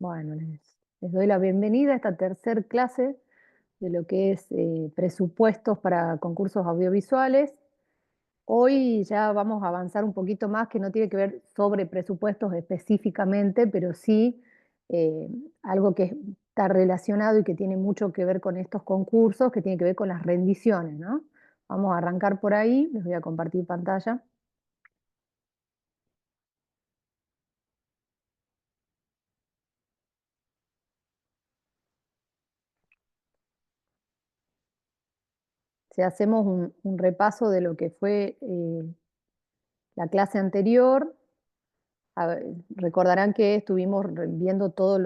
Bueno, les doy la bienvenida a esta tercer clase de lo que es presupuestos para concursos audiovisuales. Hoy ya vamos a avanzar un poquito más, que no tiene que ver sobre presupuestos específicamente, pero sí eh, algo que está relacionado y que tiene mucho que ver con estos concursos, que tiene que ver con las rendiciones, ¿no? Vamos a arrancar por ahí, les voy a compartir pantalla. Si hacemos un repaso de lo que fue la clase anterior. Recordarán que estuvimos viendo todos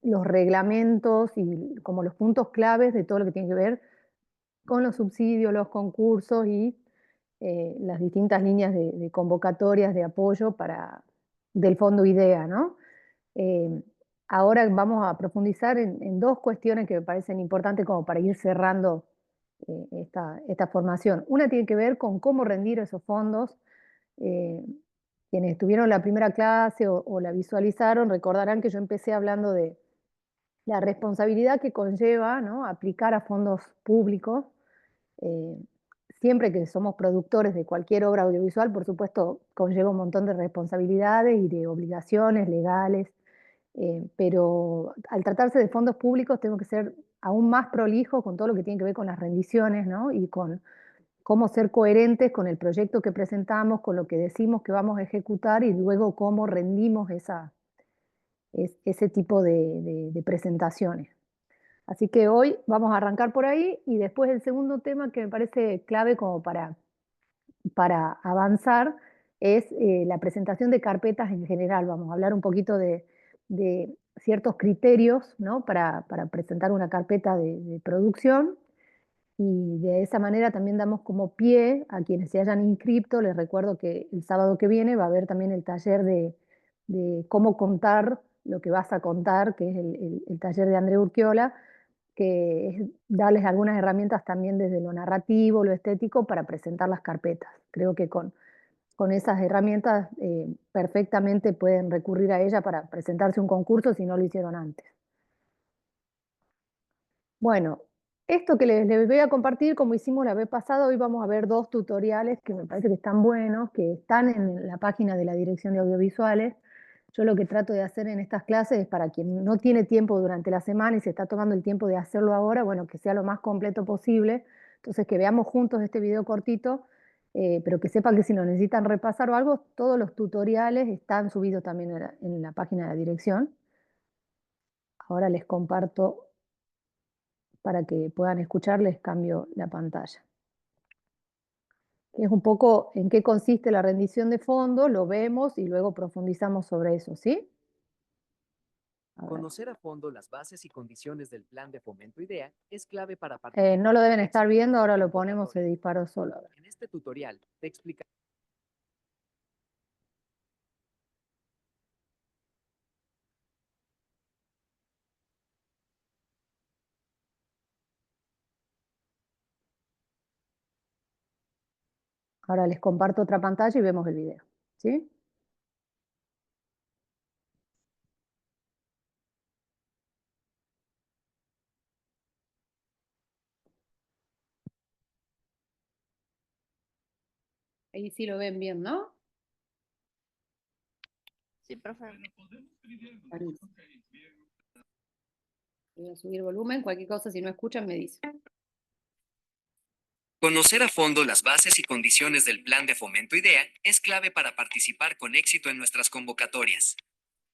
los reglamentos y como los puntos claves de todo lo que tiene que ver con los subsidios, los concursos y las distintas líneas de convocatorias de apoyo del Fondo IDEA, ¿no? Eh, Ahora vamos a profundizar en dos cuestiones que me parecen importantes como para ir cerrando esta formación. Una tiene que ver con cómo rendir esos fondos. eh, Quienes tuvieron la primera clase o la visualizaron recordarán que yo empecé hablando de la responsabilidad que conlleva, ¿no?, aplicar a fondos públicos. eh, Siempre que somos productores de cualquier obra audiovisual, por supuesto, conlleva un montón de responsabilidades y de obligaciones legales, pero al tratarse de fondos públicos tengo que ser aún más prolijo con todo lo que tiene que ver con las rendiciones, ¿no?, y con cómo ser coherentes con el proyecto que presentamos, con lo que decimos que vamos a ejecutar y luego cómo rendimos ese tipo de presentaciones. Así que hoy vamos a arrancar por ahí y después el segundo tema que me parece clave como para avanzar es la presentación de carpetas en general. Vamos a hablar un poquito de ciertos criterios, ¿no?, para presentar una carpeta de producción, y de esa manera también damos como pie a quienes se hayan inscrito. Les recuerdo que el sábado que viene va a haber también el taller de cómo contar lo que vas a contar, que es el taller de André Urquiola, que es darles algunas herramientas también desde lo narrativo, lo estético, para presentar las carpetas. Creo que con esas herramientas perfectamente pueden recurrir a ella para presentarse un concurso si no lo hicieron antes. Bueno, esto que les voy a compartir, como hicimos la vez pasada, hoy vamos a ver dos tutoriales que me parece que están buenos, que están en la página de la Dirección de Audiovisuales. Yo lo que trato de hacer en estas clases es para quien no tiene tiempo durante la semana y se está tomando el tiempo de hacerlo ahora, bueno, que sea lo más completo posible. Entonces, que veamos juntos este video cortito, pero que sepan que si lo necesitan repasar o algo, todos los tutoriales están subidos también en la página de la dirección. Ahora les comparto para que puedan escuchar, les cambio la pantalla. Es un poco en qué consiste la rendición de fondos, lo vemos y luego profundizamos sobre eso, ¿sí? A ver. Conocer a fondo las bases y condiciones del Plan de Fomento IDEA es clave para No participar lo deben con estar éxito en viendo, nuestras ahora lo ponemos, se convocatorias. disparó solo. A ver. En este tutorial te explicaré. Ahora les comparto otra pantalla y vemos el video, ¿sí? Ahí sí lo ven bien, ¿no? Sí, profe. Buenísimo. Voy a subir volumen, cualquier cosa, si no escuchan me dicen. Conocer a fondo las bases y condiciones del Plan de Fomento IDEA es clave para participar con éxito en nuestras convocatorias.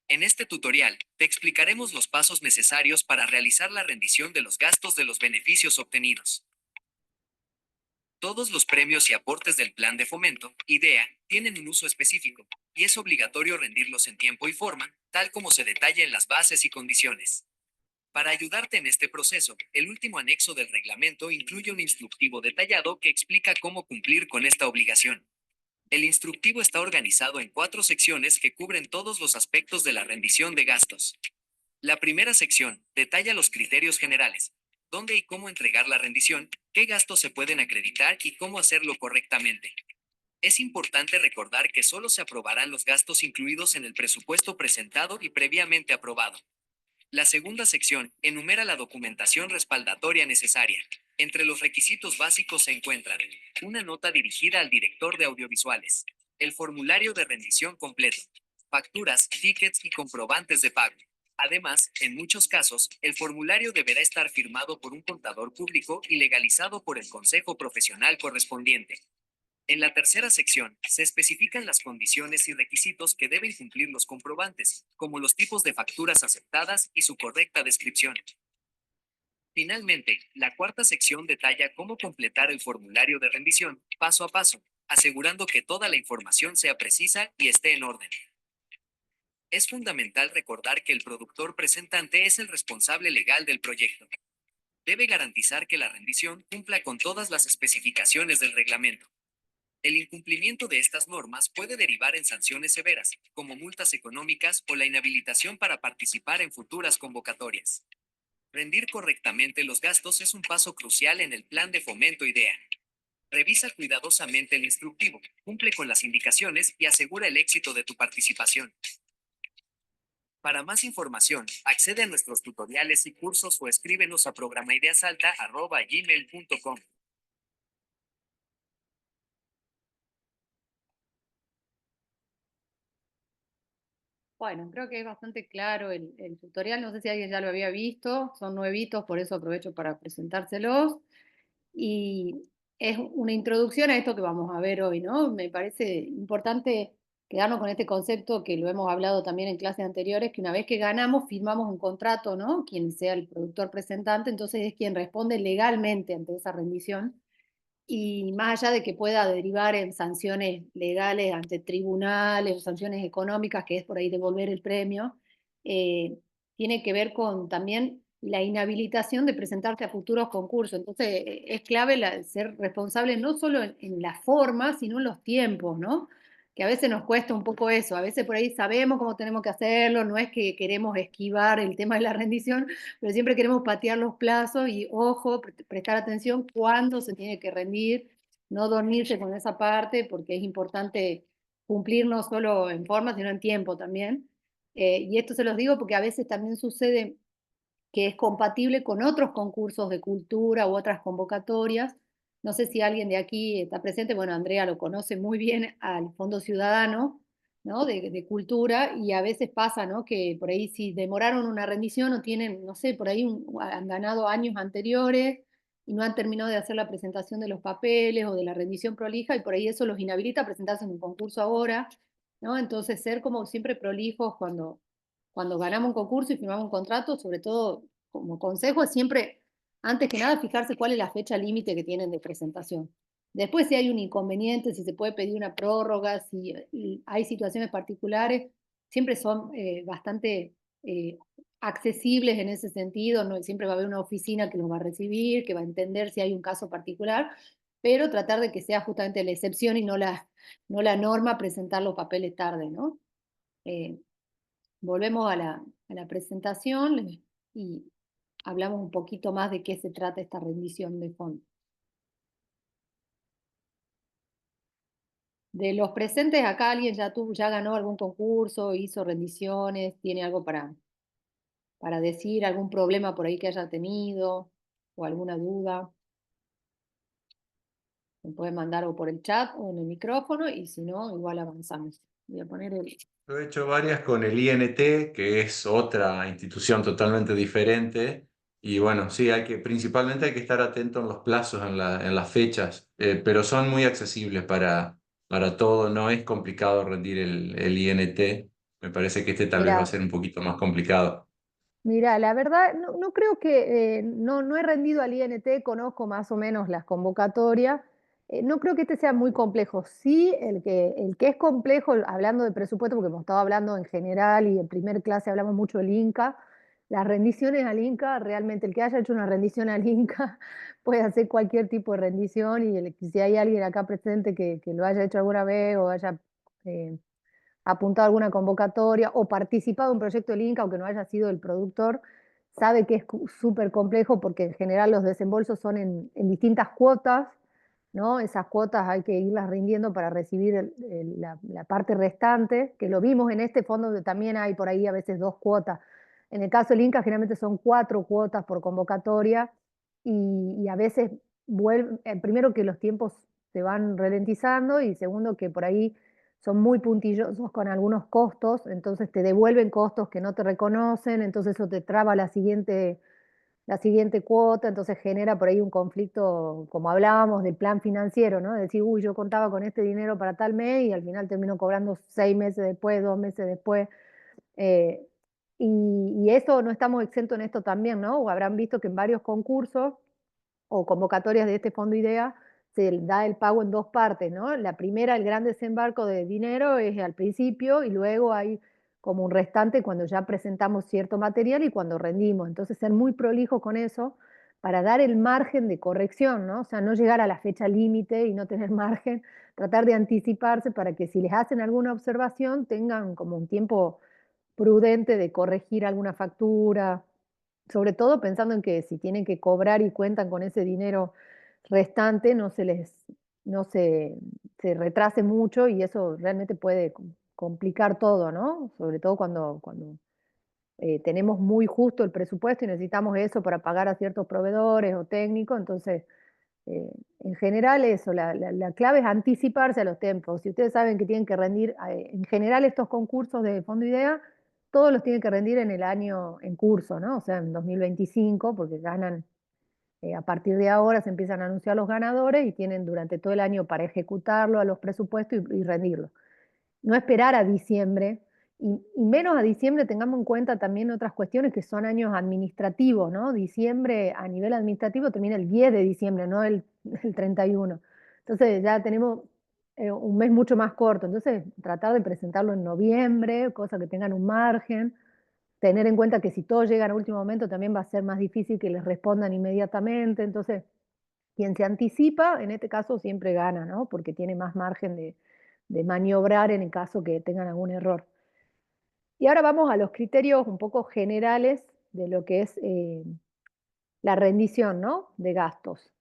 En este tutorial, te explicaremos los pasos necesarios para realizar la rendición de los gastos de los beneficios obtenidos. Todos los premios y aportes del Plan de Fomento, IDEA, tienen un uso específico, y es obligatorio rendirlos en tiempo y forma, tal como se detalla en las bases y condiciones. Para ayudarte en este proceso, el último anexo del reglamento incluye un instructivo detallado que explica cómo cumplir con esta obligación. El instructivo está organizado en 4 secciones que cubren todos los aspectos de la rendición de gastos. La primera sección detalla los criterios generales: dónde y cómo entregar la rendición, qué gastos se pueden acreditar y cómo hacerlo correctamente. Es importante recordar que solo se aprobarán los gastos incluidos en el presupuesto presentado y previamente aprobado. La segunda sección enumera la documentación respaldatoria necesaria. Entre los requisitos básicos se encuentran una nota dirigida al director de audiovisuales, el formulario de rendición completo, facturas, tickets y comprobantes de pago. Además, en muchos casos, el formulario deberá estar firmado por un contador público y legalizado por el consejo profesional correspondiente. En la tercera sección, se especifican las condiciones y requisitos que deben cumplir los comprobantes, como los tipos de facturas aceptadas y su correcta descripción. Finalmente, la cuarta sección detalla cómo completar el formulario de rendición, paso a paso, asegurando que toda la información sea precisa y esté en orden. Es fundamental recordar que el productor presentante es el responsable legal del proyecto. Debe garantizar que la rendición cumpla con todas las especificaciones del reglamento. El incumplimiento de estas normas puede derivar en sanciones severas, como multas económicas o la inhabilitación para participar en futuras convocatorias. Rendir correctamente los gastos es un paso crucial en el plan de fomento IDEA. Revisa cuidadosamente el instructivo, cumple con las indicaciones y asegura el éxito de tu participación. Para más información, accede a nuestros tutoriales y cursos o escríbenos a programaideasalta@gmail.com. Bueno, creo que es bastante claro el tutorial. No sé si alguien ya lo había visto. Son nuevitos, por eso aprovecho para presentárselos. Y es una introducción a esto que vamos a ver hoy, ¿no? Me parece importante quedarnos con este concepto que lo hemos hablado también en clases anteriores, que una vez que ganamos, firmamos un contrato, ¿no? Quien sea el productor presentante, entonces es quien responde legalmente ante esa rendición. Y más allá de que pueda derivar en sanciones legales ante tribunales o sanciones económicas, que es por ahí devolver el premio, eh, tiene que ver con también la inhabilitación de presentarse a futuros concursos. Entonces, es clave ser responsable no solo en la forma, sino en los tiempos, ¿no? Que a veces nos cuesta un poco eso. A veces por ahí sabemos cómo tenemos que hacerlo, no es que queremos esquivar el tema de la rendición, pero siempre queremos patear los plazos y, ojo, prestar atención cuándo se tiene que rendir, no dormirse con esa parte, porque es importante cumplir no solo en forma, sino en tiempo también. Y esto se los digo porque a veces también sucede que es compatible con otros concursos de cultura u otras convocatorias. No sé si alguien de aquí está presente, bueno, Andrea lo conoce muy bien al Fondo Ciudadano, ¿no? De cultura, y a veces pasa, ¿no? Que por ahí si demoraron una rendición o tienen, no sé, por ahí han ganado años anteriores y no han terminado de hacer la presentación de los papeles o de la rendición prolija y por ahí eso los inhabilita a presentarse en un concurso ahora, ¿no? Entonces ser como siempre prolijos cuando ganamos un concurso y firmamos un contrato, sobre todo como consejo, es siempre, antes que nada, fijarse cuál es la fecha límite que tienen de presentación. Después, si hay un inconveniente, si se puede pedir una prórroga, si hay situaciones particulares, siempre son bastante eh, accesibles en ese sentido, ¿no? Siempre va a haber una oficina que los va a recibir, que va a entender si hay un caso particular, pero tratar de que sea justamente la excepción y no la norma presentar los papeles tarde, ¿no? Eh, Volvemos a la presentación y hablamos un poquito más de qué se trata esta rendición de fondos. De los presentes, acá alguien ya ganó algún concurso, hizo rendiciones, tiene algo para decir, algún problema por ahí que haya tenido o alguna duda. Me puede mandar o por el chat o en el micrófono y si no, igual avanzamos. Voy a poner el... Yo he hecho varias con el INT, que es otra institución totalmente diferente. Y bueno, sí, principalmente hay que estar atento en los plazos, en las fechas, pero son muy accesibles para todo. No es complicado rendir el INT. Me parece que este tal vez va a Mira, ser un poquito más complicado. Mira, la verdad, no creo que, no he rendido al INT, conozco más o menos las convocatorias, no creo que este sea muy complejo. Sí, el que es complejo, hablando de presupuesto, porque hemos estado hablando en general y en primer clase hablamos mucho del Inca, las rendiciones al Inca, realmente el que haya hecho una rendición al Inca puede hacer cualquier tipo de rendición y si hay alguien acá presente que lo haya hecho alguna vez o haya eh, apuntado a alguna convocatoria o participado en un proyecto del Inca, aunque no haya sido el productor, sabe que es súper complejo porque en general los desembolsos son en distintas cuotas, ¿no? Esas cuotas hay que irlas rindiendo para recibir la parte restante, que lo vimos en este fondo, que también hay por ahí a veces 2 cuotas. En el caso del Inca generalmente son 4 cuotas por convocatoria y a veces vuelven, primero que los tiempos se van ralentizando y segundo que por ahí son muy puntillosos con algunos costos, entonces te devuelven costos que no te reconocen, entonces eso te traba la siguiente cuota, entonces genera por ahí un conflicto, como hablábamos del plan financiero, ¿no? De decir, uy, yo contaba con este dinero para tal mes y al final termino cobrando 6 meses después, 2 meses después. eh, y eso no estamos exentos en esto también, ¿no? O habrán visto que en varios concursos o convocatorias de este fondo IDEA se da el pago en 2 partes, ¿no? La primera, el gran desembarco de dinero es al principio y luego hay como un restante cuando ya presentamos cierto material y cuando rendimos. Entonces, ser muy prolijo con eso para dar el margen de corrección, ¿no? O sea, no llegar a la fecha límite y no tener margen, tratar de anticiparse para que si les hacen alguna observación tengan como un tiempo prudente de corregir alguna factura, sobre todo pensando en que si tienen que cobrar y cuentan con ese dinero restante, no se retrase mucho y eso realmente puede complicar todo, ¿no? Sobre todo cuando tenemos muy justo el presupuesto y necesitamos eso para pagar a ciertos proveedores o técnicos, entonces en general eso, la clave es anticiparse a los tiempos. Si ustedes saben que tienen que rendir, en general estos concursos de Fondo IDEA, todos los tienen que rendir en el año en curso, ¿no? O sea, en 2025, porque ganan, a partir de ahora se empiezan a anunciar los ganadores y tienen durante todo el año para ejecutarlo a los presupuestos y rendirlo. No esperar a diciembre, y menos a diciembre tengamos en cuenta también otras cuestiones que son años administrativos, ¿no? Diciembre a nivel administrativo termina el 10 de diciembre, no el 31. Entonces ya tenemos un mes mucho más corto. Entonces tratar de presentarlo en noviembre, cosa que tengan un margen. Tener en cuenta que si todos llegan a último momento también va a ser más difícil que les respondan inmediatamente. Entonces, quien se anticipa, en este caso siempre gana, ¿no? Porque tiene más margen de maniobrar en el caso que tengan algún error. Y ahora vamos a los criterios un poco generales de lo que es la rendición, ¿no? De gastos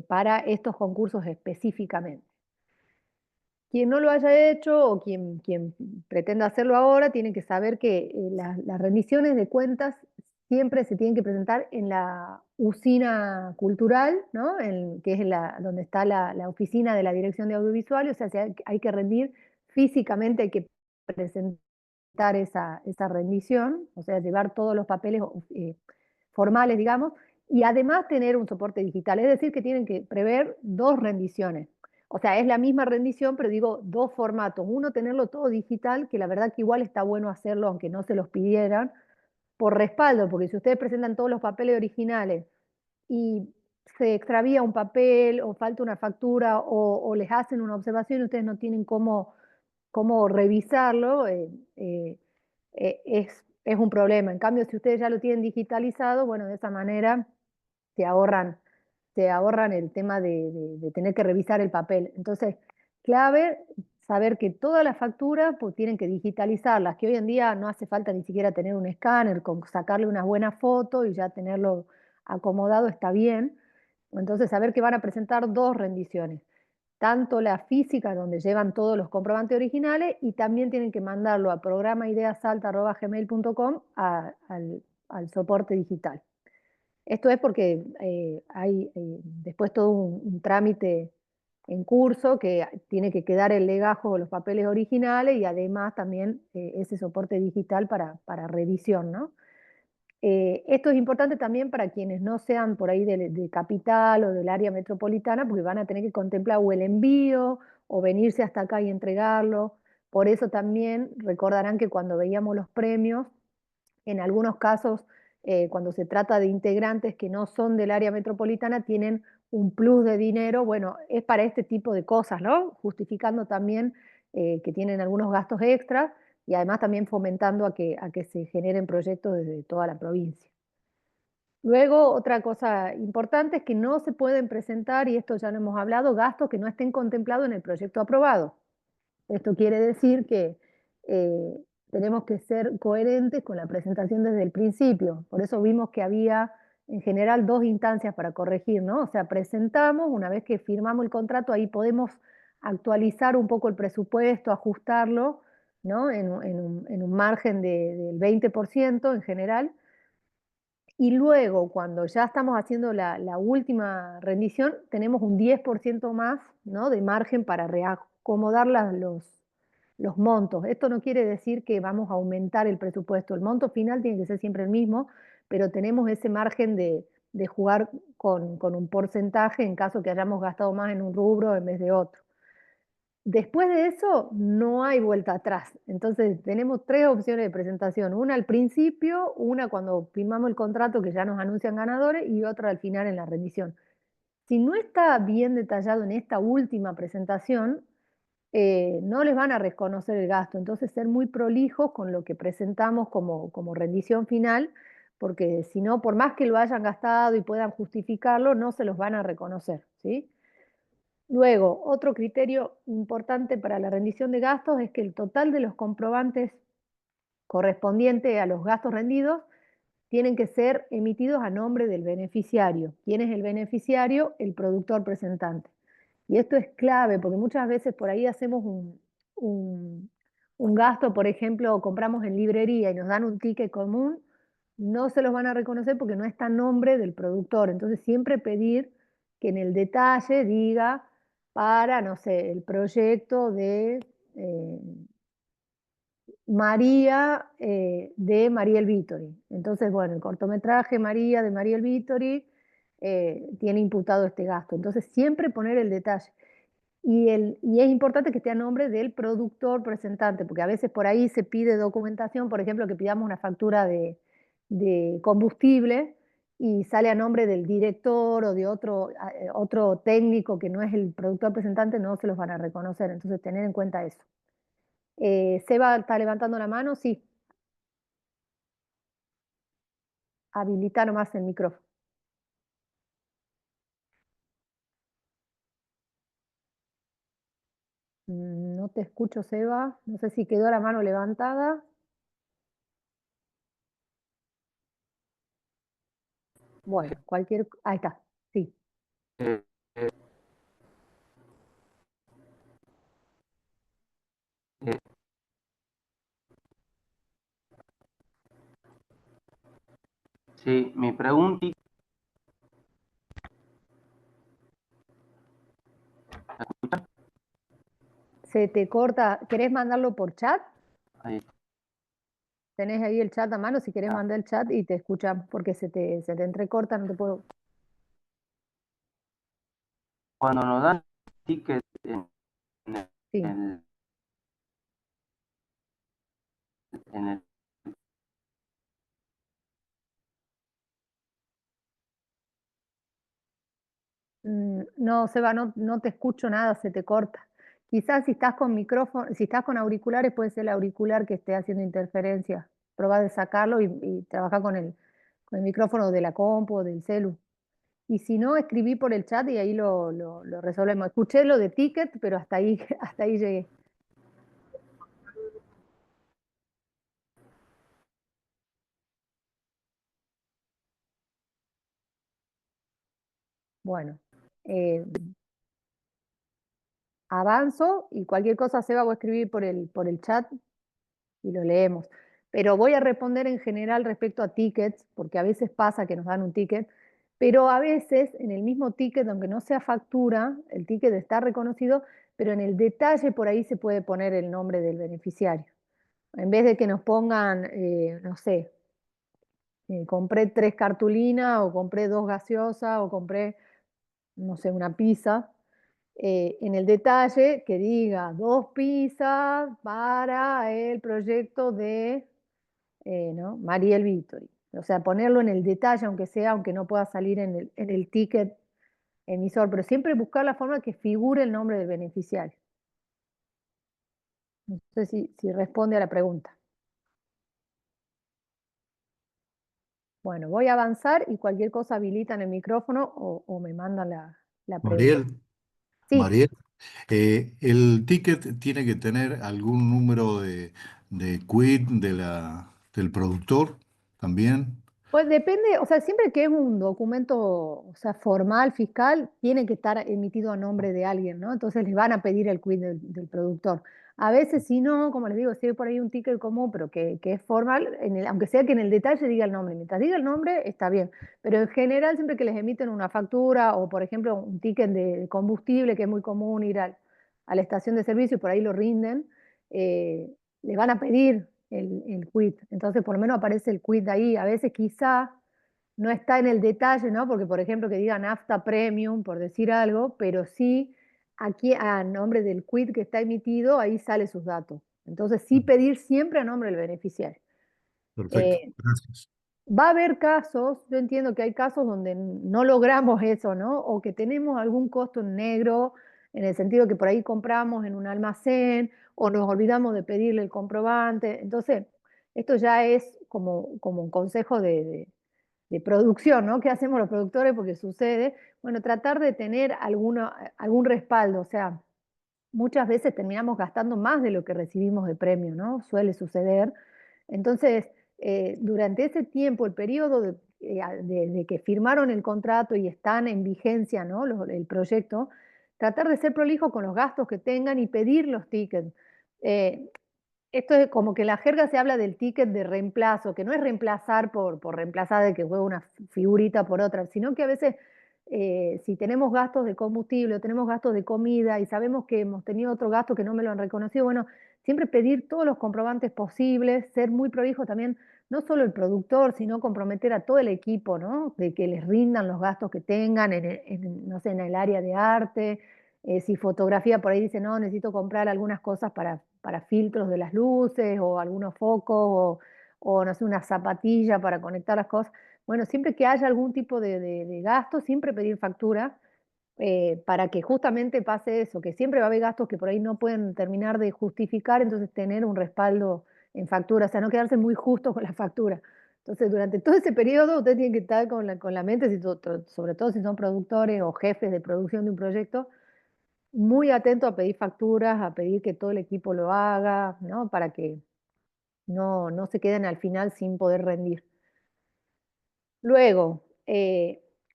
para estos concursos específicamente. Quien no lo haya hecho o quien pretenda hacerlo ahora tiene que saber que las rendiciones de cuentas siempre se tienen que presentar en la usina cultural, ¿no? Que es donde está la oficina de la Dirección de Audiovisual, o sea, hay que rendir físicamente, hay que presentar esa rendición, o sea, llevar todos los papeles formales, digamos, y además tener un soporte digital, es decir, que tienen que prever 2 rendiciones. O sea, es la misma rendición, pero digo 2 formatos. Uno, tenerlo todo digital, que la verdad que igual está bueno hacerlo, aunque no se los pidieran, por respaldo, porque si ustedes presentan todos los papeles originales y se extravía un papel o falta una factura o les hacen una observación y ustedes no tienen cómo revisarlo, es un problema. En cambio, si ustedes ya lo tienen digitalizado, bueno, de esa manera se ahorran, se ahorran el tema de tener que revisar el papel. Entonces, clave saber que todas las facturas pues, tienen que digitalizarlas, que hoy en día no hace falta ni siquiera tener un escáner, con sacarle una buena foto y ya tenerlo acomodado está bien. Entonces, saber que van a presentar 2 rendiciones, tanto la física, donde llevan todos los comprobantes originales, y también tienen que mandarlo a programaideasalta@gmail.com al soporte digital. Esto es porque hay después todo un trámite en curso que tiene que quedar el legajo o los papeles originales y además también ese soporte digital para revisión, ¿no? Esto es importante también para quienes no sean por ahí de capital o del área metropolitana, porque van a tener que contemplar o el envío o venirse hasta acá y entregarlo. Por eso también recordarán que cuando veíamos los premios, en algunos casos, cuando se trata de integrantes que no son del área metropolitana, tienen un plus de dinero. Bueno, es para este tipo de cosas, ¿no? Justificando también que tienen algunos gastos extras y además también fomentando a que se generen proyectos desde toda la provincia. Luego, otra cosa importante es que no se pueden presentar, y esto ya lo hemos hablado, gastos que no estén contemplados en el proyecto aprobado. Esto quiere decir que eh, tenemos que ser coherentes con la presentación desde el principio. Por eso vimos que había en general 2 instancias para corregir, ¿no? O sea, presentamos, una vez que firmamos el contrato, ahí podemos actualizar un poco el presupuesto, ajustarlo, ¿no? En un margen del 20% en general. Y luego, cuando ya estamos haciendo la última rendición, tenemos un 10% más, ¿no? De margen para reacomodar los montos. Esto no quiere decir que vamos a aumentar el presupuesto. El monto final tiene que ser siempre el mismo, pero tenemos ese margen de jugar con un porcentaje en caso que hayamos gastado más en un rubro en vez de otro. Después de eso, no hay vuelta atrás. Entonces, tenemos 3 opciones de presentación. Una al principio, una cuando firmamos el contrato que ya nos anuncian ganadores y otra al final en la rendición. Si no está bien detallado en esta última presentación, no les van a reconocer el gasto. Entonces, ser muy prolijos con lo que presentamos como rendición final, porque si no, por más que lo hayan gastado y puedan justificarlo, no se los van a reconocer, ¿sí? Luego, otro criterio importante para la rendición de gastos es que el total de los comprobantes correspondiente a los gastos rendidos tienen que ser emitidos a nombre del beneficiario. ¿Quién es el beneficiario? El productor presentante. Y esto es clave porque muchas veces por ahí hacemos un- un gasto, por ejemplo, compramos en librería y nos dan un ticket común, no se los van a reconocer porque no está a nombre del productor. Entonces siempre pedir que en el detalle diga para, no sé, el proyecto de eh, María de Mariel Vittori. Entonces, bueno, el cortometraje María de Mariel Vittori tiene imputado este gasto. Entonces, siempre poner el detalle. Y es importante que esté a nombre del productor presentante, porque a veces por ahí se pide documentación, por ejemplo, que pidamos una factura de combustible y sale a nombre del director o de otro técnico que no es el productor presentante, no se los van a reconocer. Entonces, tener en cuenta eso. Seba está levantando la mano, sí. Habilita nomás el micrófono. No te escucho, Seba. No sé si quedó la mano levantada. Bueno, Ahí está, sí. Eh, eh, eh, sí, mi pregunta, ¿me escuchas? Se te corta. ¿Querés mandarlo por chat? Ahí Tenés ahí el chat a mano. Si querés está. mandar el chat y te escuchamos, porque se te entrecorta, no te puedo. Cuando nos dan ticket en el, Sí. en el- No, Seba, no te escucho nada, se te corta. Quizás si estás con micrófono, si estás con auriculares, puede ser el auricular que esté haciendo interferencia. Probá de sacarlo y trabajar con el micrófono de la compu o del celu. Y si no, escribí por el chat y ahí lo resolvemos. Escuché lo de ticket, pero hasta ahí, hasta ahí llegué. Bueno, eh, avanzo y cualquier cosa, Seba, voy a escribir por el chat y lo leemos. Pero voy a responder en general respecto a tickets, porque a veces pasa que nos dan un ticket, pero a veces en el mismo ticket, aunque no sea factura, el ticket está reconocido, pero en el detalle por ahí se puede poner el nombre del beneficiario. En vez de que nos pongan, no sé, compré 3 cartulinas o compré 2 gaseosas o compré, no sé, una pizza, en el detalle que diga 2 pizzas para el proyecto de ¿no? Mariel Vittori. O sea, ponerlo en el detalle, aunque sea, aunque no pueda salir en el ticket emisor, pero siempre buscar la forma que figure el nombre del beneficiario. No sé si responde a la pregunta. Bueno, voy a avanzar y cualquier cosa habilitan el micrófono o me mandan la pregunta. Mariel, Sí, Mariel, el ticket tiene que tener algún número de quit del productor también. Pues depende, o sea, siempre que es un documento, o sea, formal, fiscal, tiene que estar emitido a nombre de alguien, ¿no? Entonces les van a pedir el quit del productor. A veces, si no, como les digo, si hay por ahí un ticket común, pero que es formal, aunque sea que en el detalle diga el nombre, mientras diga el nombre, está bien. Pero en general, siempre que les emiten una factura o, por ejemplo, un ticket de combustible, que es muy común ir a la estación de servicio y por ahí lo rinden, les van a pedir el quit. Entonces, por lo menos aparece el quit ahí. A veces quizá no está en el detalle, ¿no? Porque, por ejemplo, que diga nafta premium, por decir algo, pero sí aquí a nombre del quit que está emitido, ahí sale sus datos. Entonces, sí pedir siempre a nombre del beneficiario. Perfecto, Eh, gracias. Va a haber casos, yo entiendo que hay casos donde no logramos eso, ¿no? O que tenemos algún costo en negro, en el sentido que por ahí compramos en un almacén o nos olvidamos de pedirle el comprobante. Entonces, esto ya es como un consejo de producción, ¿no? ¿Qué hacemos los productores? Porque sucede, bueno, tratar de tener algún respaldo, o sea, muchas veces terminamos gastando más de lo que recibimos de premio, ¿no? Suele suceder. Entonces, durante ese tiempo, el periodo de que firmaron el contrato y están en vigencia, ¿no? El proyecto, tratar de ser prolijo con los gastos que tengan y pedir los tickets. Eh, Esto es como que en la jerga se habla del ticket de reemplazo, que no es reemplazar por reemplazar de que juegue una figurita por otra, sino que a veces si tenemos gastos de combustible o tenemos gastos de comida y sabemos que hemos tenido otro gasto que no me lo han reconocido, bueno, siempre pedir todos los comprobantes posibles, ser muy prolijo también, no solo el productor, sino comprometer a todo el equipo, ¿no? De que les rindan los gastos que tengan no sé, en el área de arte, si fotografía por ahí dice, no, necesito comprar algunas cosas para filtros de las luces o algunos focos o no sé, una zapatilla para conectar las cosas. Bueno, siempre que haya algún tipo de gasto, siempre pedir factura para que justamente pase eso, que siempre va a haber gastos que por ahí no pueden terminar de justificar, entonces tener un respaldo en factura, o sea, no quedarse muy justo con la factura. Entonces, durante todo ese periodo, usted tiene que estar con la mente, sobre todo si son productores o jefes de producción de un proyecto, muy atento a pedir facturas, a pedir que todo el equipo lo haga, ¿no? Para que no se queden al final sin poder rendir. Luego,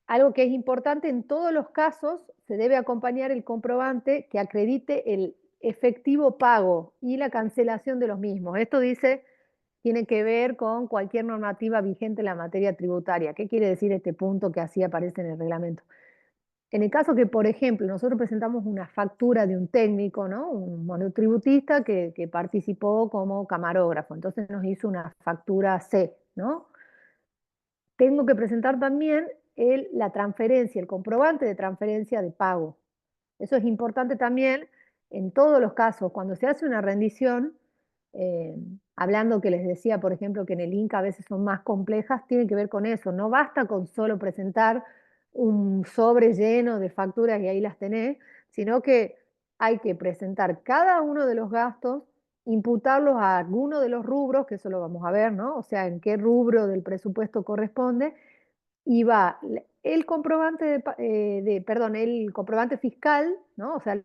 algo que es importante en todos los casos, se debe acompañar el comprobante que acredite el efectivo pago y la cancelación de los mismos. Esto dice, tiene que ver con cualquier normativa vigente en la materia tributaria. ¿Qué quiere decir este punto que así aparece en el reglamento? En el caso que, por ejemplo, nosotros presentamos una factura de un técnico, ¿no? Un monotributista que participó como camarógrafo, entonces nos hizo una factura C, ¿no? Tengo que presentar también la transferencia, el comprobante de transferencia de pago. Eso es importante también en todos los casos. Cuando se hace una rendición, eh, hablando que les decía, por ejemplo, que en el Inca a veces son más complejas, tiene que ver con eso. No basta con solo presentar un sobre lleno de facturas y ahí las tenés, sino que hay que presentar cada uno de los gastos, imputarlos a alguno de los rubros, que eso lo vamos a ver, ¿no? O sea, en qué rubro del presupuesto corresponde, y va el comprobante perdón, el comprobante fiscal, ¿no? O sea,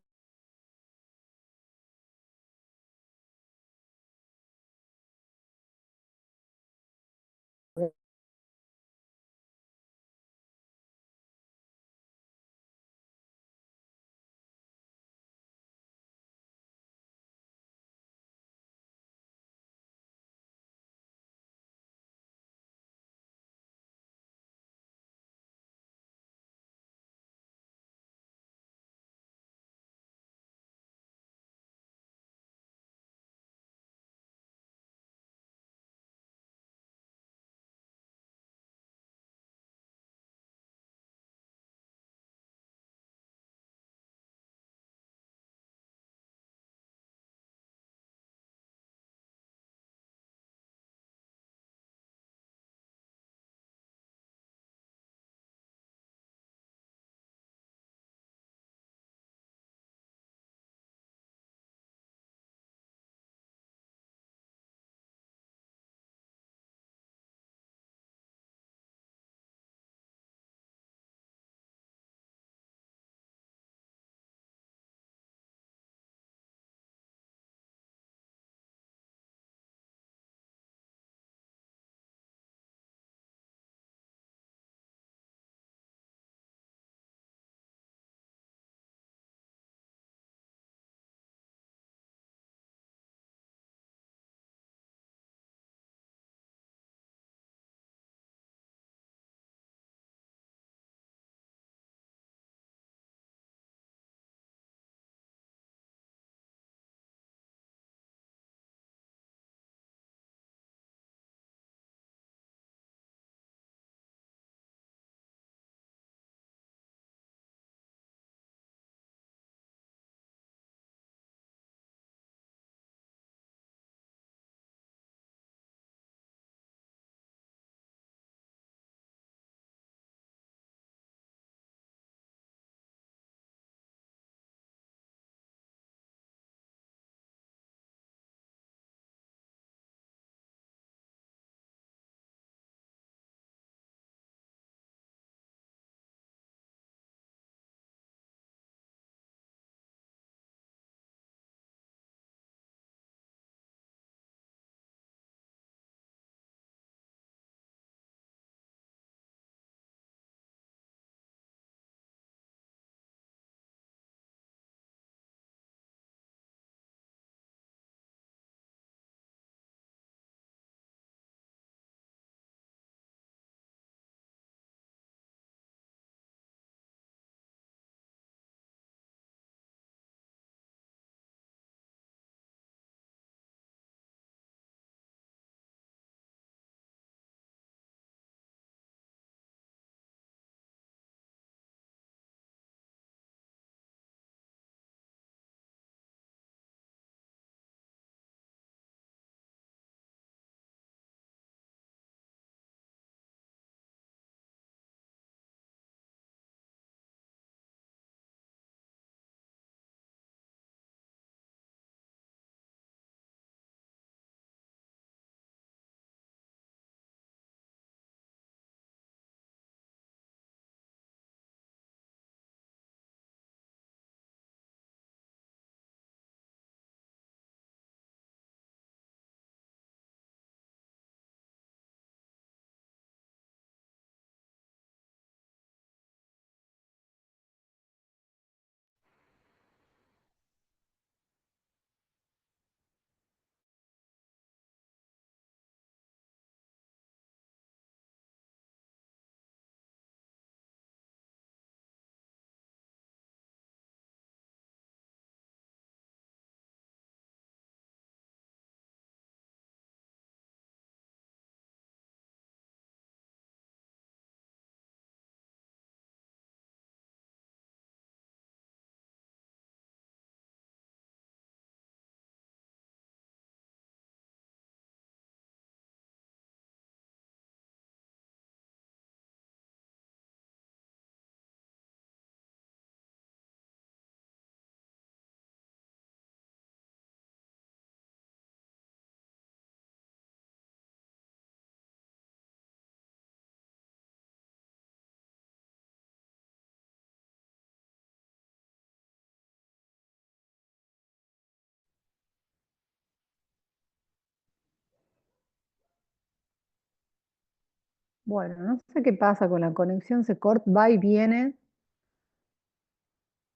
Bueno, no sé qué pasa con la conexión, se corta, va y viene.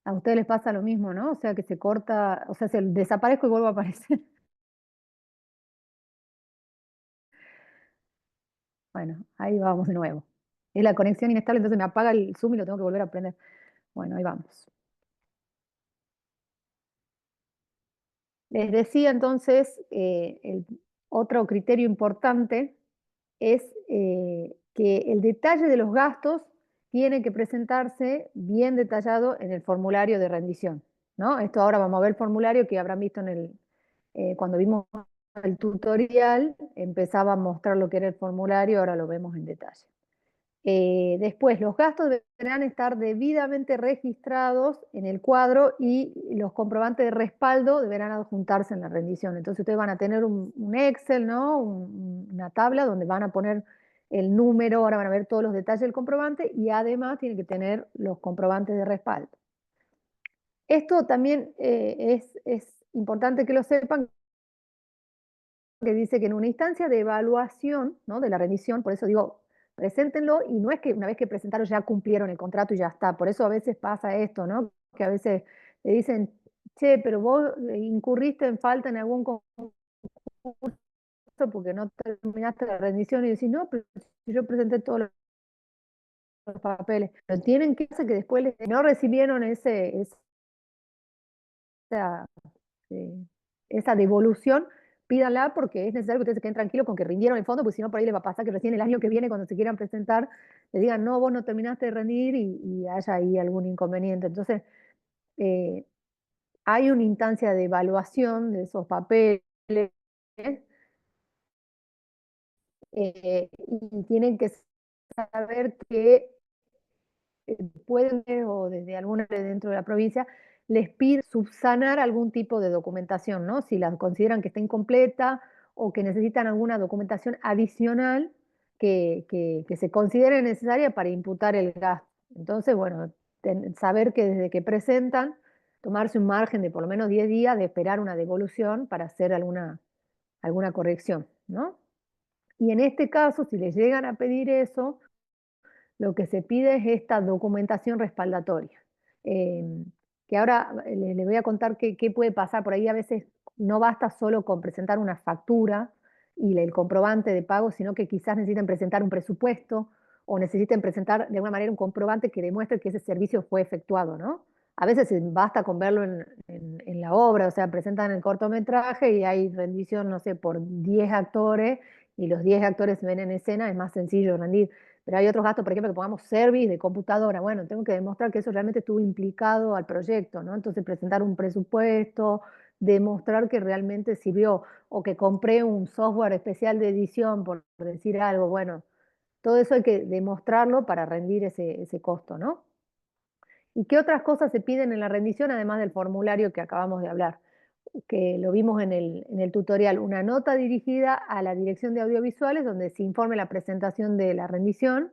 A ustedes les pasa lo mismo, ¿no? O sea, que se corta, o sea, desaparezco y vuelvo a aparecer. Bueno, ahí vamos de nuevo. Es la conexión inestable, entonces me apaga el Zoom y lo tengo que volver a prender. Bueno, ahí vamos. Les decía entonces, el otro criterio importante es que el detalle de los gastos tiene que presentarse bien detallado en el formulario de rendición, ¿no? Esto ahora vamos a ver el formulario que habrán visto cuando vimos el tutorial, empezaba a mostrar lo que era el formulario, ahora lo vemos en detalle. Después, los gastos deberán estar debidamente registrados en el cuadro y los comprobantes de respaldo deberán adjuntarse en la rendición. Entonces ustedes van a tener un Excel, ¿no? Una tabla donde van a poner el número, ahora van a ver todos los detalles del comprobante y además tienen que tener los comprobantes de respaldo. Esto también es importante que lo sepan, que dice que en una instancia de evaluación, ¿no?, de la rendición, por eso digo, preséntenlo, y no es que una vez que presentaron ya cumplieron el contrato y ya está. Por eso a veces pasa esto, ¿no? Que a veces le dicen, che, pero vos incurriste en falta en algún concurso porque no terminaste la rendición, y decís, no, pero si yo presenté todos los papeles. Pero tienen que hacer que después no recibieron esa, esa devolución, pídanla, porque es necesario que ustedes se queden tranquilos con que rindieron el fondo, porque si no por ahí les va a pasar que recién el año que viene, cuando se quieran presentar, le digan, no, vos no terminaste de rendir y haya ahí algún inconveniente. Entonces, eh, hay una instancia de evaluación de esos papeles, y tienen que saber que pueden ver, o desde alguna dentro de la provincia, les pide subsanar algún tipo de documentación, ¿no? Si la consideran que está incompleta o que necesitan alguna documentación adicional que se considere necesaria para imputar el gasto. Entonces, bueno, saber que desde que presentan, tomarse un margen de por lo menos 10 días de esperar una devolución para hacer alguna corrección, ¿no? Y en este caso, si les llegan a pedir eso, lo que se pide es esta documentación respaldatoria. Eh, que ahora les voy a contar qué puede pasar. Por ahí a veces no basta solo con presentar una factura y el comprobante de pago, sino que quizás necesiten presentar un presupuesto o necesiten presentar de alguna manera un comprobante que demuestre que ese servicio fue efectuado, ¿no? A veces basta con verlo en la obra, o sea, presentan el cortometraje y hay rendición, no sé, por 10 actores y los 10 actores se ven en escena, es más sencillo rendir. Pero hay otros gastos, por ejemplo, que pongamos service de computadora. Bueno, tengo que demostrar que eso realmente estuvo implicado al proyecto, ¿no? Entonces, presentar un presupuesto, demostrar que realmente sirvió, o que compré un software especial de edición, por decir algo. Bueno, todo eso hay que demostrarlo para rendir ese costo, ¿no? ¿Y qué otras cosas se piden en la rendición, además del formulario que acabamos de hablar? Que lo vimos en el tutorial, una nota dirigida a la Dirección de Audiovisuales donde se informe la presentación de la rendición.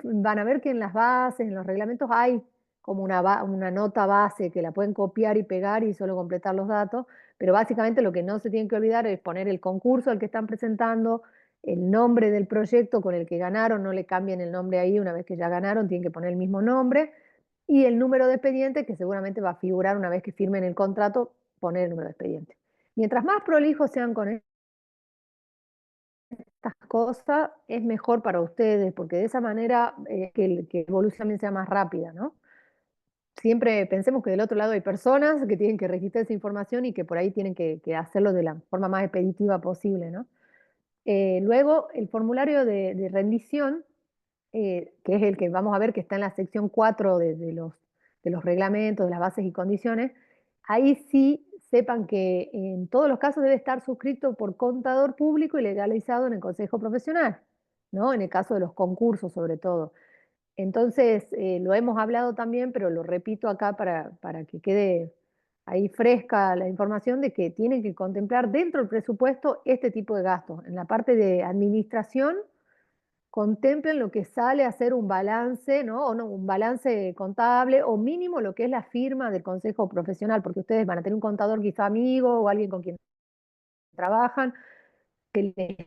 Van a ver que en las bases, en los reglamentos, hay como una nota base que la pueden copiar y pegar y solo completar los datos, pero básicamente lo que no se tienen que olvidar es poner el concurso al que están presentando, el nombre del proyecto con el que ganaron, no le cambien el nombre ahí una vez que ya ganaron, tienen que poner el mismo nombre, y el número de expediente que seguramente va a figurar una vez que firmen el contrato, poner el número de expediente. Mientras más prolijos sean con estas cosas, es mejor para ustedes, porque de esa manera que la evolución también sea más rápida, ¿no? Siempre pensemos que del otro lado hay personas que tienen que registrar esa información y que por ahí tienen que hacerlo de la forma más expeditiva posible, ¿no? Luego, el formulario de rendición, que es el que vamos a ver que está en la sección 4 de los reglamentos, de las bases y condiciones, ahí sí sepan que en todos los casos debe estar suscrito por contador público y legalizado en el Consejo Profesional, ¿no? En el caso de los concursos, sobre todo. Entonces, lo hemos hablado también, pero lo repito acá para que quede ahí fresca la información de que tienen que contemplar dentro del presupuesto este tipo de gastos. En la parte de administración, contemplen lo que sale a hacer un balance, ¿no? O no, un balance contable, o mínimo lo que es la firma del consejo profesional, porque ustedes van a tener un contador quizá amigo o alguien con quien trabajan, que les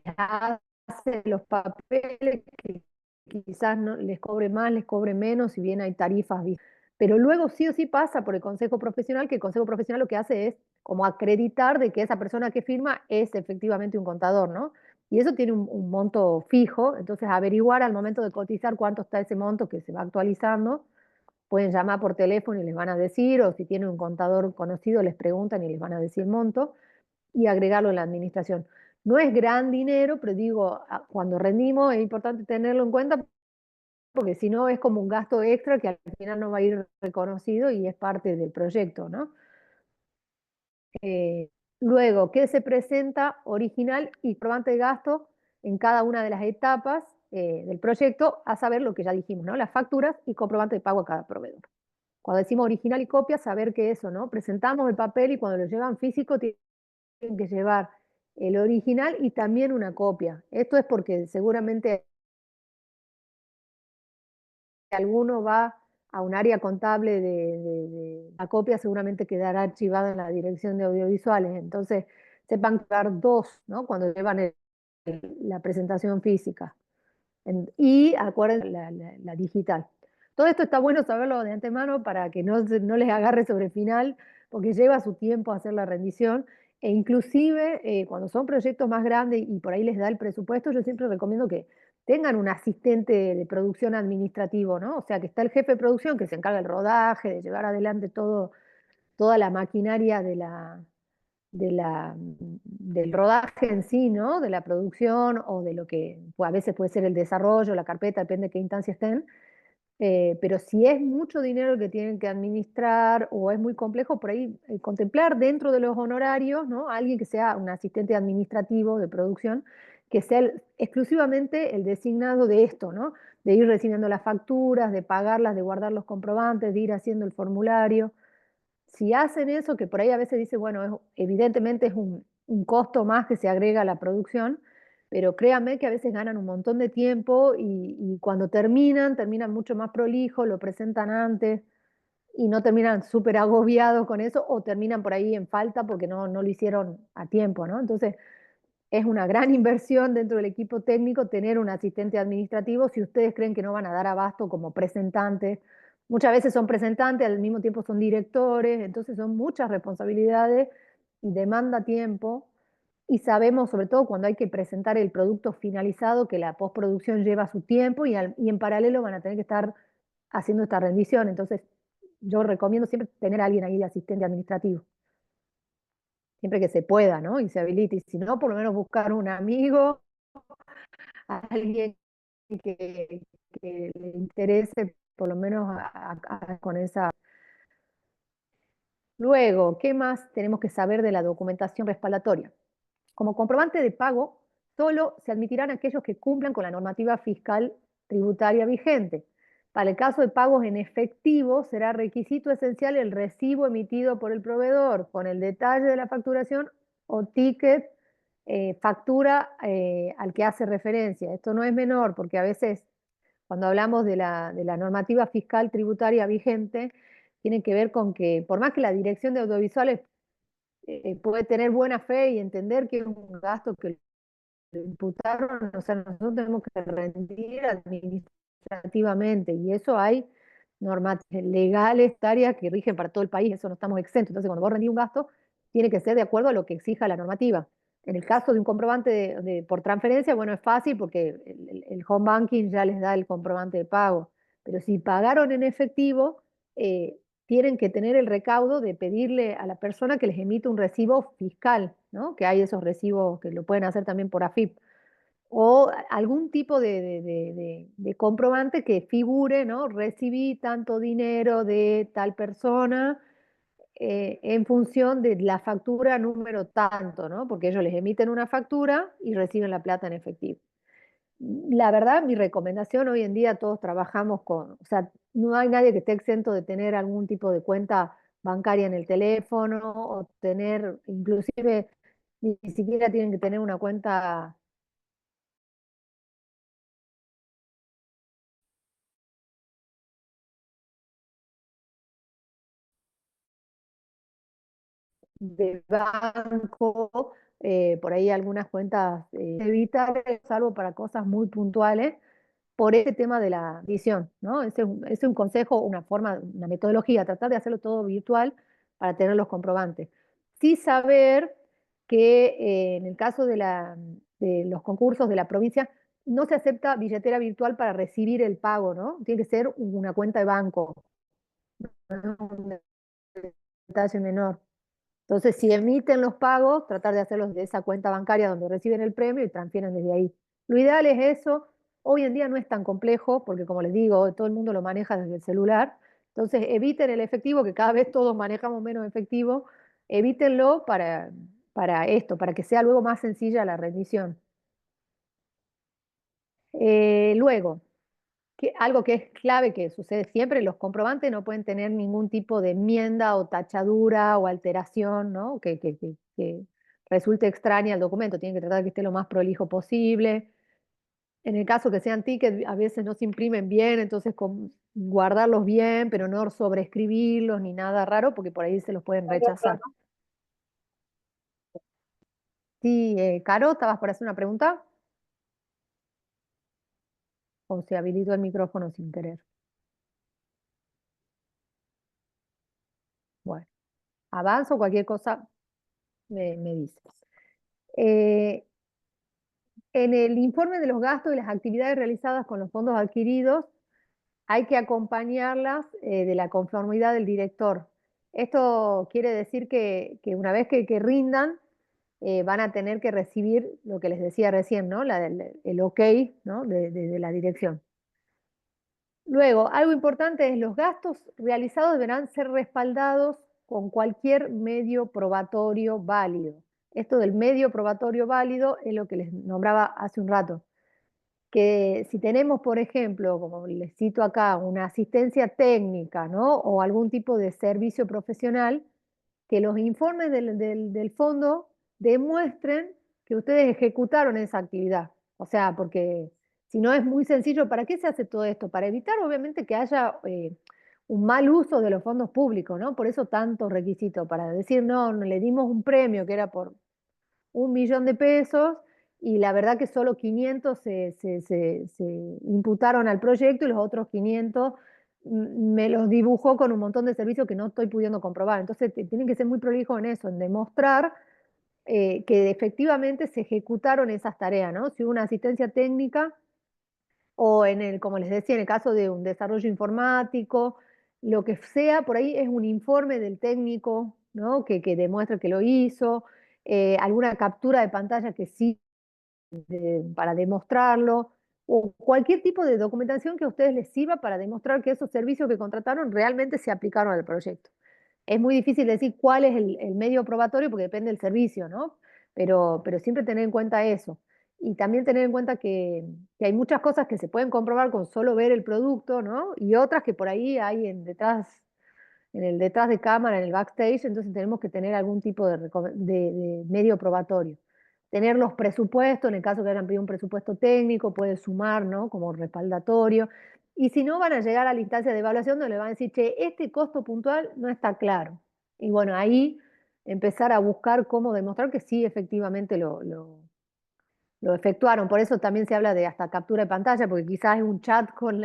hace los papeles, que quizás no, les cobre más, les cobre menos, si bien hay tarifas. Pero luego sí o sí pasa por el Consejo Profesional, que el Consejo Profesional lo que hace es como acreditar de que esa persona que firma es efectivamente un contador, ¿no? Y eso tiene un monto fijo, entonces averiguar al momento de cotizar cuánto está ese monto que se va actualizando. Pueden llamar por teléfono y les van a decir, o si tienen un contador conocido, les preguntan y les van a decir el monto y agregarlo en la administración. No es gran dinero, pero digo, cuando rendimos es importante tenerlo en cuenta porque si no es como un gasto extra que al final no va a ir reconocido y es parte del proyecto, ¿no? Eh, Luego, ¿qué se presenta original y comprobante de gasto en cada una de las etapas del proyecto? A saber lo que ya dijimos, ¿no? Las facturas y comprobante de pago a cada proveedor. Cuando decimos original y copia, saber que eso, ¿no? Presentamos el papel y cuando lo llevan físico tienen que llevar el original y también una copia. Esto es porque seguramente alguno va a un área contable la copia, seguramente quedará archivada en la dirección de audiovisuales. Entonces, sepan crear dos, ¿no? Cuando llevan la presentación física. Y acuérdense la digital. Todo esto está bueno saberlo de antemano para que no les agarre sobre el final, porque lleva su tiempo hacer la rendición. E inclusive cuando son proyectos más grandes y por ahí les da el presupuesto, yo siempre recomiendo que tengan un asistente de producción administrativo, ¿no? O sea, que está el jefe de producción que se encarga del rodaje, de llevar adelante toda la maquinaria del rodaje en sí, ¿no? De la producción o de lo que pues, a veces puede ser el desarrollo, la carpeta, depende de qué instancia estén. Pero si es mucho dinero el que tienen que administrar o es muy complejo, por ahí contemplar dentro de los honorarios, ¿no? Alguien que sea un asistente administrativo de producción, que sea exclusivamente el designado de esto, ¿no? De ir recibiendo las facturas, de pagarlas, de guardar los comprobantes, de ir haciendo el formulario. Si hacen eso, que por ahí a veces dice, bueno, evidentemente es un costo más que se agrega a la producción, pero créanme que a veces ganan un montón de tiempo y cuando terminan mucho más prolijo, lo presentan antes y no terminan súper agobiados con eso o terminan por ahí en falta porque no lo hicieron a tiempo, ¿no? Entonces, es una gran inversión dentro del equipo técnico tener un asistente administrativo si ustedes creen que no van a dar abasto como presentantes. Muchas veces son presentantes, al mismo tiempo son directores, entonces son muchas responsabilidades y demanda tiempo. Y sabemos, sobre todo cuando hay que presentar el producto finalizado, que la postproducción lleva su tiempo y en paralelo van a tener que estar haciendo esta rendición. Entonces, yo recomiendo siempre tener a alguien ahí de asistente administrativo siempre que se pueda, ¿no? Y se habilite. Y si no, por lo menos buscar un amigo, alguien que le interese, por lo menos con esa. Luego, ¿qué más tenemos que saber de la documentación respaldatoria? Como comprobante de pago, solo se admitirán aquellos que cumplan con la normativa fiscal tributaria vigente. Para el caso de pagos en efectivo, será requisito esencial el recibo emitido por el proveedor con el detalle de la facturación o ticket, factura al que hace referencia. Esto no es menor porque a veces cuando hablamos de la normativa fiscal tributaria vigente, tiene que ver con que por más que la Dirección de Audiovisuales puede tener buena fe y entender que es un gasto que le imputaron, o sea, nosotros tenemos que rendir administrativamente y eso hay normas legales, tarias que rigen para todo el país, eso no estamos exentos. Entonces, cuando vos rendís un gasto, tiene que ser de acuerdo a lo que exija la normativa. En el caso de un comprobante por transferencia, bueno, es fácil porque el home banking ya les da el comprobante de pago. Pero si pagaron en efectivo, eh, tienen que tener el recaudo de pedirle a la persona que les emite un recibo fiscal, ¿no? Que hay esos recibos que lo pueden hacer también por AFIP, o algún tipo de comprobante que figure, ¿no? Recibí tanto dinero de tal persona en función de la factura número tanto, ¿no? Porque ellos les emiten una factura y reciben la plata en efectivo. La verdad, mi recomendación hoy en día todos trabajamos o sea, no hay nadie que esté exento de tener algún tipo de cuenta bancaria en el teléfono o tener, inclusive, ni siquiera tienen que tener una cuenta de banco por ahí algunas cuentas evitar, salvo para cosas muy puntuales, por este tema de la visión, ¿no? Es un consejo, una forma, una metodología, tratar de hacerlo todo virtual para tener los comprobantes. Sí saber que en el caso de los concursos de la provincia, no se acepta billetera virtual para recibir el pago, ¿no? Tiene que ser una cuenta de banco, no es un detalle menor. Entonces, si emiten los pagos, tratar de hacerlos de esa cuenta bancaria donde reciben el premio y transfieren desde ahí. Lo ideal es eso. Hoy en día no es tan complejo, porque como les digo, todo el mundo lo maneja desde el celular. Entonces, eviten el efectivo, que cada vez todos manejamos menos efectivo. Evítenlo para esto, para que sea luego más sencilla la rendición. Luego, algo que es clave, que sucede siempre, los comprobantes no pueden tener ningún tipo de enmienda o tachadura o alteración, ¿no? Que resulte extraña al documento. Tienen que tratar de que esté lo más prolijo posible. En el caso que sean tickets, a veces no se imprimen bien, entonces guardarlos bien, pero no sobreescribirlos ni nada raro, porque por ahí se los pueden rechazar. Sí, Caro, ¿estabas por hacer una pregunta? O se habilitó el micrófono sin querer. Bueno, avanzo, cualquier cosa me dices. En el informe de los gastos y las actividades realizadas con los fondos adquiridos, hay que acompañarlas de la conformidad del director. Esto quiere decir que una vez que rindan, van a tener que recibir lo que les decía recién, ¿no? El ok, ¿no? de la dirección. Luego, algo importante es los gastos realizados deberán ser respaldados con cualquier medio probatorio válido. Esto del medio probatorio válido es lo que les nombraba hace un rato. Que si tenemos, por ejemplo, como les cito acá, una asistencia técnica, ¿no? O algún tipo de servicio profesional, que los informes del fondo demuestren que ustedes ejecutaron esa actividad. O sea, porque si no es muy sencillo, ¿para qué se hace todo esto? Para evitar, obviamente, que haya un mal uso de los fondos públicos, ¿no? Por eso tantos requisitos, para decir, no, le dimos un premio que era por 1 millón de pesos y la verdad que solo 500 se imputaron al proyecto y los otros 500 me los dibujó con un montón de servicios que no estoy pudiendo comprobar. Entonces tienen que ser muy prolijos en eso, en demostrar que efectivamente se ejecutaron esas tareas, ¿no? Si hubo una asistencia técnica o como les decía, en el caso de un desarrollo informático, lo que sea, por ahí es un informe del técnico, ¿no? Que demuestra que lo hizo, alguna captura de pantalla que sí para demostrarlo, o cualquier tipo de documentación que a ustedes les sirva para demostrar que esos servicios que contrataron realmente se aplicaron al proyecto. Es muy difícil decir cuál es el medio probatorio porque depende del servicio, ¿no? Pero siempre tener en cuenta eso. Y también tener en cuenta que hay muchas cosas que se pueden comprobar con solo ver el producto, ¿no? Y otras que por ahí hay en el detrás de cámara, en el backstage, entonces tenemos que tener algún tipo de medio probatorio. Tener los presupuestos, en el caso que hayan pedido un presupuesto técnico, puede sumar, ¿no? Como respaldatorio. Y si no, van a llegar a la instancia de evaluación donde le van a decir, che, este costo puntual no está claro. Y bueno, ahí empezar a buscar cómo demostrar que sí, efectivamente lo efectuaron. Por eso también se habla de hasta captura de pantalla, porque quizás es un chat con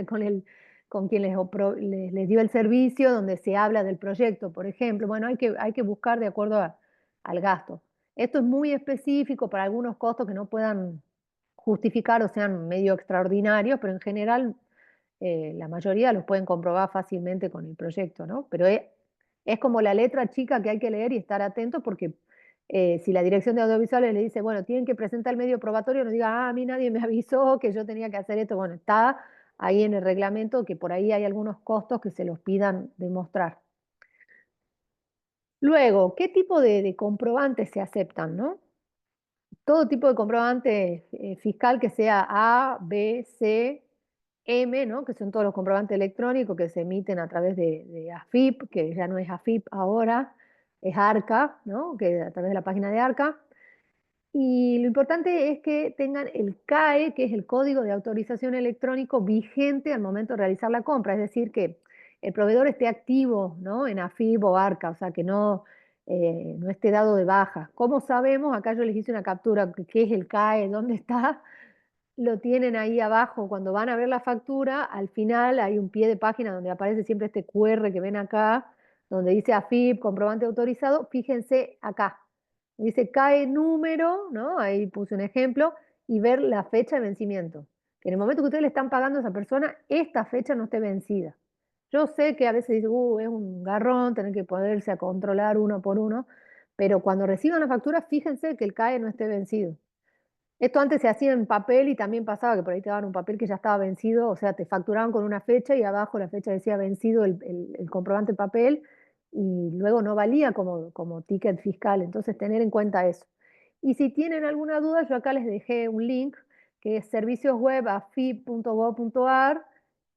quien les dio el servicio, donde se habla del proyecto, por ejemplo. Bueno, hay que buscar de acuerdo al gasto. Esto es muy específico para algunos costos que no puedan justificar o sean medio extraordinarios, pero en general la mayoría los pueden comprobar fácilmente con el proyecto, ¿no? Pero es como la letra chica que hay que leer y estar atentos porque si la dirección de audiovisuales le dice, bueno, tienen que presentar el medio probatorio, no diga, ah, a mí nadie me avisó que yo tenía que hacer esto. Bueno, está ahí en el reglamento que por ahí hay algunos costos que se los pidan demostrar. Luego, ¿qué tipo de comprobantes se aceptan, no? Todo tipo de comprobante fiscal que sea A, B, C, M, ¿no? Que son todos los comprobantes electrónicos que se emiten a través de AFIP, que ya no es AFIP ahora, es ARCA, ¿no? Que a través de la página de ARCA. Y lo importante es que tengan el CAE, que es el Código de Autorización Electrónico vigente al momento de realizar la compra, es decir, que el proveedor esté activo, ¿no? En AFIP o ARCA, o sea, que no no esté dado de baja. ¿Cómo sabemos? Acá yo les hice una captura, qué es el CAE, dónde está, lo tienen ahí abajo. Cuando van a ver la factura, al final hay un pie de página donde aparece siempre este QR que ven acá, donde dice AFIP, comprobante autorizado. Fíjense acá, dice CAE número, ¿no? Ahí puse un ejemplo, y ver la fecha de vencimiento. Que en el momento que ustedes le están pagando a esa persona, esta fecha no esté vencida. Yo sé que a veces dice, es un garrón tener que ponerse a controlar uno por uno, pero cuando reciban la factura, fíjense que el CAE no esté vencido. Esto antes se hacía en papel y también pasaba que por ahí te daban un papel que ya estaba vencido, o sea, te facturaban con una fecha y abajo la fecha decía vencido el comprobante en papel y luego no valía como ticket fiscal, entonces tener en cuenta eso. Y si tienen alguna duda, yo acá les dejé un link que es servicios web afip.gov.ar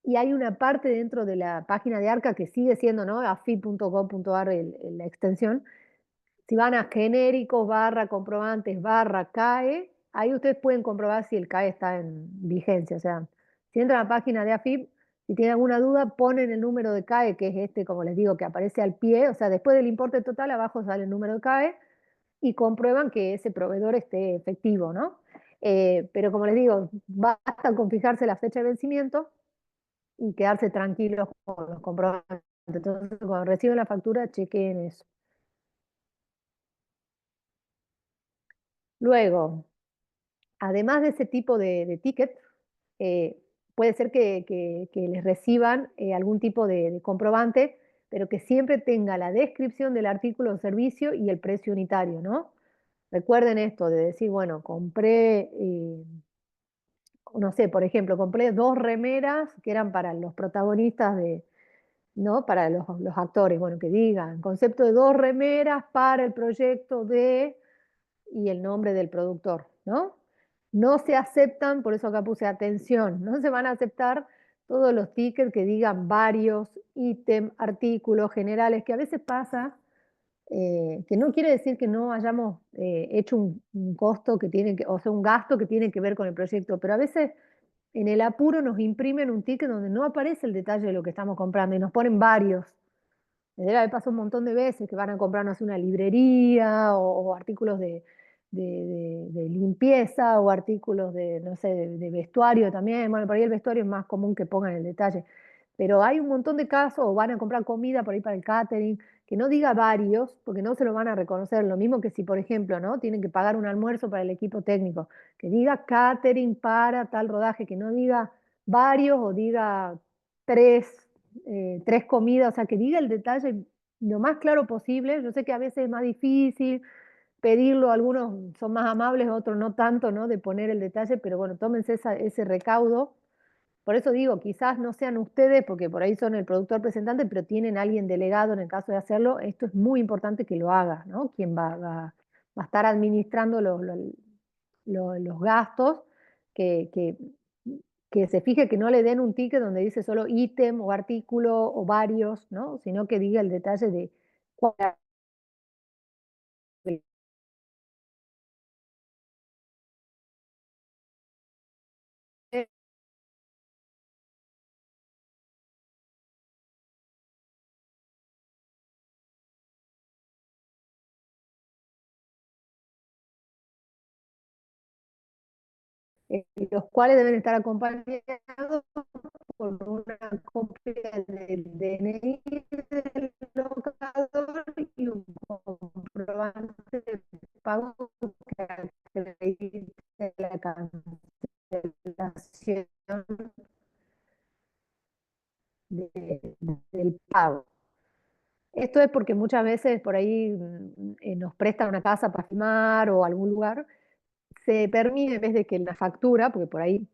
y hay una parte dentro de la página de ARCA que sigue siendo, ¿no? afip.gov.ar la extensión. Si van a genéricos, barra comprobantes, barra CAE, ahí ustedes pueden comprobar si el CAE está en vigencia. O sea, si entran a la página de AFIP, si tienen alguna duda, ponen el número de CAE, que es este, como les digo, que aparece al pie. O sea, después del importe total, abajo sale el número de CAE y comprueban que ese proveedor esté efectivo, ¿no? Pero como les digo, basta con fijarse la fecha de vencimiento y quedarse tranquilos con los comprobantes. Entonces, cuando reciben la factura, chequen eso. Luego, además de ese tipo de ticket, eh, puede ser que les reciban algún tipo de comprobante, pero que siempre tenga la descripción del artículo o servicio y el precio unitario, ¿no? Recuerden esto de decir, bueno, compré, no sé, por ejemplo, compré 2 remeras que eran para los protagonistas ¿no? Para los actores, bueno, que digan, concepto de 2 remeras para el proyecto de y el nombre del productor, ¿no? No se aceptan, por eso acá puse atención, no se van a aceptar todos los tickets que digan varios ítems, artículos generales, que a veces pasa, que no quiere decir que no hayamos hecho un costo que tiene que, o sea, un gasto que tiene que ver con el proyecto, pero a veces en el apuro nos imprimen un ticket donde no aparece el detalle de lo que estamos comprando y nos ponen varios. Me debe haber pasado un montón de veces que van a comprarnos una librería o artículos de limpieza o artículos de, no sé, de vestuario también. Bueno, por ahí el vestuario es más común que pongan el detalle. Pero hay un montón de casos, o van a comprar comida por ahí para el catering, que no diga varios, porque no se lo van a reconocer. Lo mismo que si, por ejemplo, ¿no? Tienen que pagar un almuerzo para el equipo técnico, que diga catering para tal rodaje, que no diga varios o diga tres, 3 comidas, o sea, que diga el detalle lo más claro posible. Yo sé que a veces es más difícil pedirlo, algunos son más amables, otros no tanto, ¿no? De poner el detalle, pero bueno, tómense ese recaudo. Por eso digo, quizás no sean ustedes, porque por ahí son el productor presentante, pero tienen alguien delegado en el caso de hacerlo. Esto es muy importante que lo haga, ¿no? Quien va a estar administrando los gastos, que, que, que se fije que no le den un ticket donde dice solo ítem o artículo o varios, ¿no? Sino que diga el detalle de cuál es. Los cuales deben estar acompañados por una copia del DNI del locador y un comprobante de pago que acredite la cancelación del pago. Esto es porque muchas veces por ahí nos prestan una casa para filmar o algún lugar, se permite en vez de que la factura, porque por ahí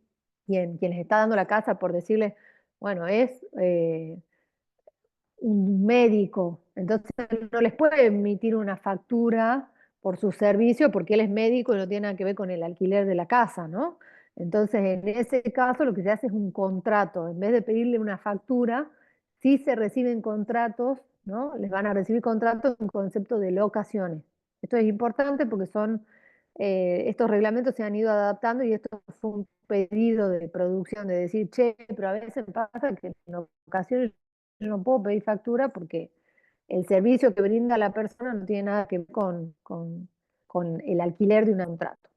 quien les está dando la casa, por decirle, bueno, es un médico, entonces no les puede emitir una factura por su servicio porque él es médico y no tiene nada que ver con el alquiler de la casa, ¿no? Entonces, en ese caso, lo que se hace es un contrato. En vez de pedirle una factura, si se reciben contratos, ¿no? Les van a recibir contratos en concepto de locaciones. Esto es importante porque estos reglamentos se han ido adaptando y esto fue un pedido de producción de decir, che, pero a veces pasa que en ocasiones yo no puedo pedir factura porque el servicio que brinda la persona no tiene nada que ver con el alquiler de un contrato.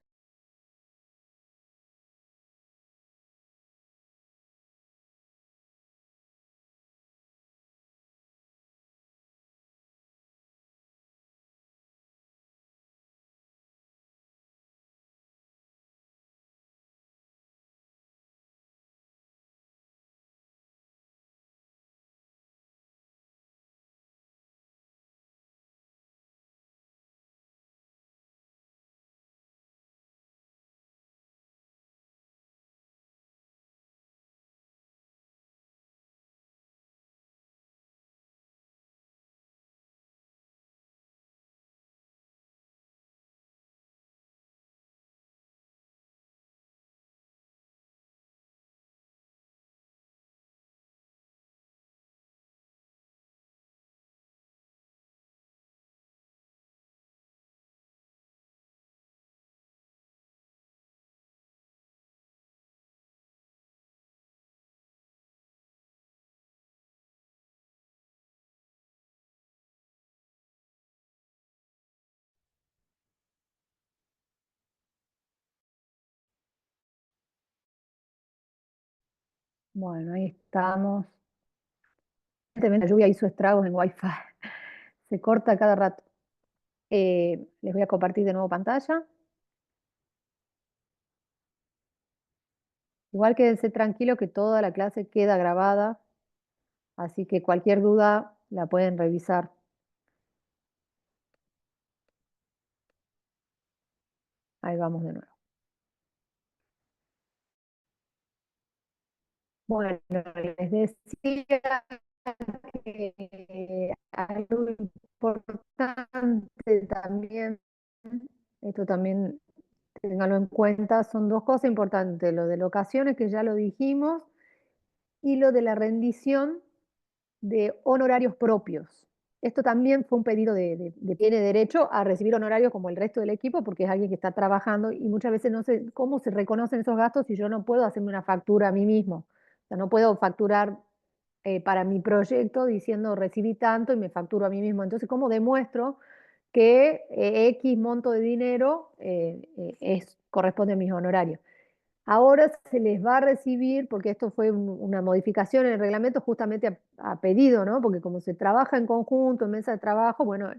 Bueno, ahí estamos. Evidentemente, la lluvia hizo estragos en Wi-Fi. Se corta cada rato. Les voy a compartir de nuevo pantalla. Igual quédense tranquilo que toda la clase queda grabada, así que cualquier duda la pueden revisar. Ahí vamos de nuevo. Bueno, les decía que algo importante también, esto también ténganlo en cuenta, son dos cosas importantes, lo de locaciones que ya lo dijimos y lo de la rendición de honorarios propios. Esto también fue un pedido tiene derecho a recibir honorarios como el resto del equipo porque es alguien que está trabajando y muchas veces no sé cómo se reconocen esos gastos si yo no puedo hacerme una factura a mí mismo. O sea, no puedo facturar para mi proyecto diciendo recibí tanto y me facturo a mí mismo. Entonces, ¿cómo demuestro que X monto de dinero corresponde a mis honorarios? Ahora se les va a recibir, porque esto fue una modificación en el reglamento justamente a pedido, ¿no? Porque como se trabaja en conjunto, en mesa de trabajo, bueno,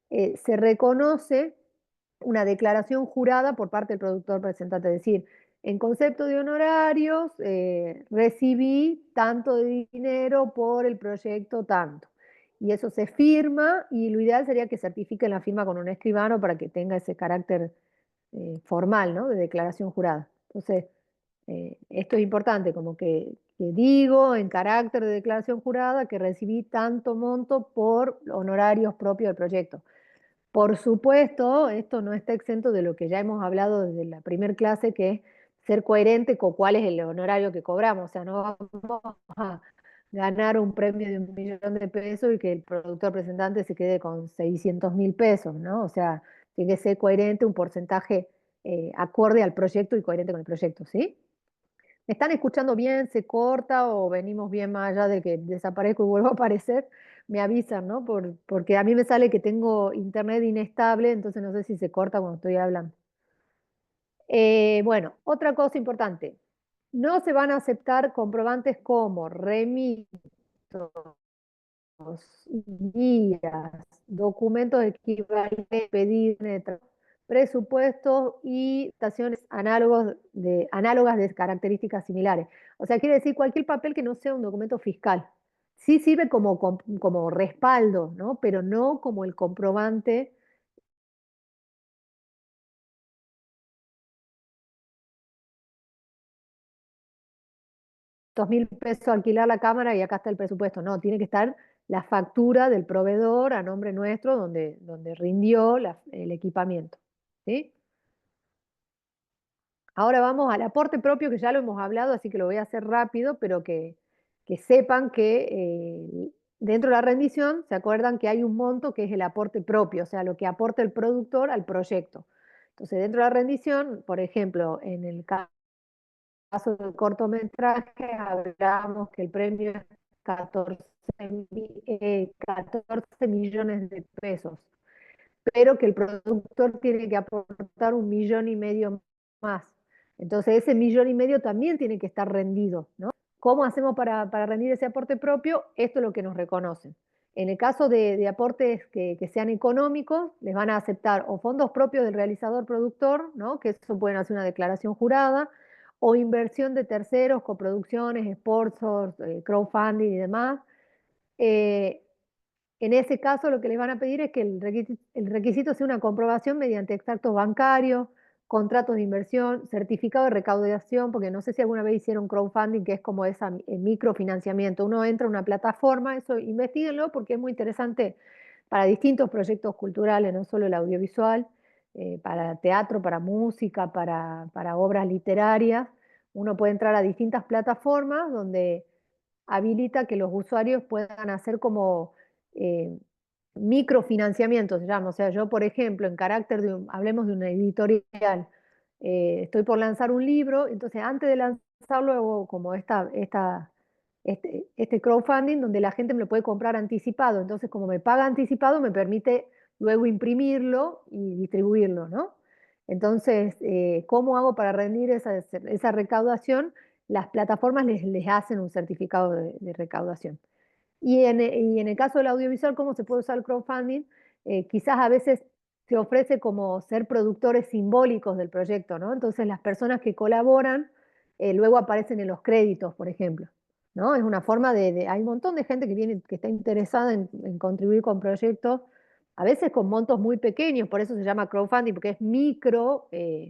se reconoce una declaración jurada por parte del productor presentante, es decir, en concepto de honorarios, recibí tanto de dinero por el proyecto, tanto. Y eso se firma y lo ideal sería que certifiquen la firma con un escribano para que tenga ese carácter formal, ¿no? De declaración jurada. Entonces, esto es importante, como que digo en carácter de declaración jurada que recibí tanto monto por honorarios propios del proyecto. Por supuesto, esto no está exento de lo que ya hemos hablado desde la primer clase, que es ser coherente con cuál es el honorario que cobramos. O sea, no vamos a ganar un premio de 1.000.000 de pesos y que el productor presentante se quede con 600.000 pesos, ¿no? O sea, tiene que ser coherente, un porcentaje acorde al proyecto y coherente con el proyecto, ¿sí? ¿Me están escuchando bien? ¿Se corta o venimos bien más allá de que desaparezco y vuelvo a aparecer? Me avisan, ¿no? Porque a mí me sale que tengo internet inestable, entonces no sé si se corta cuando estoy hablando. Bueno, otra cosa importante. No se van a aceptar comprobantes como remisos, guías, documentos equivalentes, pedir presupuestos y estaciones análogas de características similares. O sea, quiere decir cualquier papel que no sea un documento fiscal. Sí sirve como respaldo, ¿no? Pero no como el comprobante. 2.000 pesos alquilar la cámara y acá está el presupuesto. No, tiene que estar la factura del proveedor a nombre nuestro donde rindió el equipamiento. ¿Sí? Ahora vamos al aporte propio, que ya lo hemos hablado, así que lo voy a hacer rápido, pero que sepan que dentro de la rendición se acuerdan que hay un monto que es el aporte propio, o sea, lo que aporta el productor al proyecto. Entonces, dentro de la rendición, por ejemplo, en el caso del cortometraje, hablamos que el premio 14 millones de pesos, pero que el productor tiene que aportar 1,5 millones más. Entonces ese 1,5 millones también tiene que estar rendido, ¿no? ¿Cómo hacemos para rendir ese aporte propio? Esto es lo que nos reconocen. En el caso de aportes que sean económicos, les van a aceptar o fondos propios del realizador productor, ¿no? Que eso pueden hacer una declaración jurada, o inversión de terceros, coproducciones, sponsors, crowdfunding y demás. Eh, en ese caso, lo que les van a pedir es que el requisito sea una comprobación mediante extractos bancarios, contratos de inversión, certificado de recaudación, porque no sé si alguna vez hicieron crowdfunding, que es como esa microfinanciamiento. Uno entra a una plataforma, eso investiguenlo porque es muy interesante para distintos proyectos culturales, no solo el audiovisual, para teatro, para música, para obras literarias. Uno puede entrar a distintas plataformas donde habilita que los usuarios puedan hacer como eh, microfinanciamiento, se llama. O sea, yo, por ejemplo, en carácter hablemos de una editorial, estoy por lanzar un libro, entonces antes de lanzarlo hago como este crowdfunding donde la gente me lo puede comprar anticipado. Entonces, como me paga anticipado, me permite luego imprimirlo y distribuirlo, ¿no? Entonces, ¿cómo hago para rendir esa recaudación? Las plataformas les hacen un certificado de recaudación. Y en el caso del audiovisual, ¿cómo se puede usar el crowdfunding? Quizás a veces se ofrece como ser productores simbólicos del proyecto, ¿no? Entonces las personas que colaboran luego aparecen en los créditos, por ejemplo, ¿no? Es una forma hay un montón de gente que está interesada en contribuir con proyectos, a veces con montos muy pequeños, por eso se llama crowdfunding, porque es micro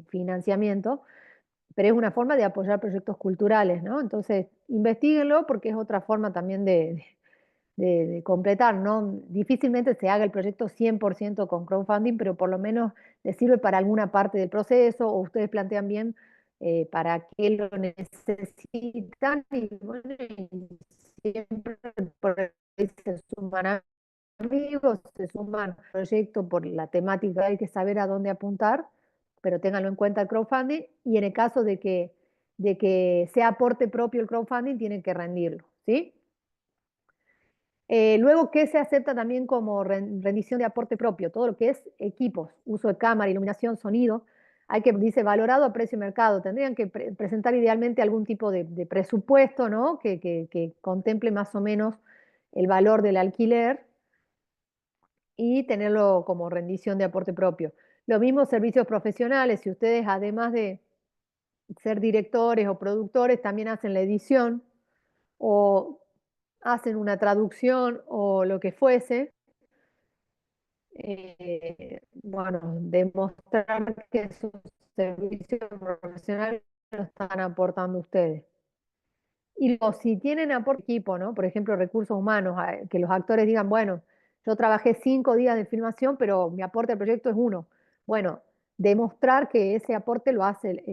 financiamiento, pero es una forma de apoyar proyectos culturales, ¿no? Entonces, investíguenlo porque es otra forma también de completar, ¿no? Difícilmente se haga el proyecto 100% con crowdfunding, pero por lo menos les sirve para alguna parte del proceso o ustedes plantean bien para qué lo necesitan y bueno, y siempre por ahí se suman amigos, se suman al proyecto por la temática, hay que saber a dónde apuntar, pero ténganlo en cuenta el crowdfunding y en el caso de que sea aporte propio el crowdfunding, tienen que rendirlo, ¿sí? Luego, ¿qué se acepta también como rendición de aporte propio? Todo lo que es equipos, uso de cámara, iluminación, sonido, hay que, dice, valorado a precio de mercado. Tendrían que presentar idealmente algún tipo de presupuesto, ¿no? Que contemple más o menos el valor del alquiler y tenerlo como rendición de aporte propio. Lo mismo servicios profesionales, si ustedes además de ser directores o productores también hacen la edición o hacen una traducción o lo que fuese, bueno, demostrar que sus servicios profesionales lo están aportando ustedes. Y luego, si tienen aporte de equipo, ¿no? Por ejemplo, recursos humanos, que los actores digan, bueno, yo trabajé 5 días de filmación, pero mi aporte al proyecto es 1. Bueno, demostrar que ese aporte lo hace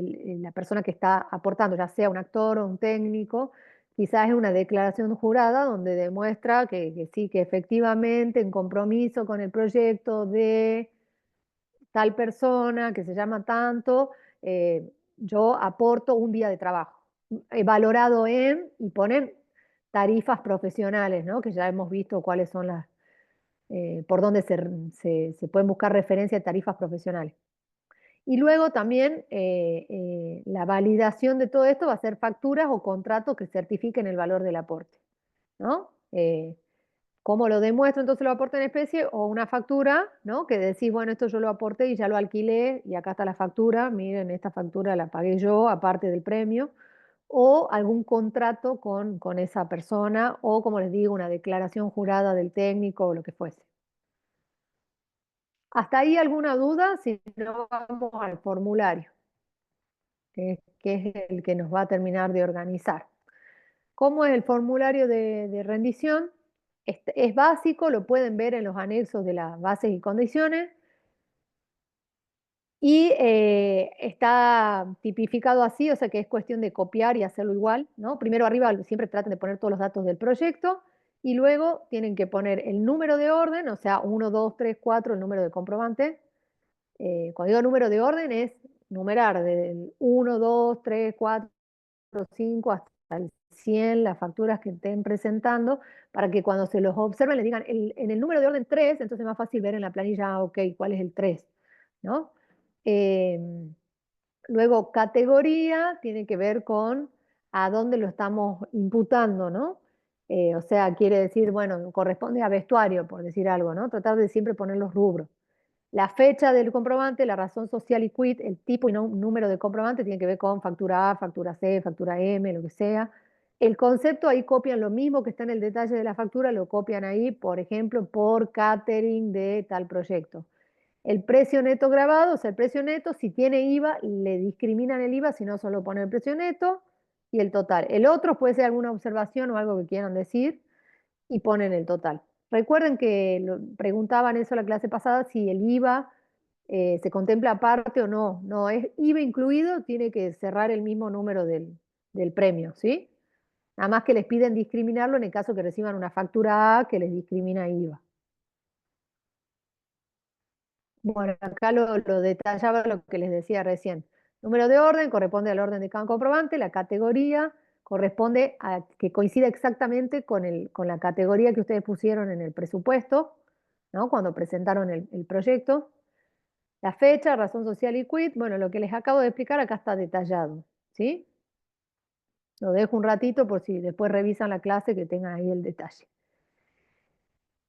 la persona que está aportando, ya sea un actor o un técnico, quizás es una declaración jurada donde demuestra que sí, que efectivamente en compromiso con el proyecto de tal persona que se llama tanto, yo aporto un día de trabajo, valorado y ponen tarifas profesionales, ¿no? Que ya hemos visto cuáles son por dónde se pueden buscar referencia de tarifas profesionales. Y luego también la validación de todo esto va a ser facturas o contratos que certifiquen el valor del aporte, ¿no? ¿Cómo lo demuestro? Entonces lo aporte en especie o una factura, ¿no? Que decís, bueno, esto yo lo aporté y ya lo alquilé y acá está la factura, miren, esta factura la pagué yo, aparte del premio, o algún contrato con esa persona, o como les digo, una declaración jurada del técnico o lo que fuese. ¿Hasta ahí alguna duda? Si no, vamos al formulario, que es el que nos va a terminar de organizar. ¿Cómo es el formulario de rendición? Es básico, lo pueden ver en los anexos de las bases y condiciones. Y está tipificado así, o sea que es cuestión de copiar y hacerlo igual, ¿no? Primero arriba siempre traten de poner todos los datos del proyecto y luego tienen que poner el número de orden, o sea, 1, 2, 3, 4, el número de comprobante. Cuando digo número de orden es numerar del 1, 2, 3, 4, 5 hasta el recién las facturas que estén presentando, para que cuando se los observen les digan, en el número de orden 3, entonces es más fácil ver en la planilla, ok, cuál es el 3, ¿no? Luego, categoría tiene que ver con a dónde lo estamos imputando, ¿no? O sea, quiere decir, bueno, corresponde a vestuario, por decir algo, ¿no? Tratar de siempre poner los rubros. La fecha del comprobante, la razón social y quit, el tipo y número de comprobante tiene que ver con factura A, factura C, factura M, lo que sea. El concepto ahí copian lo mismo que está en el detalle de la factura, lo copian ahí, por ejemplo, por catering de tal proyecto. El precio neto grabado, o sea, el precio neto, si tiene IVA, le discriminan el IVA, si no solo pone el precio neto y el total. El otro puede ser alguna observación o algo que quieran decir y ponen el total. Recuerden que preguntaban eso la clase pasada, si el IVA se contempla aparte o no. No, es IVA incluido, tiene que cerrar el mismo número del premio, ¿sí? Nada más que les piden discriminarlo en el caso que reciban una factura A que les discrimina IVA. Bueno, acá lo detallaba lo que les decía recién. Número de orden corresponde al orden de cada comprobante, la categoría corresponde a que coincida exactamente con la categoría que ustedes pusieron en el presupuesto, ¿no? Cuando presentaron el proyecto. La fecha, razón social y quit, bueno, lo que les acabo de explicar acá está detallado, ¿sí? Lo dejo un ratito por si después revisan la clase que tengan ahí el detalle.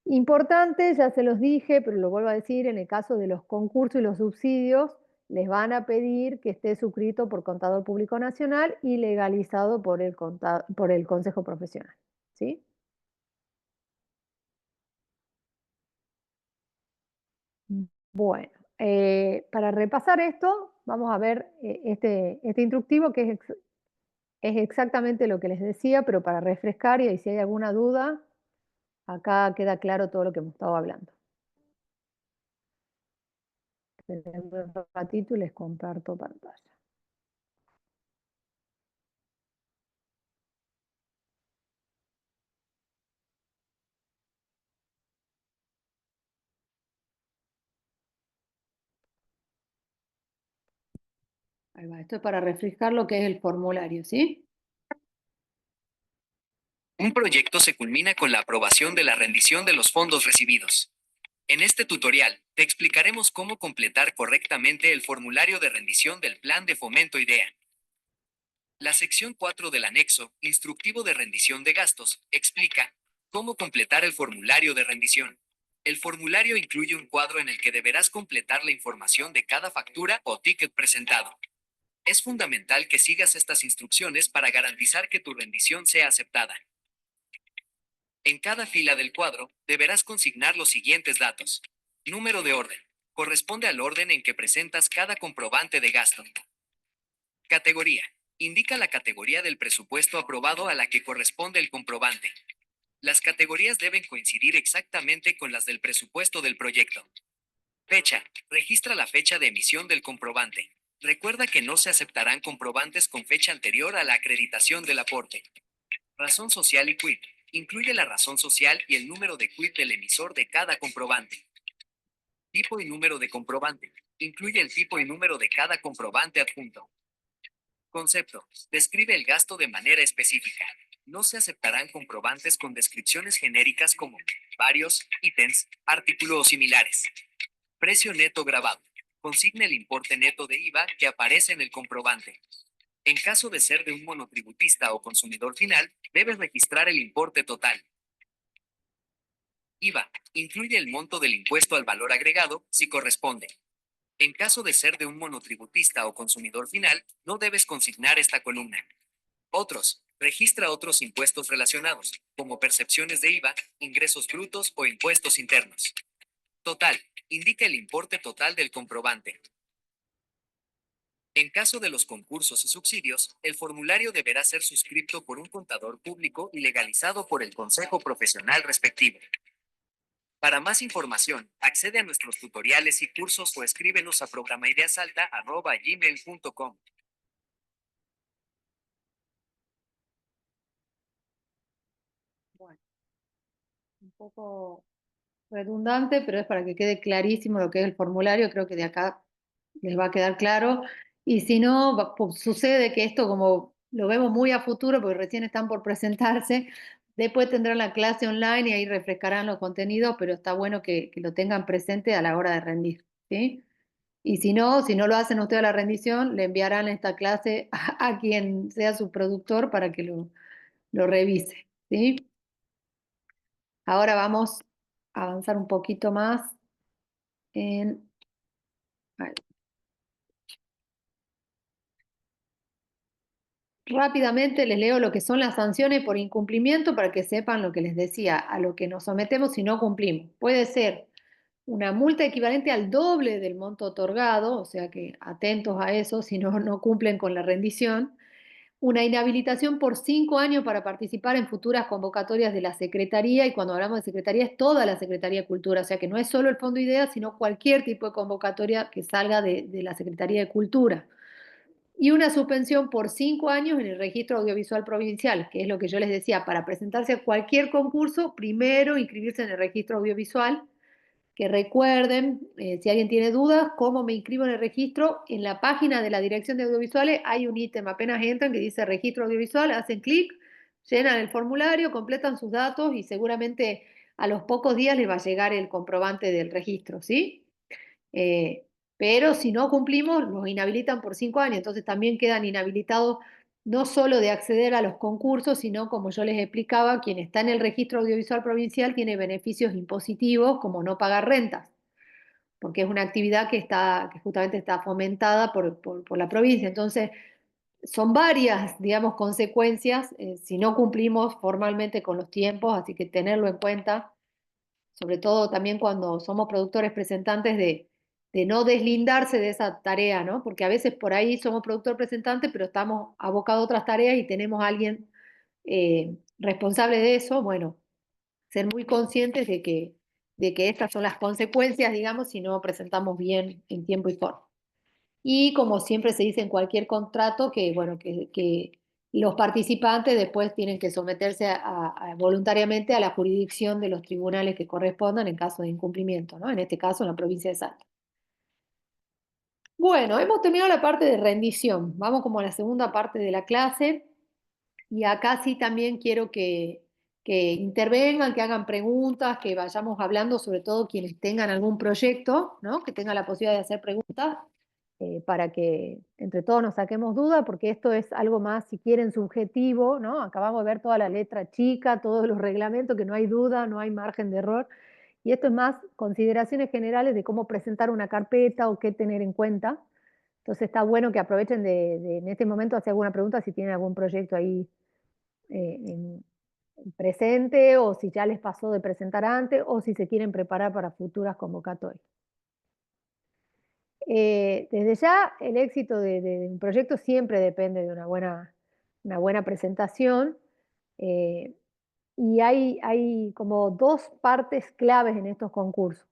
Importante, ya se los dije, pero lo vuelvo a decir, en el caso de los concursos y los subsidios, les van a pedir que esté suscrito por Contador Público Nacional y legalizado por el Consejo Profesional, ¿sí? Bueno, para repasar esto, vamos a ver este instructivo que es exactamente lo que les decía, pero para refrescar y si hay alguna duda, acá queda claro todo lo que hemos estado hablando. Espérenme un ratito y les comparto pantalla. Ahí va, esto es para refrescar lo que es el formulario, ¿sí? Un proyecto se culmina con la aprobación de la rendición de los fondos recibidos. En este tutorial, te explicaremos cómo completar correctamente el formulario de rendición del Plan de Fomento IDEA. La sección 4 del anexo, instructivo de rendición de gastos, explica cómo completar el formulario de rendición. El formulario incluye un cuadro en el que deberás completar la información de cada factura o ticket presentado. Es fundamental que sigas estas instrucciones para garantizar que tu rendición sea aceptada. En cada fila del cuadro, deberás consignar los siguientes datos. Número de orden. Corresponde al orden en que presentas cada comprobante de gasto. Categoría. Indica la categoría del presupuesto aprobado a la que corresponde el comprobante. Las categorías deben coincidir exactamente con las del presupuesto del proyecto. Fecha. Registra la fecha de emisión del comprobante. Recuerda que no se aceptarán comprobantes con fecha anterior a la acreditación del aporte. Razón social y quit. Incluye la razón social y el número de quit del emisor de cada comprobante. Tipo y número de comprobante. Incluye el tipo y número de cada comprobante adjunto. Concepto. Describe el gasto de manera específica. No se aceptarán comprobantes con descripciones genéricas como varios, ítems, artículos o similares. Precio neto grabado. Consigna el importe neto de IVA que aparece en el comprobante. En caso de ser de un monotributista o consumidor final, debes registrar el importe total. IVA. Incluye el monto del impuesto al valor agregado, si corresponde. En caso de ser de un monotributista o consumidor final, no debes consignar esta columna. Otros. Registra otros impuestos relacionados, como percepciones de IVA, ingresos brutos o impuestos internos. Total. Indica el importe total del comprobante. En caso de los concursos y subsidios, el formulario deberá ser suscrito por un contador público y legalizado por el consejo profesional respectivo. Para más información, accede a nuestros tutoriales y cursos o escríbenos a programaideasalta@gmail.com. Bueno, un poco redundante, pero es para que quede clarísimo lo que es el formulario. Creo que de acá les va a quedar claro. Y si no, sucede que esto, como lo vemos muy a futuro porque recién están por presentarse. Después tendrán la clase online y ahí refrescarán los contenidos, pero está bueno que lo tengan presente a la hora de rendir, ¿sí? Y si no lo hacen ustedes a la rendición, le enviarán esta clase a quien sea su productor para que lo revise, ¿sí? Ahora vamos a avanzar un poquito más en... Rápidamente les leo lo que son las sanciones por incumplimiento para que sepan lo que les decía, a lo que nos sometemos si no cumplimos. Puede ser una multa equivalente al doble del monto otorgado, o sea que atentos a eso si no cumplen con la rendición. Una inhabilitación por 5 años para participar en futuras convocatorias de la Secretaría, y cuando hablamos de Secretaría es toda la Secretaría de Cultura, o sea que no es solo el Fondo IDEA, sino cualquier tipo de convocatoria que salga de la Secretaría de Cultura. Y una suspensión por 5 años en el registro audiovisual provincial, que es lo que yo les decía, para presentarse a cualquier concurso, primero inscribirse en el registro audiovisual, que recuerden, si alguien tiene dudas, cómo me inscribo en el registro, en la página de la Dirección de Audiovisuales hay un ítem, apenas entran, que dice registro audiovisual, hacen clic, llenan el formulario, completan sus datos y seguramente a los pocos días les va a llegar el comprobante del registro, ¿sí? Eh, pero si no cumplimos, nos inhabilitan por 5 años, entonces también quedan inhabilitados no solo de acceder a los concursos, sino, como yo les explicaba, quien está en el registro audiovisual provincial tiene beneficios impositivos como no pagar rentas, porque es una actividad que justamente está fomentada por la provincia. Entonces, son varias, digamos, consecuencias si no cumplimos formalmente con los tiempos, así que tenerlo en cuenta, sobre todo también cuando somos productores presentantes de no deslindarse de esa tarea, ¿no? Porque a veces por ahí somos productor presentante, pero estamos abocados a otras tareas y tenemos a alguien responsable de eso. Bueno, ser muy conscientes de que estas son las consecuencias, digamos, si no presentamos bien en tiempo y forma. Y como siempre se dice en cualquier contrato, que, bueno, que los participantes después tienen que someterse voluntariamente a la jurisdicción de los tribunales que correspondan en caso de incumplimiento, ¿no? En este caso, en la provincia de Salta. Bueno, hemos terminado la parte de rendición. Vamos como a la segunda parte de la clase. Y acá sí también quiero que intervengan, que hagan preguntas, que vayamos hablando, sobre todo quienes tengan algún proyecto, ¿no? Que tengan la posibilidad de hacer preguntas, para que entre todos nos saquemos duda, porque esto es algo más, si quieren, subjetivo, ¿no? Acabamos de ver toda la letra chica, todos los reglamentos, que no hay duda, no hay margen de error, y esto es más consideraciones generales de cómo presentar una carpeta o qué tener en cuenta. Entonces está bueno que aprovechen de en este momento hacer alguna pregunta si tienen algún proyecto ahí en presente, o si ya les pasó de presentar antes, o si se quieren preparar para futuras convocatorias. Desde ya, el éxito de un proyecto siempre depende de una buena presentación, y hay como dos partes claves en estos concursos.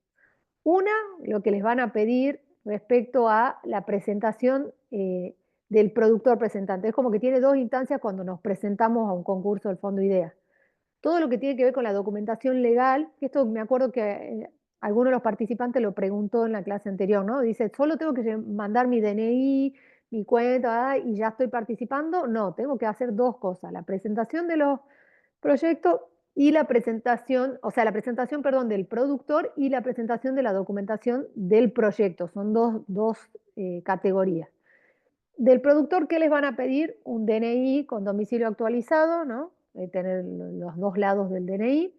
Una, lo que les van a pedir respecto a la presentación del productor presentante. Es como que tiene dos instancias cuando nos presentamos a un concurso del Fondo IDEA. Todo lo que tiene que ver con la documentación legal, que esto me acuerdo que alguno de los participantes lo preguntó en la clase anterior, ¿no? Dice, ¿solo tengo que mandar mi DNI, mi cuenta, y ya estoy participando? No, tengo que hacer dos cosas, la presentación de los proyectos y la presentación, o sea, la presentación, perdón, del productor y la presentación de la documentación del proyecto. Son dos categorías. Del productor, ¿qué les van a pedir? Un DNI con domicilio actualizado, ¿no? Tener los dos lados del DNI.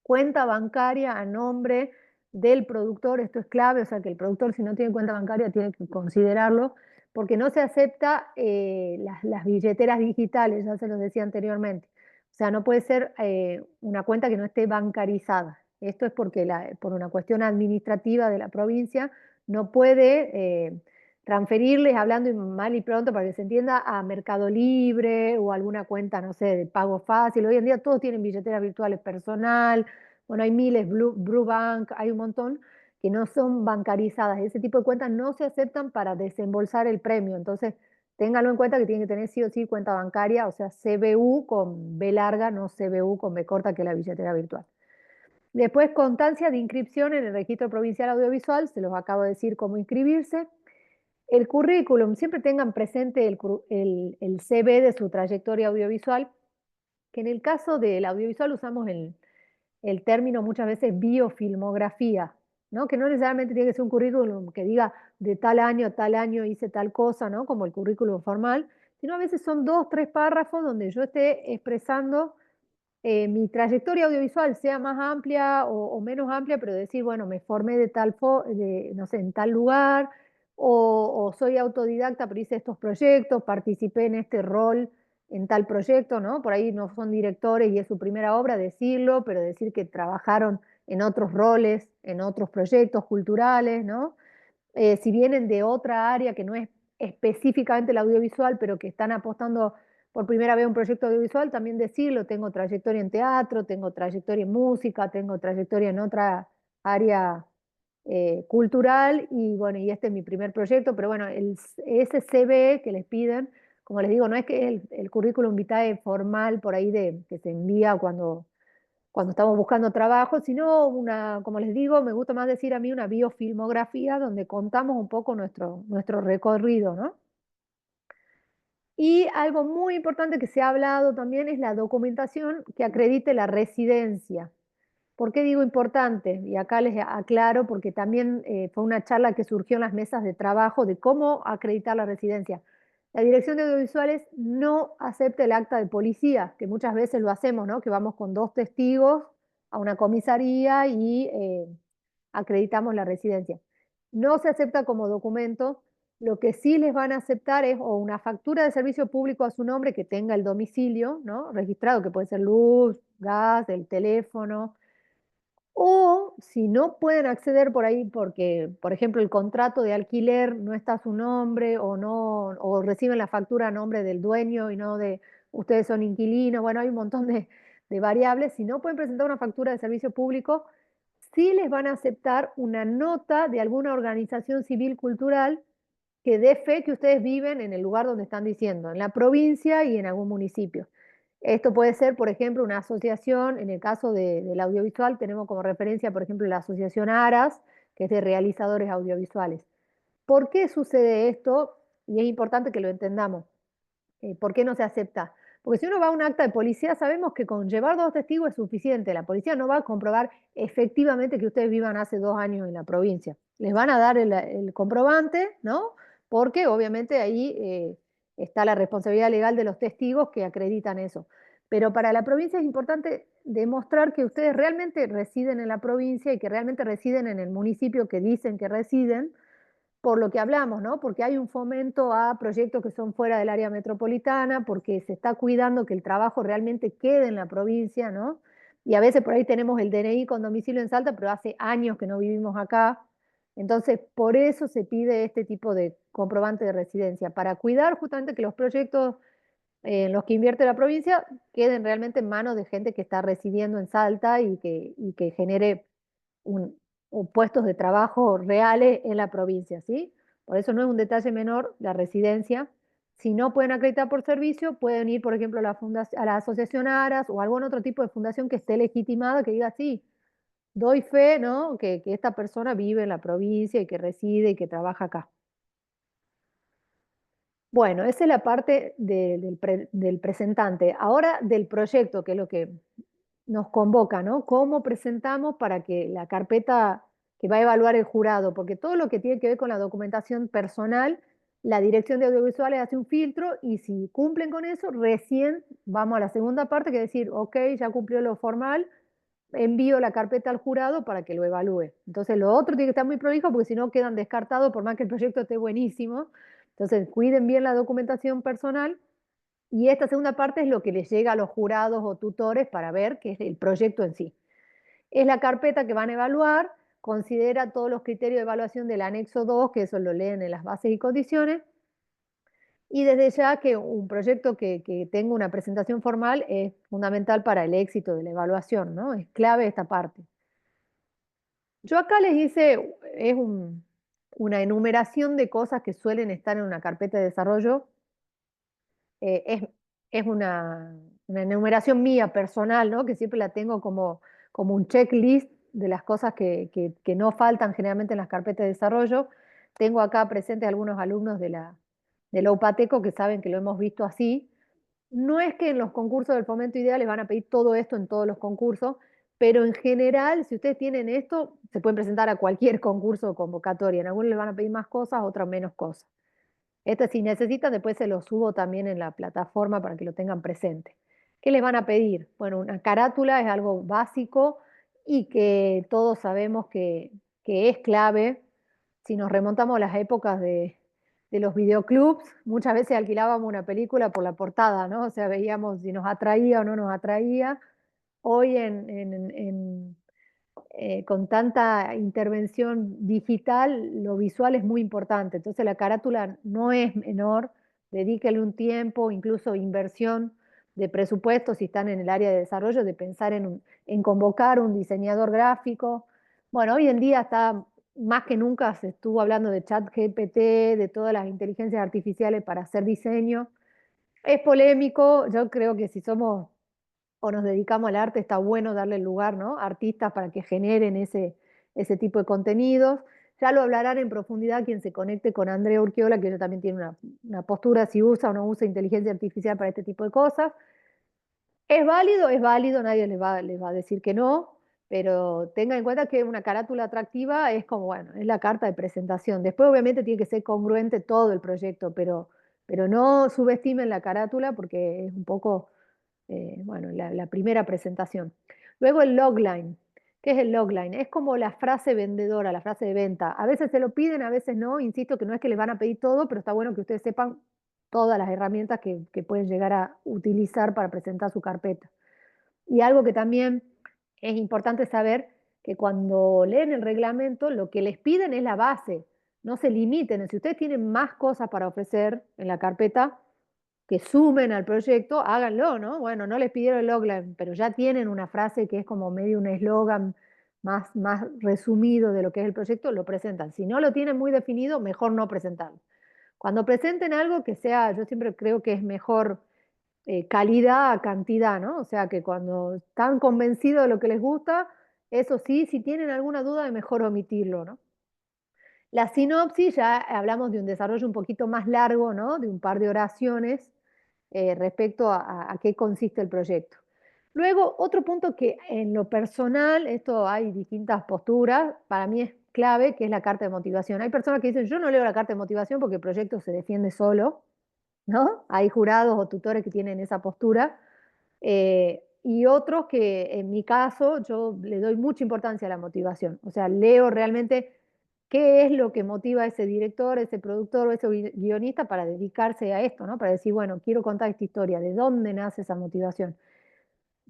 Cuenta bancaria a nombre del productor, esto es clave, o sea que el productor, si no tiene cuenta bancaria, tiene que considerarlo, porque no se acepta las billeteras digitales, ya se los decía anteriormente. O sea, no puede ser una cuenta que no esté bancarizada. Esto es porque por una cuestión administrativa de la provincia no puede transferirles, hablando mal y pronto para que se entienda, a Mercado Libre o alguna cuenta, no sé, de pago fácil. Hoy en día todos tienen billeteras virtuales personal, bueno, hay miles, Bank, hay un montón que no son bancarizadas. Ese tipo de cuentas no se aceptan para desembolsar el premio. Entonces, ténganlo en cuenta que tienen que tener sí o sí cuenta bancaria, o sea, CBU con B larga, no CBU con B corta, que es la billetera virtual. Después, constancia de inscripción en el Registro Provincial Audiovisual, se los acabo de decir cómo inscribirse. El currículum, siempre tengan presente el CV de su trayectoria audiovisual, que en el caso del audiovisual usamos el término muchas veces biofilmografía, ¿no? Que no necesariamente tiene que ser un currículum que diga de tal año a tal año hice tal cosa, ¿no? Como el currículum formal, sino a veces son 2, 3 párrafos donde yo esté expresando mi trayectoria audiovisual, sea más amplia o menos amplia, pero decir, bueno, me formé no sé, en tal lugar, o soy autodidacta, pero hice estos proyectos, participé en este rol en tal proyecto, ¿no? Por ahí no son directores y es su primera obra, decirlo, pero decir que trabajaron en otros roles, en otros proyectos culturales, ¿no? Si vienen de otra área que no es específicamente el audiovisual, pero que están apostando por primera vez a un proyecto audiovisual, también decirlo, tengo trayectoria en teatro, tengo trayectoria en música, tengo trayectoria en otra área cultural y bueno, y este es mi primer proyecto, pero bueno, ese CV que les piden, como les digo, no es que es el currículum vitae formal por ahí que se envía cuando estamos buscando trabajo, sino como les digo, me gusta más decir a mí una biofilmografía donde contamos un poco nuestro recorrido, ¿no? Y algo muy importante que se ha hablado también es la documentación que acredite la residencia. ¿Por qué digo importante? Y acá les aclaro porque también fue una charla que surgió en las mesas de trabajo de cómo acreditar la residencia. La Dirección de Audiovisuales no acepta el acta de policía, que muchas veces lo hacemos, ¿no? Que vamos con 2 testigos a una comisaría y acreditamos la residencia. No se acepta como documento. Lo que sí les van a aceptar es o una factura de servicio público a su nombre que tenga el domicilio, ¿no? Registrado, que puede ser luz, gas, el teléfono, o si no pueden acceder por ahí porque, por ejemplo, el contrato de alquiler no está a su nombre o no, o reciben la factura a nombre del dueño y no de ustedes son inquilinos, bueno, hay un montón de variables. Si no pueden presentar una factura de servicio público, sí les van a aceptar una nota de alguna organización civil cultural que dé fe que ustedes viven en el lugar donde están diciendo, en la provincia y en algún municipio. Esto puede ser, por ejemplo, una asociación, en el caso del audiovisual tenemos como referencia, por ejemplo, la asociación ARAS, que es de realizadores audiovisuales. ¿Por qué sucede esto? Y es importante que lo entendamos. ¿Por qué no se acepta? Porque si uno va a un acta de policía, sabemos que con llevar 2 testigos es suficiente. La policía no va a comprobar efectivamente que ustedes vivan hace 2 años en la provincia. Les van a dar el comprobante, ¿no? Porque obviamente ahí está la responsabilidad legal de los testigos que acreditan eso. Pero para la provincia es importante demostrar que ustedes realmente residen en la provincia y que realmente residen en el municipio que dicen que residen, por lo que hablamos, ¿no? Porque hay un fomento a proyectos que son fuera del área metropolitana, porque se está cuidando que el trabajo realmente quede en la provincia, ¿no? Y a veces por ahí tenemos el DNI con domicilio en Salta, pero hace años que no vivimos acá. Entonces, por eso se pide este tipo de comprobante de residencia, para cuidar justamente que los proyectos en los que invierte la provincia queden realmente en manos de gente que está residiendo en Salta y que genere un, puestos de trabajo reales en la provincia, ¿sí? Por eso no es un detalle menor la residencia. Si no pueden acreditar por servicio, pueden ir, por ejemplo, a la Asociación Aras o algún otro tipo de fundación que esté legitimada, que diga, sí, doy fe, ¿no? Que esta persona vive en la provincia y que reside y que trabaja acá. Bueno, esa es la parte del presentante. Ahora del proyecto, que es lo que nos convoca, ¿no? ¿Cómo presentamos para que la carpeta que va a evaluar el jurado? Porque todo lo que tiene que ver con la documentación personal, la Dirección de Audiovisuales hace un filtro y si cumplen con eso, recién vamos a la segunda parte, que es decir, ok, ya cumplió lo formal, envío la carpeta al jurado para que lo evalúe. Entonces lo otro tiene que estar muy prolijo porque si no quedan descartados por más que el proyecto esté buenísimo. Entonces cuiden bien la documentación personal y esta segunda parte es lo que les llega a los jurados o tutores para ver qué es el proyecto en sí. Es la carpeta que van a evaluar, considera todos los criterios de evaluación del anexo 2, que eso lo leen en las bases y condiciones, y desde ya que un proyecto que tenga una presentación formal es fundamental para el éxito de la evaluación, ¿no? Es clave esta parte. Yo acá les hice, una enumeración de cosas que suelen estar en una carpeta de desarrollo. Es una enumeración mía personal, ¿no? Que siempre la tengo como un checklist de las cosas que no faltan generalmente en las carpetas de desarrollo. tengo acá presentes algunos alumnos de la UPATECO que saben que lo hemos visto así. No es que en los concursos del Fomento Ideal les van a pedir todo esto en todos los concursos, pero en general, si ustedes tienen esto, se pueden presentar a cualquier concurso o convocatoria. En algunos les van a pedir más cosas, otros menos cosas. Este, si necesitan, después se lo subo también en la plataforma para que lo tengan presente. ¿Qué les van a pedir? Bueno, una carátula es algo básico y que todos sabemos que es clave. Si nos remontamos a las épocas de los videoclubs, muchas veces alquilábamos una película por la portada, ¿no? O sea, veíamos si nos atraía o no nos atraía. Hoy con tanta intervención digital, lo visual es muy importante. Entonces la carátula no es menor, dedíquele un tiempo, incluso inversión de presupuesto si están en el área de desarrollo, de pensar en convocar un diseñador gráfico. Bueno, hoy en día está más que nunca, se estuvo hablando de ChatGPT, de todas las inteligencias artificiales para hacer diseño. Es polémico, yo creo que si somos o nos dedicamos al arte, está bueno darle el lugar, ¿no? Artistas para que generen ese tipo de contenidos. Ya lo hablarán en profundidad quien se conecte con Andrea Urquiola, que ella también tiene una postura si usa o no usa inteligencia artificial para este tipo de cosas. Es válido, nadie les va a decir que no, pero tenga en cuenta que una carátula atractiva es como, bueno, es la carta de presentación. Después obviamente tiene que ser congruente todo el proyecto, pero no subestimen la carátula porque es un poco bueno, la primera presentación. Luego el logline. ¿Qué es el logline? Es como la frase vendedora, la frase de venta. A veces se lo piden, a veces no. Insisto que no es que les van a pedir todo, pero está bueno que ustedes sepan todas las herramientas que pueden llegar a utilizar para presentar su carpeta. Y algo que también es importante saber, que cuando leen el reglamento, lo que les piden es la base. No se limiten. Si ustedes tienen más cosas para ofrecer en la carpeta, que sumen al proyecto, háganlo, ¿no? Bueno, no les pidieron el logline, pero ya tienen una frase que es como medio un eslogan más resumido de lo que es el proyecto, lo presentan. Si no lo tienen muy definido, mejor no presentarlo. Cuando presenten algo que sea, yo siempre creo que es mejor calidad a cantidad, ¿no? O sea, que cuando están convencidos de lo que les gusta, eso sí, si tienen alguna duda, es mejor omitirlo, ¿no? La sinopsis, ya hablamos de un desarrollo un poquito más largo, ¿no? De un par de oraciones respecto a qué consiste el proyecto. Luego, otro punto que en lo personal, esto hay distintas posturas, para mí es clave, que es la carta de motivación. Hay personas que dicen, yo no leo la carta de motivación porque el proyecto se defiende solo, ¿no? Hay jurados o tutores que tienen esa postura. Y otros que en mi caso yo le doy mucha importancia a la motivación. O sea, leo realmente qué es lo que motiva a ese director, ese productor o ese guionista para dedicarse a esto, ¿no? Para decir, bueno, quiero contar esta historia, ¿de dónde nace esa motivación?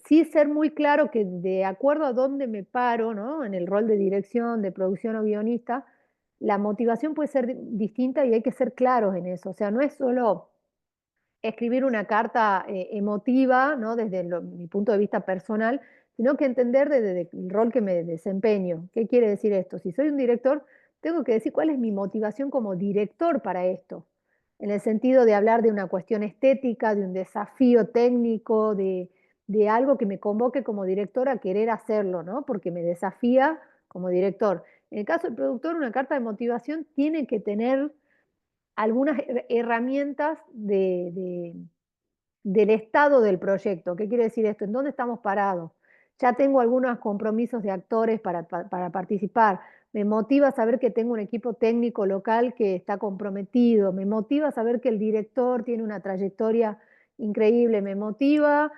Sí ser muy claro que de acuerdo a dónde me paro, ¿no? En el rol de dirección, de producción o guionista, la motivación puede ser distinta y hay que ser claros en eso. O sea, no es solo escribir una carta emotiva, ¿no? Desde mi punto de vista personal, sino que entender desde el rol que me desempeño. ¿Qué quiere decir esto? Si soy un director, tengo que decir cuál es mi motivación como director para esto, en el sentido de hablar de una cuestión estética, de un desafío técnico, de algo que me convoque como director a querer hacerlo, ¿no? Porque me desafía como director. En el caso del productor, una carta de motivación tiene que tener algunas herramientas del estado del proyecto. ¿Qué quiere decir esto? ¿En dónde estamos parados? Ya tengo algunos compromisos de actores para participar. Me motiva saber que tengo un equipo técnico local que está comprometido. Me motiva saber que el director tiene una trayectoria increíble. Me motiva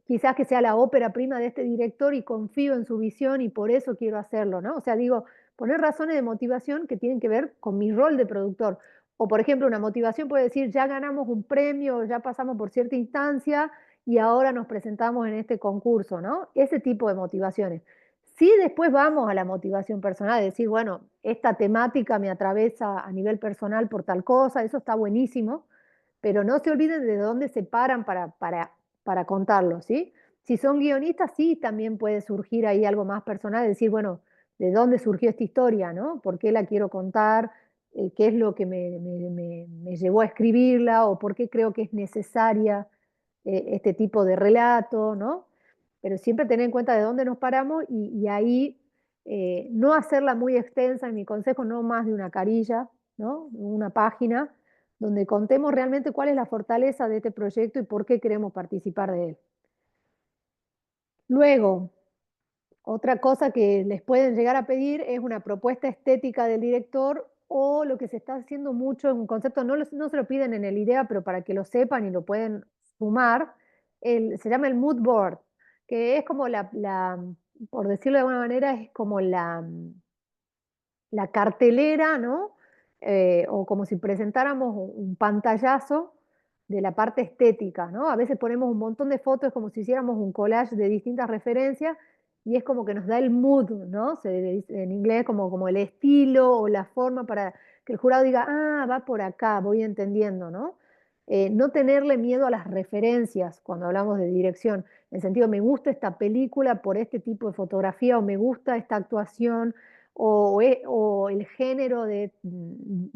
quizás que sea la ópera prima de este director y confío en su visión y por eso quiero hacerlo, ¿no? O sea, digo, poner razones de motivación que tienen que ver con mi rol de productor. O, por ejemplo, una motivación puede decir, ya ganamos un premio, ya pasamos por cierta instancia y ahora nos presentamos en este concurso, ¿no? Ese tipo de motivaciones. Si después vamos a la motivación personal, decir, bueno, esta temática me atraviesa a nivel personal por tal cosa, eso está buenísimo, pero no se olviden de dónde se paran para contarlo, ¿sí? Si son guionistas, sí, también puede surgir ahí algo más personal, decir, bueno, ¿de dónde surgió esta historia, no? ¿Por qué la quiero contar? ¿Qué es lo que me llevó a escribirla? ¿O por qué creo que es necesaria este tipo de relato, no? Pero siempre tener en cuenta de dónde nos paramos y ahí No hacerla muy extensa, en mi consejo no más de una carilla, ¿no? Una página, donde contemos realmente cuál es la fortaleza de este proyecto y por qué queremos participar de él. Luego, otra cosa que les pueden llegar a pedir es una propuesta estética del director, o lo que se está haciendo mucho es un concepto, no se lo piden en el IDEA, pero para que lo sepan y lo pueden sumar, se llama el mood board, que es como por decirlo de alguna manera, es como la cartelera, ¿no? O como si presentáramos un pantallazo de la parte estética, ¿no? A veces ponemos un montón de fotos como si hiciéramos un collage de distintas referencias y es como que nos da el mood, ¿no? Se dice en inglés como el estilo o la forma para que el jurado diga, ah, va por acá, voy entendiendo, ¿no? No tenerle miedo a las referencias cuando hablamos de dirección, en el sentido, me gusta esta película por este tipo de fotografía o me gusta esta actuación o el género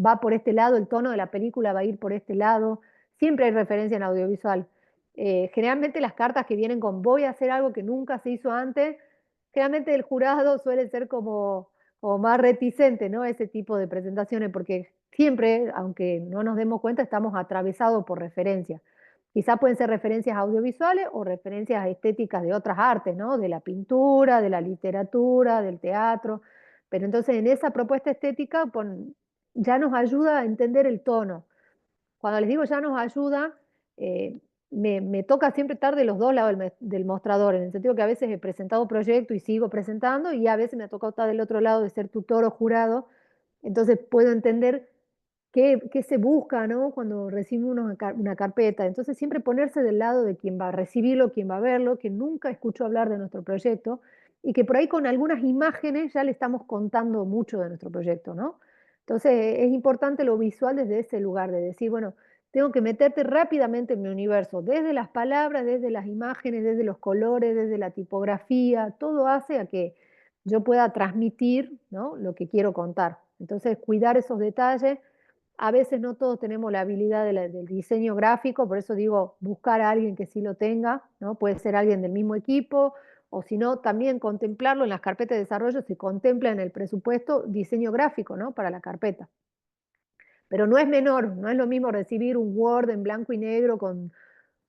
va por este lado, el tono de la película va a ir por este lado. Siempre hay referencia en audiovisual. Generalmente las cartas que vienen con voy a hacer algo que nunca se hizo antes, generalmente el jurado suele ser como más reticente, ¿no? Ese tipo de presentaciones, porque siempre, aunque no nos demos cuenta, estamos atravesados por referencias. Quizás pueden ser referencias audiovisuales o referencias estéticas de otras artes, ¿no? De la pintura, de la literatura, del teatro. Pero entonces en esa propuesta estética ya nos ayuda a entender el tono. Cuando les digo ya nos ayuda, eh, me toca siempre estar de los dos lados del mostrador, en el sentido que a veces he presentado proyectos y sigo presentando, y a veces me ha tocado estar del otro lado de ser tutor o jurado, entonces puedo entender qué se busca, ¿no? Cuando recibe uno una carpeta. Entonces siempre ponerse del lado de quien va a recibirlo, quien va a verlo, que nunca escuchó hablar de nuestro proyecto y que por ahí con algunas imágenes ya le estamos contando mucho de nuestro proyecto, ¿no? Entonces es importante lo visual desde ese lugar, de decir, bueno, tengo que meterte rápidamente en mi universo, desde las palabras, desde las imágenes, desde los colores, desde la tipografía, todo hace a que yo pueda transmitir, ¿no? Lo que quiero contar. Entonces, cuidar esos detalles. A veces no todos tenemos la habilidad del diseño gráfico, por eso digo, buscar a alguien que sí lo tenga, ¿no? Puede ser alguien del mismo equipo, o si no, también contemplarlo en las carpetas de desarrollo, se contempla en el presupuesto diseño gráfico, ¿no? Para la carpeta. Pero no es menor, no es lo mismo recibir un Word en blanco y negro con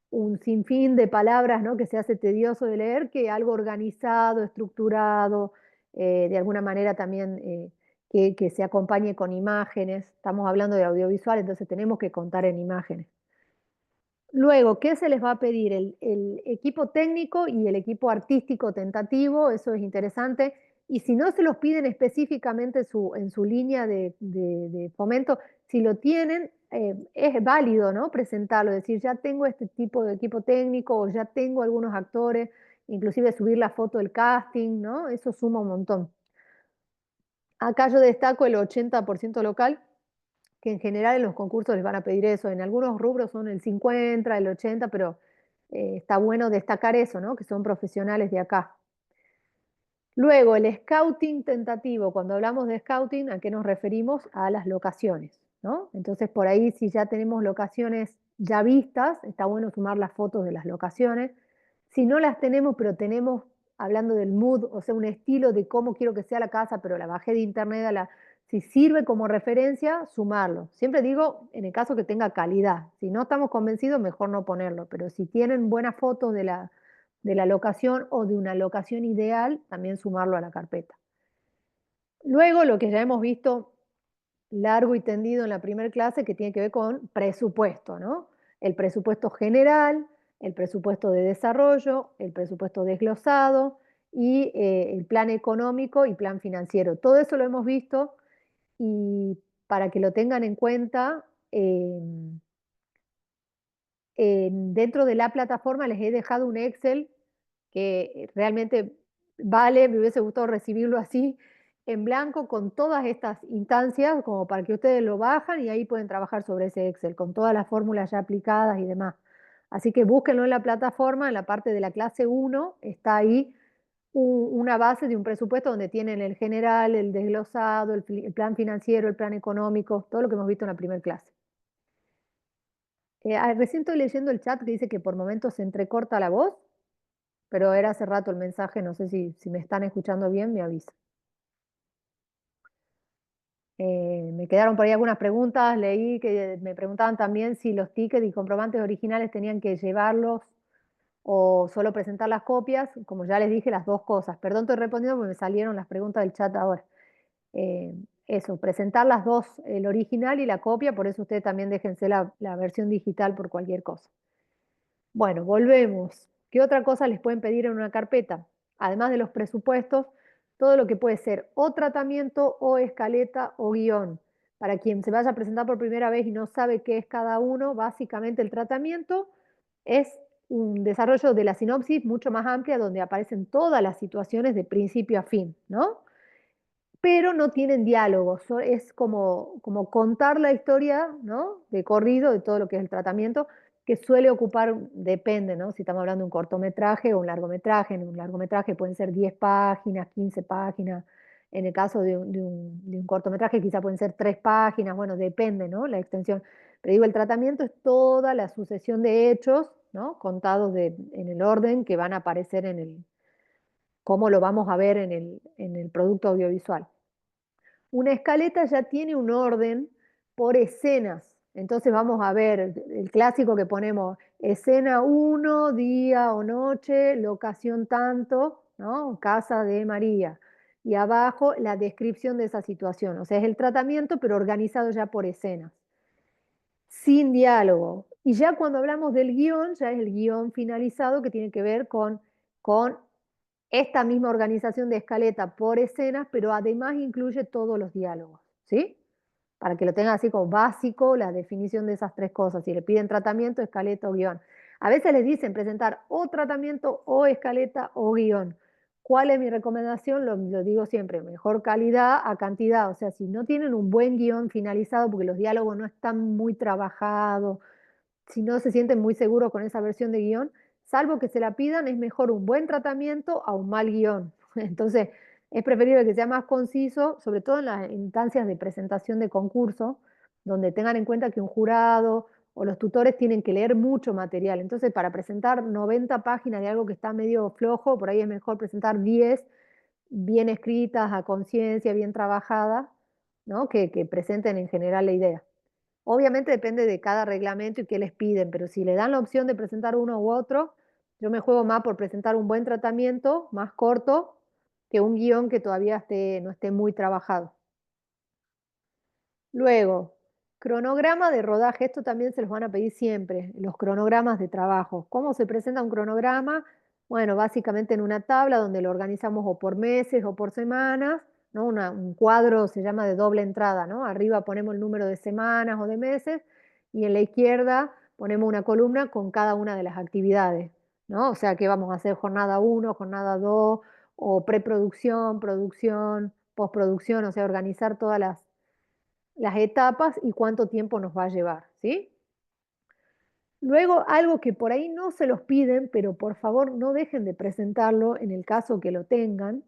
un sinfín de palabras, ¿no? Que se hace tedioso de leer, que algo organizado, estructurado, de alguna manera también que se acompañe con imágenes. Estamos hablando de audiovisual, entonces tenemos que contar en imágenes. Luego, ¿qué se les va a pedir? El equipo técnico y el equipo artístico tentativo, eso es interesante. Y si no se los piden específicamente en su línea de fomento, si lo tienen, es válido, ¿no? Presentarlo, decir, ya tengo este tipo de equipo técnico o ya tengo algunos actores, inclusive subir la foto del casting, ¿no? Eso suma un montón. Acá yo destaco el 80% local, que en general en los concursos les van a pedir eso. En algunos rubros son el 50, el 80, pero está bueno destacar eso, ¿no? Que son profesionales de acá. Luego, el scouting tentativo. Cuando hablamos de scouting, ¿a qué nos referimos? A las locaciones, ¿no? Entonces, por ahí, si ya tenemos locaciones ya vistas, está bueno sumar las fotos de las locaciones. Si no las tenemos, pero tenemos, hablando del mood, o sea, un estilo de cómo quiero que sea la casa, pero la bajé de internet, si sirve como referencia, sumarlo. Siempre digo, en el caso que tenga calidad. Si no estamos convencidos, mejor no ponerlo, pero si tienen buenas fotos de la locación o de una locación ideal, también sumarlo a la carpeta. Luego, lo que ya hemos visto largo y tendido en la primera clase, que tiene que ver con presupuesto, ¿no? El presupuesto general, el presupuesto de desarrollo, el presupuesto desglosado y el plan económico y plan financiero. Todo eso lo hemos visto y para que lo tengan en cuenta, dentro de la plataforma les he dejado un Excel que realmente vale, me hubiese gustado recibirlo así en blanco con todas estas instancias, como para que ustedes lo bajan y ahí pueden trabajar sobre ese Excel, con todas las fórmulas ya aplicadas y demás. Así que búsquenlo en la plataforma, en la parte de la clase 1, está ahí una base de un presupuesto donde tienen el general, el desglosado, el plan financiero, el plan económico, todo lo que hemos visto en la primera clase. Recién estoy leyendo el chat que dice que por momentos se entrecorta la voz, pero era hace rato el mensaje, no sé si me están escuchando bien, me avisa. Me quedaron por ahí algunas preguntas, leí que me preguntaban también si los tickets y comprobantes originales tenían que llevarlos o solo presentar las copias. Como ya les dije, las dos cosas. Perdón, estoy respondiendo porque me salieron las preguntas del chat ahora. Eh, Eso, presentar las dos, el original y la copia, por eso ustedes también déjense la versión digital por cualquier cosa. Bueno, volvemos. ¿Qué otra cosa les pueden pedir en una carpeta? Además de los presupuestos, todo lo que puede ser o tratamiento o escaleta o guión. Para quien se vaya a presentar por primera vez y no sabe qué es cada uno, básicamente el tratamiento es un desarrollo de la sinopsis mucho más amplia donde aparecen todas las situaciones de principio a fin, ¿no? Pero no tienen diálogos, es como contar la historia, ¿no? De corrido de todo lo que es el tratamiento, que suele ocupar, depende, ¿no? Si estamos hablando de un cortometraje o un largometraje. En un largometraje pueden ser 10 páginas, 15 páginas. En el caso de un cortometraje quizá pueden ser 3 páginas, bueno, depende, ¿no? La extensión. Pero digo, el tratamiento es toda la sucesión de hechos, ¿no? Contados en el orden que van a aparecer cómo lo vamos a ver en el producto audiovisual. Una escaleta ya tiene un orden por escenas. Entonces vamos a ver el clásico que ponemos, escena 1, día o noche, locación tanto, ¿no? Casa de María. Y abajo la descripción de esa situación. O sea, es el tratamiento, pero organizado ya por escenas, sin diálogo. Y ya cuando hablamos del guión, ya es el guión finalizado que tiene que ver con esta misma organización de escaleta por escenas, pero además incluye todos los diálogos, ¿sí? Para que lo tengan así como básico, la definición de esas tres cosas. Si le piden tratamiento, escaleta o guión. A veces les dicen presentar o tratamiento o escaleta o guión. ¿Cuál es mi recomendación? Lo digo siempre, mejor calidad a cantidad. O sea, si no tienen un buen guión finalizado porque los diálogos no están muy trabajados, si no se sienten muy seguros con esa versión de guión, salvo que se la pidan, es mejor un buen tratamiento a un mal guión. Entonces, es preferible que sea más conciso, sobre todo en las instancias de presentación de concurso, donde tengan en cuenta que un jurado o los tutores tienen que leer mucho material. Entonces, para presentar 90 páginas de algo que está medio flojo, por ahí es mejor presentar 10 bien escritas, a conciencia, bien trabajadas, ¿no? Que presenten en general la idea. Obviamente depende de cada reglamento y qué les piden, pero si le dan la opción de presentar uno u otro, yo me juego más por presentar un buen tratamiento, más corto, que un guión que todavía no esté muy trabajado. Luego, cronograma de rodaje. Esto también se los van a pedir siempre, los cronogramas de trabajo. ¿Cómo se presenta un cronograma? Bueno, básicamente en una tabla donde lo organizamos o por meses o por semanas, ¿no? Un cuadro se llama de doble entrada, ¿no? Arriba ponemos el número de semanas o de meses y en la izquierda ponemos una columna con cada una de las actividades, ¿no? O sea que vamos a hacer jornada 1, jornada 2 o preproducción, producción, postproducción, o sea, organizar todas las etapas y cuánto tiempo nos va a llevar, ¿sí? Luego, algo que por ahí no se los piden, pero por favor no dejen de presentarlo en el caso que lo tengan.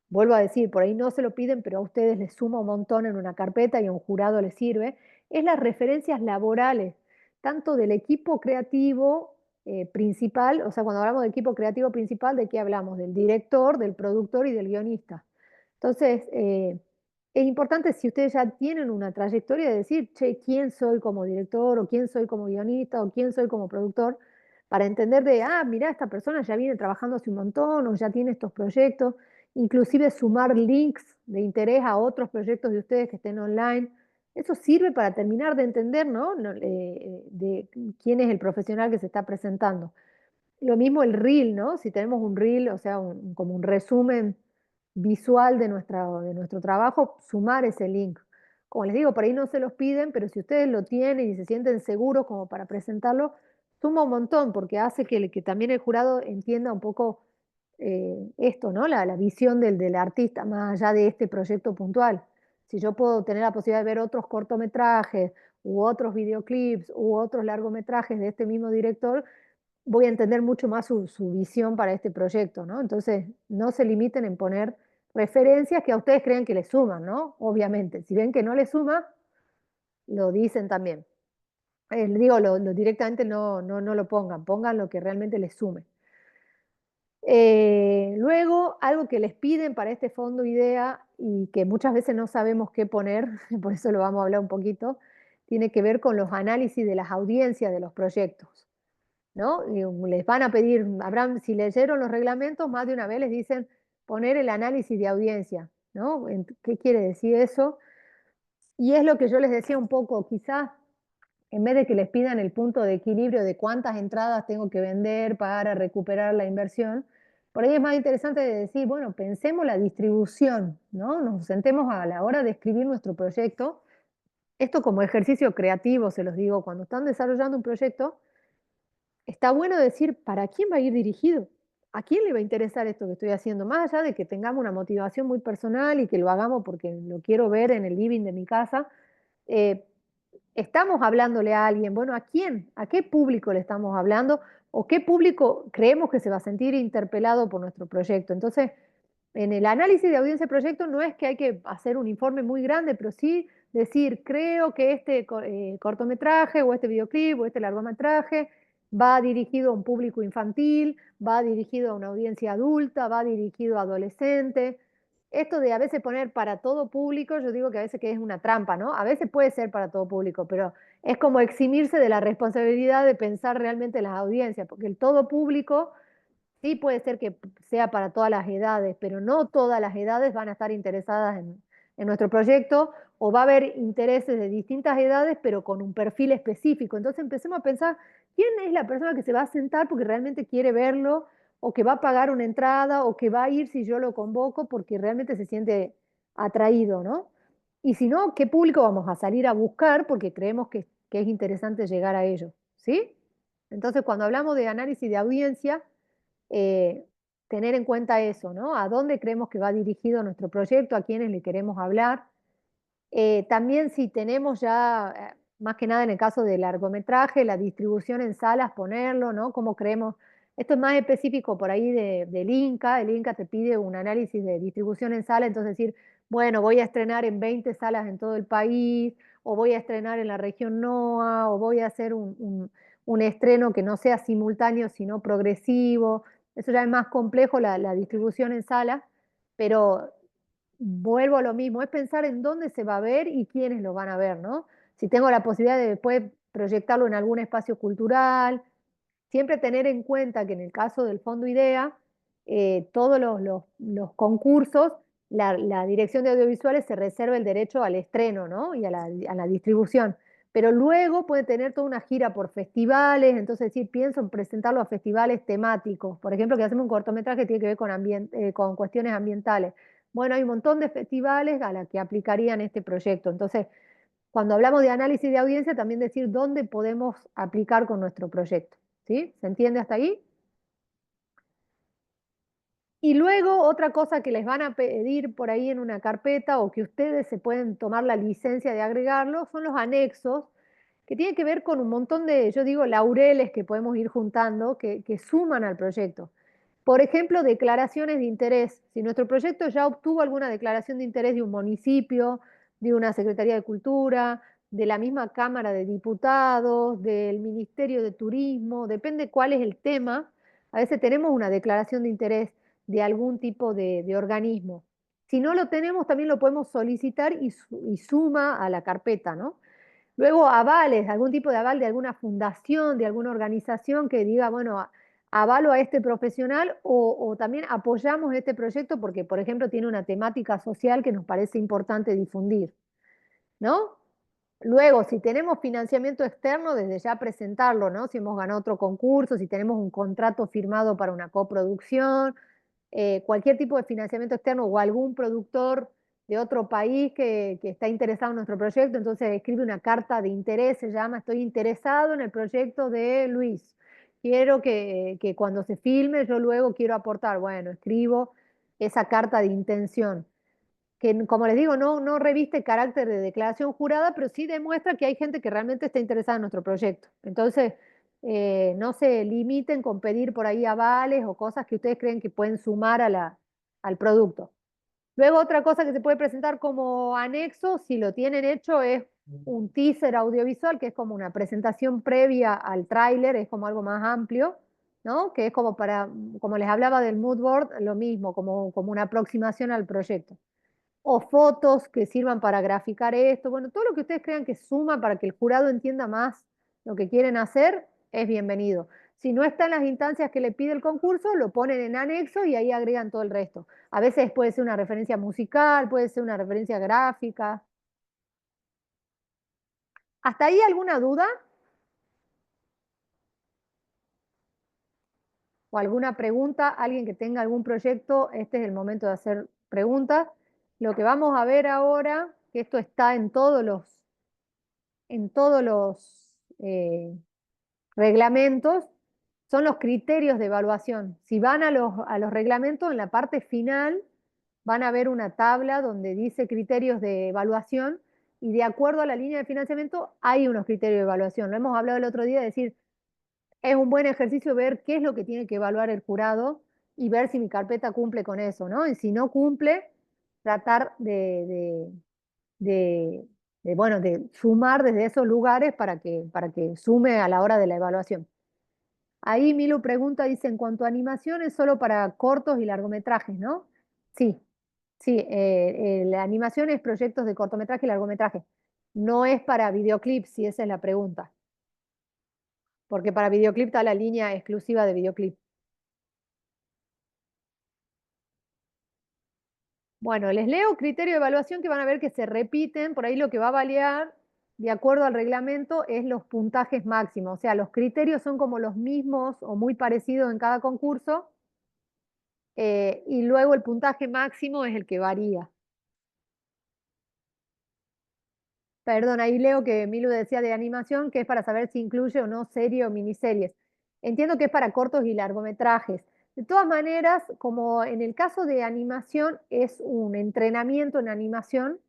Vuelvo a decir, por ahí no se lo piden, pero a ustedes les suma un montón en una carpeta y a un jurado les sirve, es las referencias laborales, tanto del equipo creativo principal, o sea, cuando hablamos de equipo creativo principal, ¿de qué hablamos? Del director, del productor y del guionista. Entonces, es importante si ustedes ya tienen una trayectoria de decir, che, ¿quién soy como director o quién soy como guionista o quién soy como productor? Para entender mira, esta persona ya viene trabajando hace un montón o ya tiene estos proyectos, inclusive sumar links de interés a otros proyectos de ustedes que estén online. Eso sirve para terminar de entender, ¿no? De quién es el profesional que se está presentando. Lo mismo el reel, ¿no? Si tenemos un reel, o sea, como un resumen visual de nuestro trabajo, sumar ese link. Como les digo, por ahí no se los piden, pero si ustedes lo tienen y se sienten seguros como para presentarlo, suma un montón porque hace que también el jurado entienda un poco esto, ¿no? La visión del artista, más allá de este proyecto puntual. Si yo puedo tener la posibilidad de ver otros cortometrajes u otros videoclips u otros largometrajes de este mismo director, voy a entender mucho más su visión para este proyecto, ¿no? Entonces, no se limiten en poner referencias que a ustedes creen que les suman, ¿no? Obviamente, si ven que no les suma, lo dicen también. Digo, directamente no lo pongan, pongan lo que realmente les sume. Luego, algo que les piden para este fondo IDEA y que muchas veces no sabemos qué poner, por eso lo vamos a hablar un poquito, tiene que ver con los análisis de las audiencias de los proyectos, ¿no? Y les van a pedir, si leyeron los reglamentos, más de una vez les dicen poner el análisis de audiencia, ¿no? ¿Qué quiere decir eso? Y es lo que yo les decía un poco, quizás en vez de que les pidan el punto de equilibrio de cuántas entradas tengo que vender para recuperar la inversión, por ahí es más interesante de decir, bueno, pensemos la distribución, ¿no? Nos sentemos a la hora de escribir nuestro proyecto. Esto como ejercicio creativo, se los digo, cuando están desarrollando un proyecto, está bueno decir para quién va a ir dirigido, a quién le va a interesar esto que estoy haciendo, más allá de que tengamos una motivación muy personal y que lo hagamos porque lo quiero ver en el living de mi casa. eh, Estamos hablándole a alguien, bueno, ¿a quién? ¿A qué público le estamos hablando? ¿O qué público creemos que se va a sentir interpelado por nuestro proyecto? Entonces, en el análisis de audiencia de proyecto no es que hay que hacer un informe muy grande, pero sí decir, creo que este cortometraje o este videoclip o este largometraje va dirigido a un público infantil, va dirigido a una audiencia adulta, va dirigido a adolescentes. Esto de a veces poner para todo público, yo digo que a veces que es una trampa, ¿no? A veces puede ser para todo público, pero es como eximirse de la responsabilidad de pensar realmente en las audiencias, porque el todo público sí puede ser que sea para todas las edades, pero no todas las edades van a estar interesadas en nuestro proyecto, o va a haber intereses de distintas edades, pero con un perfil específico. Entonces empecemos a pensar quién es la persona que se va a sentar porque realmente quiere verlo, o que va a pagar una entrada, o que va a ir si yo lo convoco porque realmente se siente atraído, ¿no? Y si no, ¿qué público vamos a salir a buscar porque creemos que es interesante llegar a ello? ¿Sí? Entonces, cuando hablamos de análisis de audiencia, eh, tener en cuenta eso, ¿no? A dónde creemos que va dirigido nuestro proyecto, a quiénes le queremos hablar. También si tenemos ya, más que nada en el caso del largometraje, la distribución en salas, ponerlo, ¿no? Cómo creemos, esto es más específico por ahí del Inca, el Inca te pide un análisis de distribución en sala, entonces decir, bueno, voy a estrenar en 20 salas en todo el país, o voy a estrenar en la región NOA, o voy a hacer un estreno que no sea simultáneo, sino progresivo. Eso ya es más complejo, la distribución en sala, pero vuelvo a lo mismo, es pensar en dónde se va a ver y quiénes lo van a ver, ¿no? Si tengo la posibilidad de después proyectarlo en algún espacio cultural, siempre tener en cuenta que en el caso del Fondo IDEA, todos los concursos, la Dirección de Audiovisuales se reserva el derecho al estreno, ¿no? Y a la distribución. Pero luego puede tener toda una gira por festivales, entonces sí, pienso en presentarlo a festivales temáticos. Por ejemplo, que hacemos un cortometraje que tiene que ver con cuestiones ambientales. Bueno, hay un montón de festivales a los que aplicarían este proyecto. Entonces, cuando hablamos de análisis de audiencia, también decir dónde podemos aplicar con nuestro proyecto. ¿Sí? ¿Se entiende hasta ahí? Y luego otra cosa que les van a pedir por ahí en una carpeta o que ustedes se pueden tomar la licencia de agregarlo son los anexos, que tienen que ver con un montón de, yo digo, laureles que podemos ir juntando, que suman al proyecto. Por ejemplo, declaraciones de interés. Si nuestro proyecto ya obtuvo alguna declaración de interés de un municipio, de una Secretaría de Cultura, de la misma Cámara de Diputados, del Ministerio de Turismo, depende cuál es el tema, a veces tenemos una declaración de interés de algún tipo de organismo. Si no lo tenemos, también lo podemos solicitar y suma a la carpeta, ¿no? Luego avales, algún tipo de aval de alguna fundación, de alguna organización que diga, bueno, avalo a este profesional o también apoyamos este proyecto porque, por ejemplo, tiene una temática social que nos parece importante difundir, ¿no? Luego, si tenemos financiamiento externo, desde ya presentarlo, ¿no? Si hemos ganado otro concurso, si tenemos un contrato firmado para una coproducción, cualquier tipo de financiamiento externo o algún productor de otro país que está interesado en nuestro proyecto, entonces escribe una carta de interés, se llama, estoy interesado en el proyecto de Luis. Quiero que cuando se filme yo luego quiero aportar. Bueno, escribo esa carta de intención que como les digo, no reviste carácter de declaración jurada, pero sí demuestra que hay gente que realmente está interesada en nuestro proyecto. Entonces, no se limiten con pedir por ahí avales o cosas que ustedes creen que pueden sumar al producto. Luego, otra cosa que se puede presentar como anexo, si lo tienen hecho, es un teaser audiovisual, que es como una presentación previa al tráiler, es como algo más amplio, ¿no? Que es como como les hablaba del mood board, lo mismo, como una aproximación al proyecto. O fotos que sirvan para graficar esto, bueno, todo lo que ustedes crean que suma para que el jurado entienda más lo que quieren hacer, es bienvenido. Si no está en las instancias que le pide el concurso, lo ponen en anexo y ahí agregan todo el resto. A veces puede ser una referencia musical, puede ser una referencia gráfica. ¿Hasta ahí alguna duda? ¿O alguna pregunta? ¿Alguien que tenga algún proyecto? Este es el momento de hacer preguntas. Lo que vamos a ver ahora, que esto está en todos los reglamentos, son los criterios de evaluación. Si van a los reglamentos, en la parte final van a ver una tabla donde dice criterios de evaluación y de acuerdo a la línea de financiamiento hay unos criterios de evaluación. Lo hemos hablado el otro día, de decir, es un buen ejercicio ver qué es lo que tiene que evaluar el jurado y ver si mi carpeta cumple con eso, ¿no? Y si no cumple, tratar de, bueno, de sumar desde esos lugares para que sume a la hora de la evaluación. Ahí Milu pregunta, dice, en cuanto a animación es solo para cortos y largometrajes, ¿no? Sí, sí, la animación es proyectos de cortometraje y largometraje. No es para videoclips, si esa es la pregunta. Porque para videoclip está la línea exclusiva de videoclip. Bueno, les leo criterio de evaluación que van a ver que se repiten. Por ahí lo que va a variar, de acuerdo al reglamento, es los puntajes máximos. O sea, los criterios son como los mismos o muy parecidos en cada concurso. Y luego el puntaje máximo es el que varía. Perdón, ahí leo que Milu decía de animación, que es para saber si incluye o no serie o miniseries. Entiendo que es para cortos y largometrajes. De todas maneras, como en el caso de animación es un entrenamiento en animación,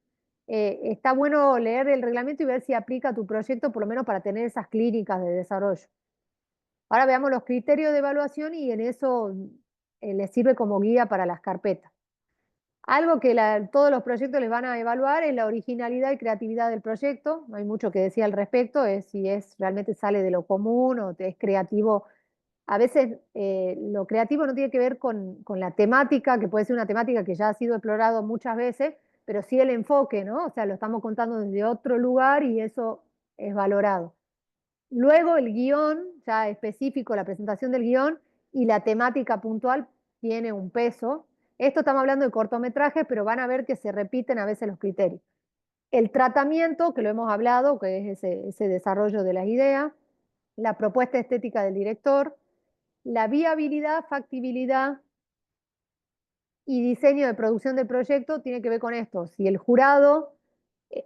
está bueno leer el reglamento y ver si aplica a tu proyecto, por lo menos para tener esas clínicas de desarrollo. Ahora veamos los criterios de evaluación y en eso les sirve como guía para las carpetas. Algo que todos los proyectos les van a evaluar es la originalidad y creatividad del proyecto. No hay mucho que decir al respecto, es si realmente sale de lo común o es creativo. A veces lo creativo no tiene que ver con la temática, que puede ser una temática que ya ha sido explorado muchas veces, pero sí el enfoque, ¿no? O sea, lo estamos contando desde otro lugar y eso es valorado. Luego el guión, ya específico, la presentación del guión y la temática puntual tiene un peso. Esto estamos hablando de cortometrajes, pero van a ver que se repiten a veces los criterios. El tratamiento, que lo hemos hablado, que es ese desarrollo de las ideas, la propuesta estética del director, la viabilidad, factibilidad y diseño de producción del proyecto tiene que ver con esto. Si el jurado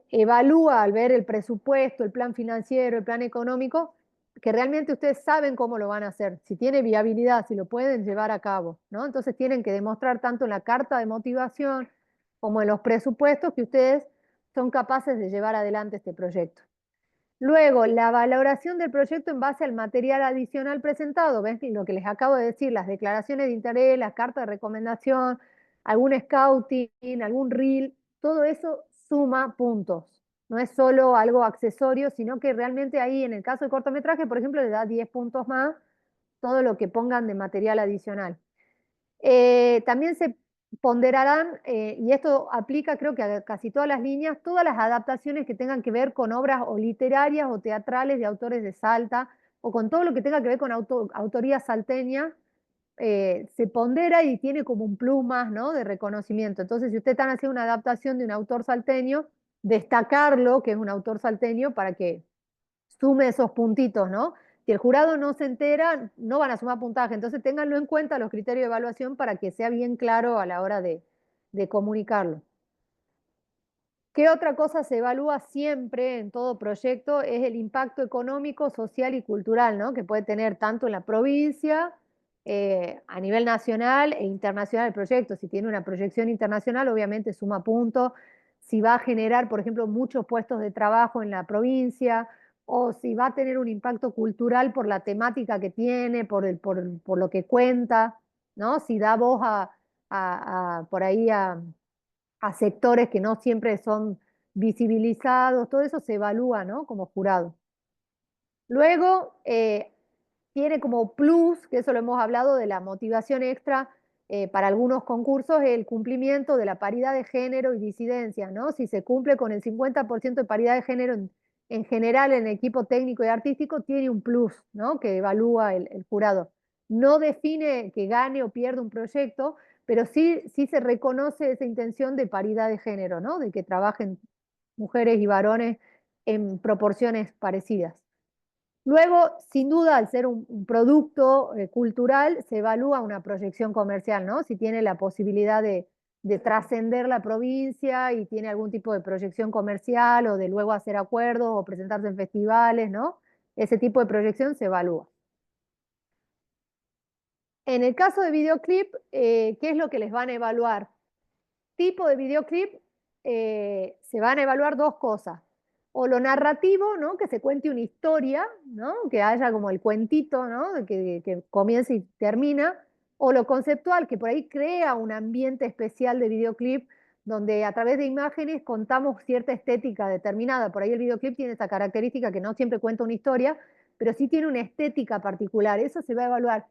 evalúa al ver el presupuesto, el plan financiero, el plan económico, que realmente ustedes saben cómo lo van a hacer, si tiene viabilidad, si lo pueden llevar a cabo, ¿no? Entonces tienen que demostrar tanto en la carta de motivación como en los presupuestos que ustedes son capaces de llevar adelante este proyecto. Luego, la valoración del proyecto en base al material adicional presentado, ¿ves? Lo que les acabo de decir, las declaraciones de interés, las cartas de recomendación, algún scouting, algún reel, todo eso suma puntos. No es solo algo accesorio, sino que realmente ahí, en el caso de cortometraje, por ejemplo, le da 10 puntos más todo lo que pongan de material adicional. También se ponderarán, y esto aplica creo que a casi todas las líneas, todas las adaptaciones que tengan que ver con obras o literarias o teatrales de autores de Salta, o con todo lo que tenga que ver con autoría salteña, se pondera y tiene como un plus más, ¿no? De reconocimiento. Entonces, si ustedes están haciendo una adaptación de un autor salteño, destacarlo, que es un autor salteño, para que sume esos puntitos, ¿no? Si el jurado no se entera, no van a sumar puntaje. Entonces, ténganlo en cuenta los criterios de evaluación para que sea bien claro a la hora de comunicarlo. ¿Qué otra cosa se evalúa siempre en todo proyecto? Es el impacto económico, social y cultural, ¿no? Que puede tener tanto en la provincia, a nivel nacional e internacional el proyecto. Si tiene una proyección internacional, obviamente suma puntos. Si va a generar, por ejemplo, muchos puestos de trabajo en la provincia, o si va a tener un impacto cultural por la temática que tiene, por lo que cuenta, ¿no? Si da voz por ahí a sectores que no siempre son visibilizados, todo eso se evalúa, ¿no? Como jurado. Luego, tiene como plus, que eso lo hemos hablado de la motivación extra para algunos concursos, el cumplimiento de la paridad de género y disidencia, ¿no? Si se cumple con el 50% de paridad de género en general en el equipo técnico y artístico, tiene un plus, ¿no? Que evalúa el jurado. No define que gane o pierda un proyecto, pero sí se reconoce esa intención de paridad de género, ¿no? De que trabajen mujeres y varones en proporciones parecidas. Luego, sin duda, al ser un producto cultural, se evalúa una proyección comercial, ¿no? Si tiene la posibilidad de trascender la provincia y tiene algún tipo de proyección comercial o de luego hacer acuerdos o presentarse en festivales, ¿no? Ese tipo de proyección se evalúa. En el caso de videoclip, ¿qué es lo que les van a evaluar? Tipo de videoclip, se van a evaluar dos cosas. O lo narrativo, ¿no? Que se cuente una historia, ¿no? Que haya como el cuentito, ¿no? Que comience y termina. O lo conceptual, que por ahí crea un ambiente especial de videoclip, donde a través de imágenes contamos cierta estética determinada. Por ahí el videoclip tiene esa característica que no siempre cuenta una historia, pero sí tiene una estética particular. Eso se va a evaluar.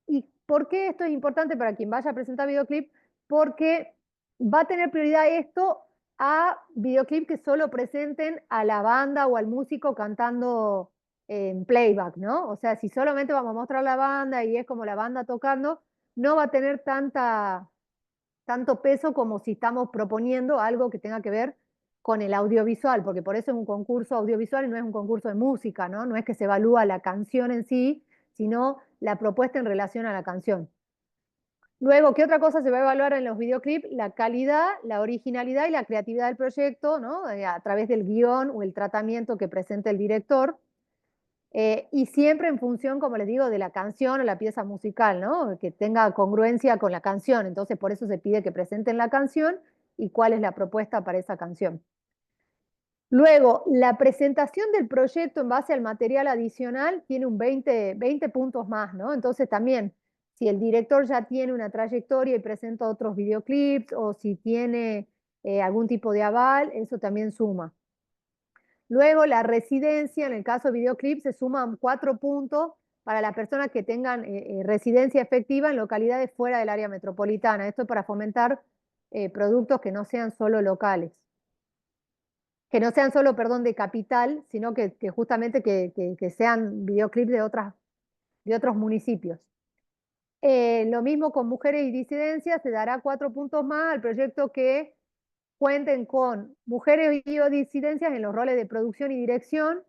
¿Y por qué esto es importante para quien vaya a presentar videoclip? Porque va a tener prioridad esto a videoclip que solo presenten a la banda o al músico cantando en playback, ¿no? O sea, si solamente vamos a mostrar la banda y es como la banda tocando, no va a tener tanto peso como si estamos proponiendo algo que tenga que ver con el audiovisual, porque por eso es un concurso audiovisual y no es un concurso de música, ¿no? No es que se evalúa la canción en sí, sino la propuesta en relación a la canción. Luego, ¿qué otra cosa se va a evaluar en los videoclips? La calidad, la originalidad y la creatividad del proyecto, ¿no? A través del guión o el tratamiento que presente el director. Y siempre en función, como les digo, de la canción o la pieza musical, ¿no? Que tenga congruencia con la canción. Entonces, por eso se pide que presenten la canción y cuál es la propuesta para esa canción. Luego, la presentación del proyecto en base al material adicional tiene un 20 puntos más, ¿no? Entonces también, si el director ya tiene una trayectoria y presenta otros videoclips o si tiene algún tipo de aval, eso también suma. Luego, la residencia, en el caso de videoclips, se suman 4 puntos para las personas que tengan residencia efectiva en localidades fuera del área metropolitana. Esto es para fomentar productos que no sean solo locales. Que no sean solo, perdón, de capital, sino que justamente que sean videoclips de otros municipios. Lo mismo con mujeres y disidencias, se dará 4 puntos más al proyecto que cuenten con mujeres y o disidencias en los roles de producción y dirección,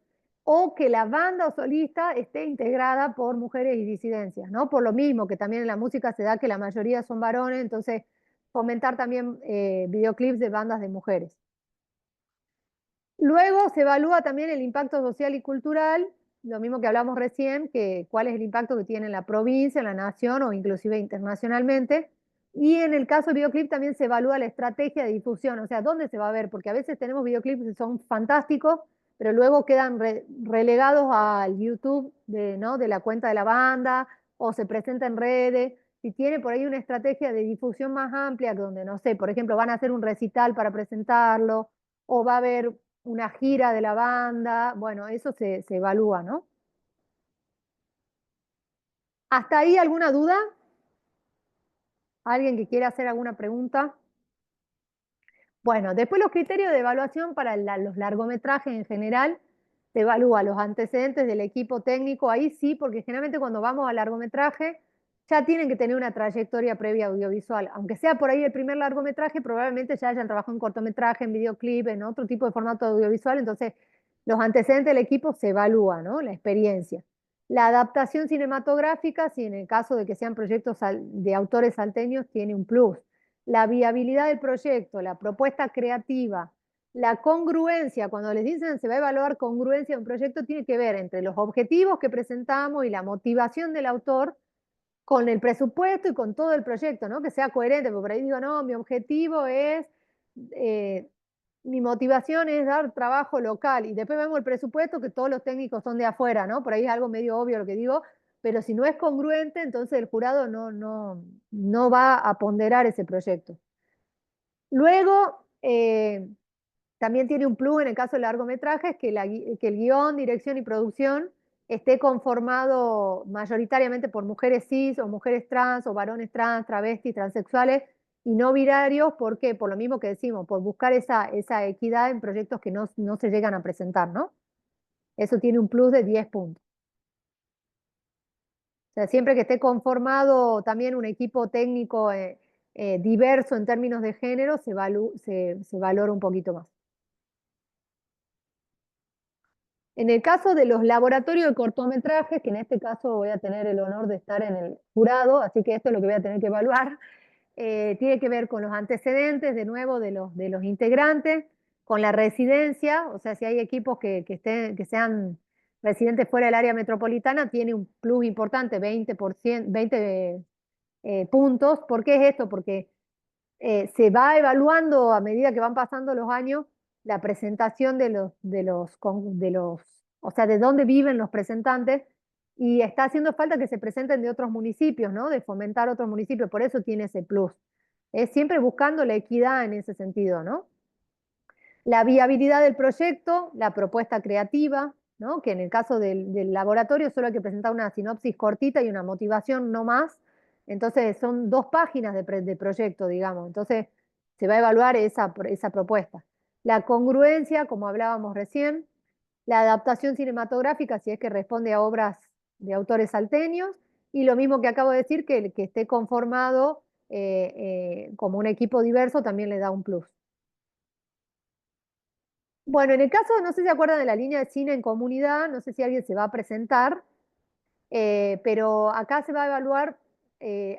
o que la banda o solista esté integrada por mujeres y disidencias, ¿no? Por lo mismo que también en la música se da que la mayoría son varones, entonces fomentar también videoclips de bandas de mujeres. Luego se evalúa también el impacto social y cultural, lo mismo que hablamos recién, que cuál es el impacto que tiene en la provincia, en la nación o inclusive internacionalmente. Y en el caso de videoclip también se evalúa la estrategia de difusión, o sea, dónde se va a ver, porque a veces tenemos videoclips que son fantásticos, pero luego quedan relegados al YouTube ¿no? de la cuenta de la banda o se presenta en redes. Si tiene por ahí una estrategia de difusión más amplia, donde, no sé, por ejemplo, van a hacer un recital para presentarlo, o va a haber una gira de la banda, bueno, eso se evalúa, ¿no? ¿Hasta ahí alguna duda? ¿Alguien que quiera hacer alguna pregunta? Bueno, después los criterios de evaluación para los largometrajes en general, se evalúa los antecedentes del equipo técnico, ahí sí, porque generalmente cuando vamos al largometraje ya tienen que tener una trayectoria previa audiovisual, aunque sea por ahí el primer largometraje, probablemente ya hayan trabajado en cortometraje, en videoclip, en otro tipo de formato audiovisual, entonces los antecedentes del equipo se evalúan, ¿no? La experiencia. La adaptación cinematográfica, si en el caso de que sean proyectos de autores salteños, tiene un plus. La viabilidad del proyecto, la propuesta creativa, la congruencia, cuando les dicen se va a evaluar congruencia de un proyecto, tiene que ver entre los objetivos que presentamos y la motivación del autor con el presupuesto y con todo el proyecto, ¿no? Que sea coherente, porque por ahí digo, no, mi objetivo es, mi motivación es dar trabajo local, y después vemos el presupuesto que todos los técnicos son de afuera, ¿no? Por ahí es algo medio obvio lo que digo, pero si no es congruente, entonces el jurado no va a ponderar ese proyecto. Luego, también tiene un plus en el caso de largometrajes, que el guión, dirección y producción esté conformado mayoritariamente por mujeres cis o mujeres trans o varones trans, travestis, transexuales y no binarios. ¿Por qué? Por lo mismo que decimos, por buscar esa equidad en proyectos que no se llegan a presentar, ¿no? Eso tiene un plus de 10 puntos. O sea, siempre que esté conformado también un equipo técnico diverso en términos de género, se valora un poquito más. En el caso de los laboratorios de cortometrajes, que en este caso voy a tener el honor de estar en el jurado, así que esto es lo que voy a tener que evaluar, tiene que ver con los antecedentes, de nuevo, de los integrantes, con la residencia, o sea, si hay equipos que sean residentes fuera del área metropolitana, tiene un plus importante, 20%, 20 puntos. ¿Por qué es esto? Porque se va evaluando a medida que van pasando los años la presentación o sea, de dónde viven los presentantes, y está haciendo falta que se presenten de otros municipios, ¿no? De fomentar otros municipios, por eso tiene ese plus. Es siempre buscando la equidad en ese sentido, ¿no? La viabilidad del proyecto, la propuesta creativa, ¿no? Que en el caso del laboratorio solo hay que presentar una sinopsis cortita y una motivación, no más. Entonces son 2 páginas de proyecto, digamos. Entonces se va a evaluar esa propuesta. La congruencia, como hablábamos recién, la adaptación cinematográfica, si es que responde a obras de autores salteños, y lo mismo que acabo de decir, que esté conformado como un equipo diverso también le da un plus. Bueno, en el caso, no sé si se acuerdan de la línea de cine en comunidad, no sé si alguien se va a presentar, pero acá se va a evaluar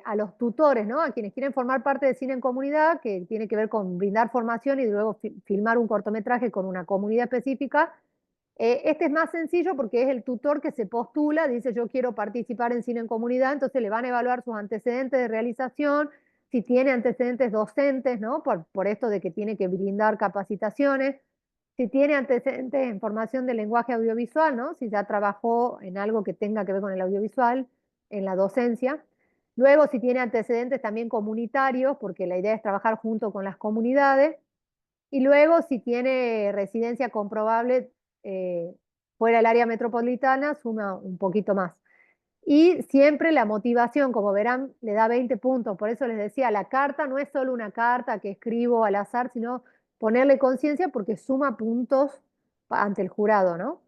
a los tutores, ¿no? A quienes quieren formar parte de cine en comunidad, que tiene que ver con brindar formación y luego filmar un cortometraje con una comunidad específica. Este es más sencillo porque es el tutor que se postula, dice yo quiero participar en cine en comunidad, entonces le van a evaluar sus antecedentes de realización, si tiene antecedentes docentes, ¿no? Por esto de que tiene que brindar capacitaciones, si tiene antecedentes en formación de lenguaje audiovisual, ¿no? Si ya trabajó en algo que tenga que ver con el audiovisual, en la docencia. Luego, si tiene antecedentes también comunitarios, porque la idea es trabajar junto con las comunidades. Y luego, si tiene residencia comprobable eh, fuera del área metropolitana, suma un poquito más. Y siempre la motivación, como verán, le da 20 puntos. Por eso les decía, la carta no es solo una carta que escribo al azar, sino ponerle conciencia porque suma puntos ante el jurado, ¿no?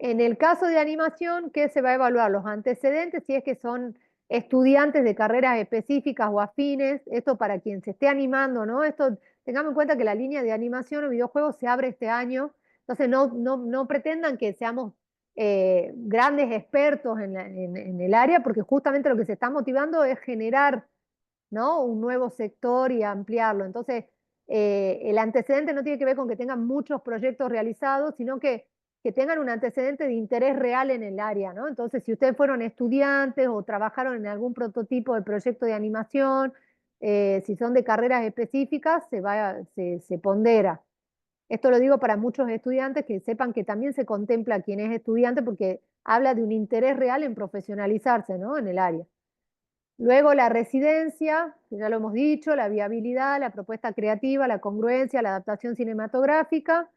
En el caso de animación, ¿qué se va a evaluar? Los antecedentes, si es que son estudiantes de carreras específicas o afines, esto para quien se esté animando, ¿no? Esto, tengamos en cuenta que la línea de animación o videojuegos se abre este año, entonces no pretendan que seamos grandes expertos en el área, porque justamente lo que se está motivando es generar, ¿no? Un nuevo sector y ampliarlo. Entonces, el antecedente no tiene que ver con que tengan muchos proyectos realizados, sino que tengan un antecedente de interés real en el área, ¿no? Entonces, si ustedes fueron estudiantes o trabajaron en algún prototipo de proyecto de animación, si son de carreras específicas, se pondera. Esto lo digo para muchos estudiantes que sepan que también se contempla quien es estudiante porque habla de un interés real en profesionalizarse, ¿no? En el área. Luego la residencia, que ya lo hemos dicho, la viabilidad, la propuesta creativa, la congruencia, la adaptación cinematográfica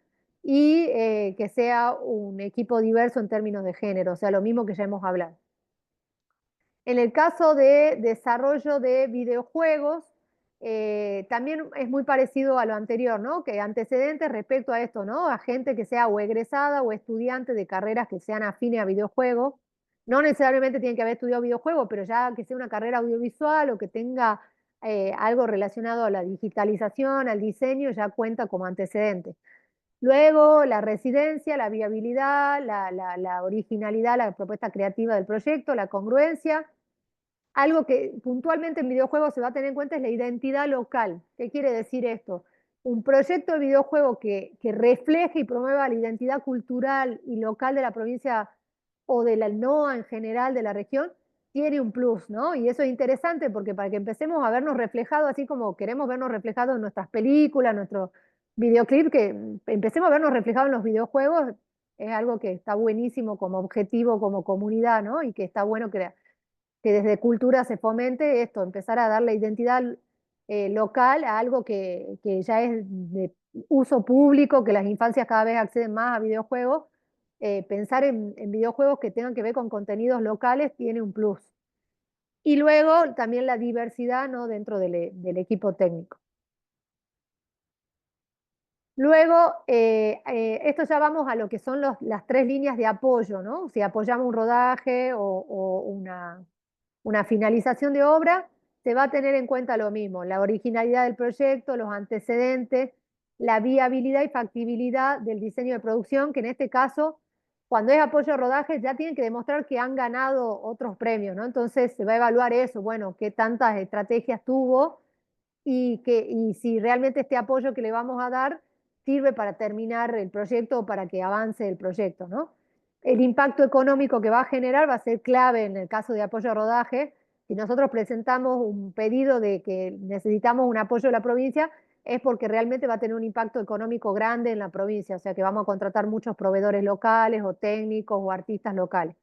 y que sea un equipo diverso en términos de género, o sea, lo mismo que ya hemos hablado. En el caso de desarrollo de videojuegos, también es muy parecido a lo anterior, ¿no? Que antecedentes respecto a esto, ¿no? A gente que sea o egresada o estudiante de carreras que sean afines a videojuegos. No necesariamente tienen que haber estudiado videojuegos, pero ya que sea una carrera audiovisual o que tenga algo relacionado a la digitalización, al diseño, ya cuenta como antecedente. Luego, la residencia, la viabilidad, la originalidad, la propuesta creativa del proyecto, la congruencia. Algo que puntualmente en videojuegos se va a tener en cuenta es la identidad local. ¿Qué quiere decir esto? Un proyecto de videojuego que refleje y promueva la identidad cultural y local de la provincia o de la NOA en general de la región, tiene un plus, ¿no? Y eso es interesante porque para que empecemos a vernos reflejados, así como queremos vernos reflejados en nuestras películas, nuestros videoclips, que empecemos a vernos reflejados en los videojuegos, es algo que está buenísimo como objetivo, como comunidad, ¿no? Y que está bueno que desde cultura se fomente esto, empezar a darle identidad local a algo que ya es de uso público, que las infancias cada vez acceden más a videojuegos, pensar en videojuegos que tengan que ver con contenidos locales tiene un plus. Y luego también la diversidad, ¿no?, dentro del equipo técnico. Luego, esto ya vamos a lo que son las 3 líneas de apoyo, ¿no? Si apoyamos un rodaje o una finalización de obra, se va a tener en cuenta lo mismo: la originalidad del proyecto, los antecedentes, la viabilidad y factibilidad del diseño de producción, que en este caso, cuando es apoyo a rodaje, ya tienen que demostrar que han ganado otros premios, ¿no? Entonces se va a evaluar eso, bueno, qué tantas estrategias tuvo y si realmente este apoyo que le vamos a dar sirve para terminar el proyecto o para que avance el proyecto, ¿no? El impacto económico que va a generar va a ser clave en el caso de apoyo a rodaje. Si nosotros presentamos un pedido de que necesitamos un apoyo de la provincia, es porque realmente va a tener un impacto económico grande en la provincia, o sea que vamos a contratar muchos proveedores locales o técnicos o artistas locales.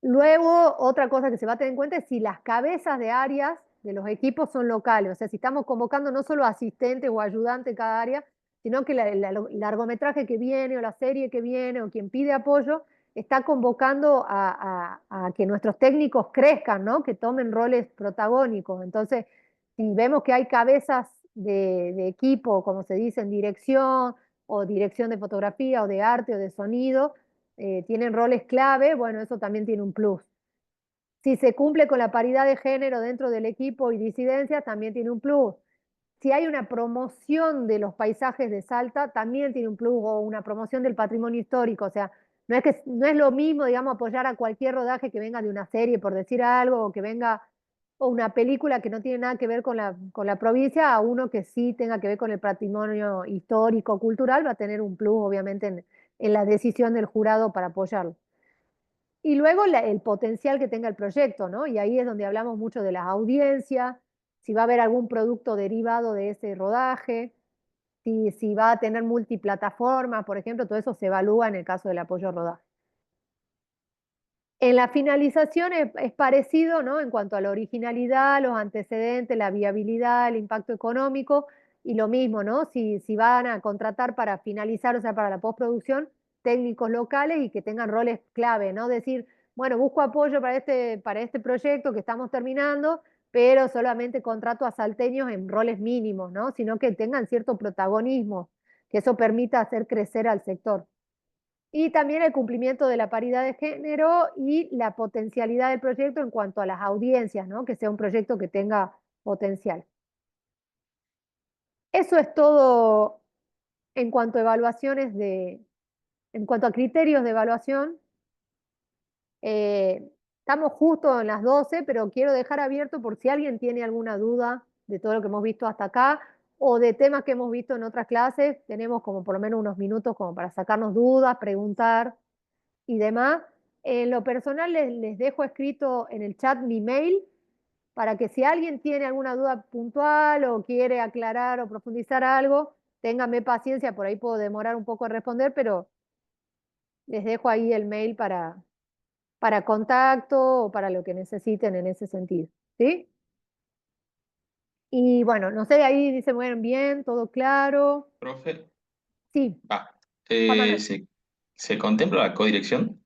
Luego, otra cosa que se va a tener en cuenta es si las cabezas de áreas de los equipos son locales, o sea, si estamos convocando no solo asistentes o ayudantes en cada área, sino que el largometraje que viene o la serie que viene o quien pide apoyo está convocando a que nuestros técnicos crezcan, ¿no?, que tomen roles protagónicos. Entonces, si vemos que hay cabezas de equipo, como se dice, en dirección o dirección de fotografía o de arte o de sonido, tienen roles clave, bueno, eso también tiene un plus. Si se cumple con la paridad de género dentro del equipo y disidencias, también tiene un plus. Si hay una promoción de los paisajes de Salta, también tiene un plus, o una promoción del patrimonio histórico. O sea, no es lo mismo, digamos, apoyar a cualquier rodaje que venga de una serie, por decir algo, o que venga, o una película que no tiene nada que ver con la provincia, a uno que sí tenga que ver con el patrimonio histórico, cultural, va a tener un plus, obviamente, en la decisión del jurado para apoyarlo. Y luego el potencial que tenga el proyecto, ¿no? Y ahí es donde hablamos mucho de las audiencias, si va a haber algún producto derivado de ese rodaje, si va a tener multiplataformas, por ejemplo, todo eso se evalúa en el caso del apoyo a rodaje. En la finalización es parecido, ¿no?, en cuanto a la originalidad, los antecedentes, la viabilidad, el impacto económico, y lo mismo, ¿no? Si van a contratar para finalizar, o sea, para la postproducción, técnicos locales y que tengan roles clave, ¿no? Decir, bueno, busco apoyo para este proyecto que estamos terminando, pero solamente contrato a salteños en roles mínimos, ¿no? Sino que tengan cierto protagonismo, que eso permita hacer crecer al sector. Y también el cumplimiento de la paridad de género y la potencialidad del proyecto en cuanto a las audiencias, ¿no?, que sea un proyecto que tenga potencial. Eso es todo en cuanto a evaluaciones en cuanto a criterios de evaluación. Estamos justo en las 12, pero quiero dejar abierto por si alguien tiene alguna duda de todo lo que hemos visto hasta acá o de temas que hemos visto en otras clases. Tenemos como por lo menos unos minutos como para sacarnos dudas, preguntar y demás. En lo personal les dejo escrito en el chat mi mail para que si alguien tiene alguna duda puntual o quiere aclarar o profundizar algo, ténganme paciencia, por ahí puedo demorar un poco en responder, pero les dejo ahí el mail para contacto o para lo que necesiten en ese sentido, ¿sí? Y bueno, no sé, ahí dice, bueno, bien, todo claro. Profe, Sí, va. Juan Manuel. ¿Se contempla la codirección?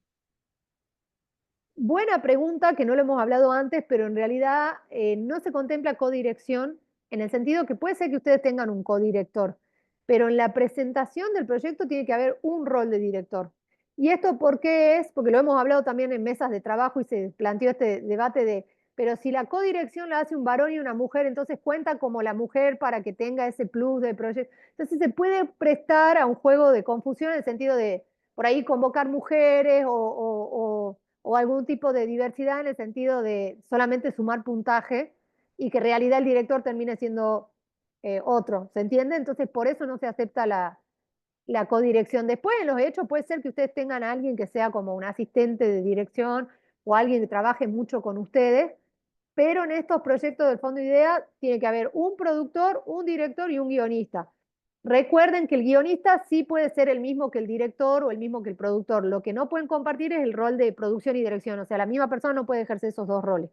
Buena pregunta, que no lo hemos hablado antes, pero en realidad no se contempla codirección en el sentido que puede ser que ustedes tengan un codirector, pero en la presentación del proyecto tiene que haber un rol de director. ¿Y esto por qué es? Porque lo hemos hablado también en mesas de trabajo y se planteó este debate de, pero si la codirección la hace un varón y una mujer, entonces cuenta como la mujer para que tenga ese plus de proyecto. Entonces se puede prestar a un juego de confusión en el sentido de por ahí convocar mujeres o algún tipo de diversidad en el sentido de solamente sumar puntaje y que en realidad el director termine siendo otro, ¿se entiende? Entonces por eso no se acepta la codirección. Después en los hechos puede ser que ustedes tengan a alguien que sea como un asistente de dirección o alguien que trabaje mucho con ustedes, pero en estos proyectos del Fondo IDEA tiene que haber un productor, un director y un guionista. Recuerden que el guionista sí puede ser el mismo que el director o el mismo que el productor. Lo que no pueden compartir es el rol de producción y dirección. O sea, la misma persona no puede ejercer esos dos roles.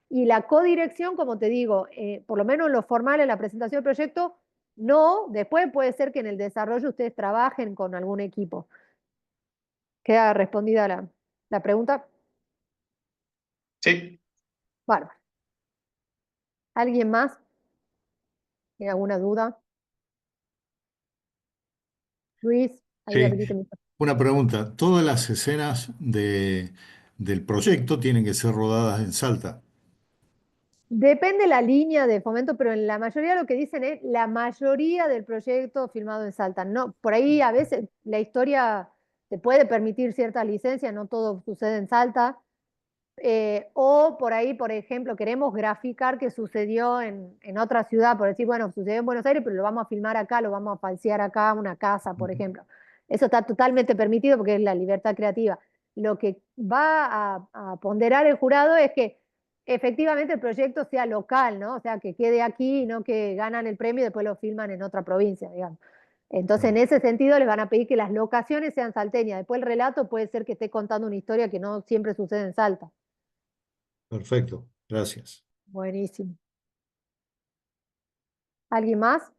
Y la codirección, como te digo, por lo menos en lo formal, en la presentación del proyecto, no. Después puede ser que en el desarrollo ustedes trabajen con algún equipo. ¿Queda respondida la pregunta? Sí, Bárbaro. ¿Alguien más? ¿Tiene alguna duda? Luis, ahí Sí, habilita el micrófono. una pregunta. ¿Todas las escenas del proyecto tienen que ser rodadas en Salta? Depende la línea de fomento, pero en la mayoría lo que dicen es la mayoría del proyecto filmado en Salta. No, por ahí a veces la historia te puede permitir ciertas licencias, no todo sucede en Salta. O por ahí, por ejemplo, queremos graficar que sucedió en otra ciudad, por decir, bueno, sucedió en Buenos Aires, pero lo vamos a filmar acá, lo vamos a falsear acá, una casa, por Ujú. ejemplo. Eso está totalmente permitido porque es la libertad creativa. Lo que va a ponderar el jurado es que efectivamente el proyecto sea local, ¿no? O sea, que quede aquí y no que ganan el premio y después lo filman en otra provincia, digamos. Entonces, en Claro. ese sentido, les van a pedir que las locaciones sean salteñas. Después el relato puede ser que esté contando una historia que no siempre sucede en Salta. Perfecto, gracias. Buenísimo. ¿Alguien más?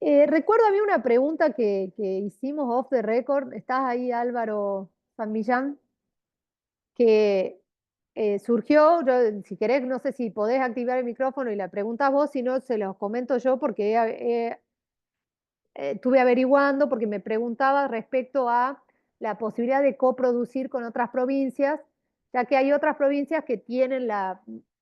Recuerdo había una pregunta que hicimos off the record. Estás ahí, Álvaro San Millán, que surgió. Si querés, no sé si podés activar el micrófono y la preguntas vos, si no, se los comento yo porque estuve averiguando porque me preguntaba respecto a la posibilidad de coproducir con otras provincias, ya que hay otras provincias que tienen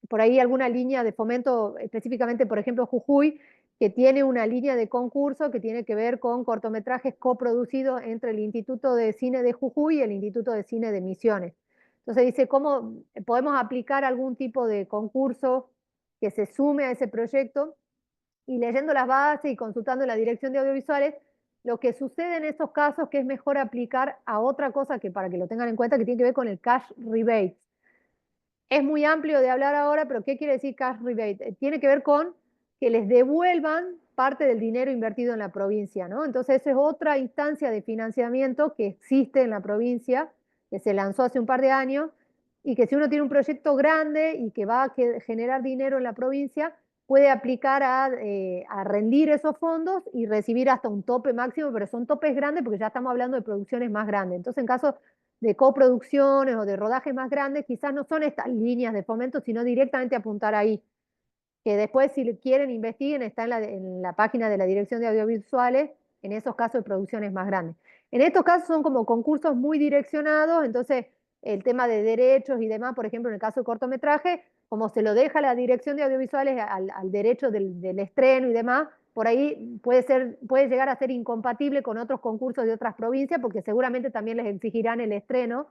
por ahí alguna línea de fomento, específicamente, por ejemplo, Jujuy, que tiene una línea de concurso que tiene que ver con cortometrajes coproducidos entre el Instituto de Cine de Jujuy y el Instituto de Cine de Misiones. Entonces dice, ¿cómo podemos aplicar algún tipo de concurso que se sume a ese proyecto? Y leyendo las bases y consultando la dirección de audiovisuales, lo que sucede en estos casos que es mejor aplicar a otra cosa que para que lo tengan en cuenta, que tiene que ver con el cash rebate. Es muy amplio de hablar ahora, pero ¿qué quiere decir cash rebate? Tiene que ver con que les devuelvan parte del dinero invertido en la provincia, ¿no? Entonces, esa es otra instancia de financiamiento que existe en la provincia, que se lanzó hace un par de años, y que si uno tiene un proyecto grande y que va a generar dinero en la provincia, puede aplicar a rendir esos fondos y recibir hasta un tope máximo, pero son topes grandes porque ya estamos hablando de producciones más grandes. Entonces, en caso de coproducciones o de rodajes más grandes, quizás no son estas líneas de fomento, sino directamente apuntar ahí. Que después, si quieren, investiguen, está en la página de la Dirección de Audiovisuales, en esos casos de producciones más grandes. En estos casos son como concursos muy direccionados, entonces el tema de derechos y demás, por ejemplo, en el caso de cortometraje, como se lo deja la Dirección de Audiovisuales al derecho del estreno y demás, por ahí puede llegar a ser incompatible con otros concursos de otras provincias, porque seguramente también les exigirán el estreno,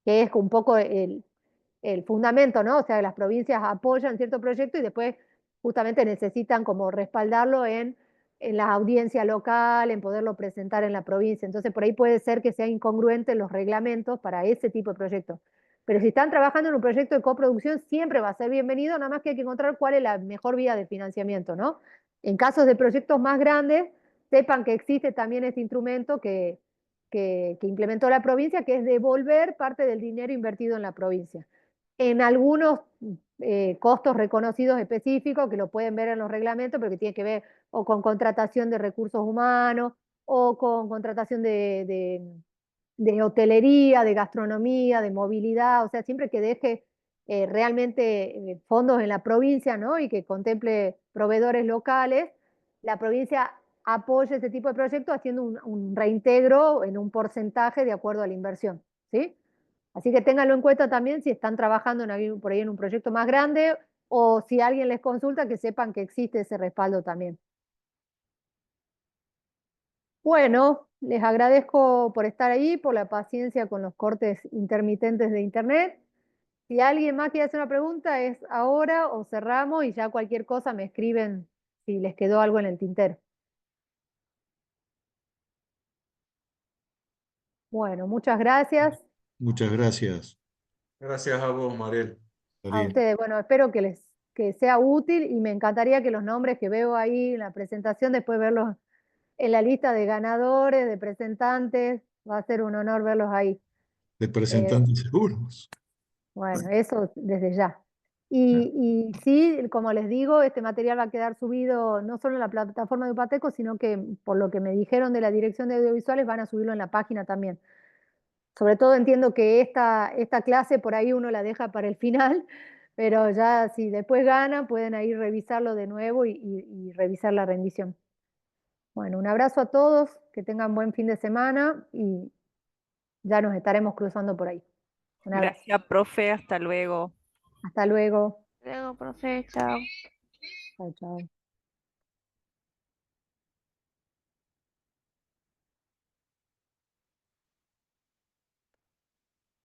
que es un poco el fundamento, ¿no? O sea, las provincias apoyan cierto proyecto y después justamente necesitan como respaldarlo en la audiencia local, en poderlo presentar en la provincia. Entonces, por ahí puede ser que sea incongruente los reglamentos para ese tipo de proyectos. Pero si están trabajando en un proyecto de coproducción, siempre va a ser bienvenido, nada más que hay que encontrar cuál es la mejor vía de financiamiento, ¿no? En casos de proyectos más grandes, sepan que existe también este instrumento que implementó la provincia, que es devolver parte del dinero invertido en la provincia. En algunos costos reconocidos específicos, que lo pueden ver en los reglamentos, pero que tiene que ver o con contratación de recursos humanos, o con contratación de hotelería, de gastronomía, de movilidad, o sea, siempre que deje realmente fondos en la provincia, ¿no? Y que contemple proveedores locales, la provincia apoya ese tipo de proyectos haciendo un reintegro en un porcentaje de acuerdo a la inversión, ¿sí? Así que ténganlo en cuenta también si están trabajando por ahí en un proyecto más grande o si alguien les consulta, que sepan que existe ese respaldo también. Bueno, les agradezco por estar ahí, por la paciencia con los cortes intermitentes de internet. Si alguien más quiere hacer una pregunta, es ahora o cerramos y ya cualquier cosa me escriben si les quedó algo en el tintero. Bueno, muchas gracias Muchas gracias, Gracias a vos, Mariel. a Ariel. ustedes. Bueno, espero que sea útil y me encantaría que los nombres que veo ahí en la presentación, después verlos en la lista de ganadores, de presentantes. Va a ser un honor verlos ahí. De Eh, presentantes seguros. bueno, eso desde ya. Y sí, como les digo, este material va a quedar subido no solo en la plataforma de Upateco, sino que por lo que me dijeron de la Dirección de Audiovisuales van a subirlo en la página también. Sobre todo entiendo que esta clase por ahí uno la deja para el final, pero ya si después gana pueden ahí revisarlo de nuevo y revisar la rendición. Bueno, un abrazo a todos, que tengan buen fin de semana y ya nos estaremos cruzando por ahí. Un abrazo. Gracias, profe. Hasta luego. Hasta luego. Luego, profe, chao. Chao, chao.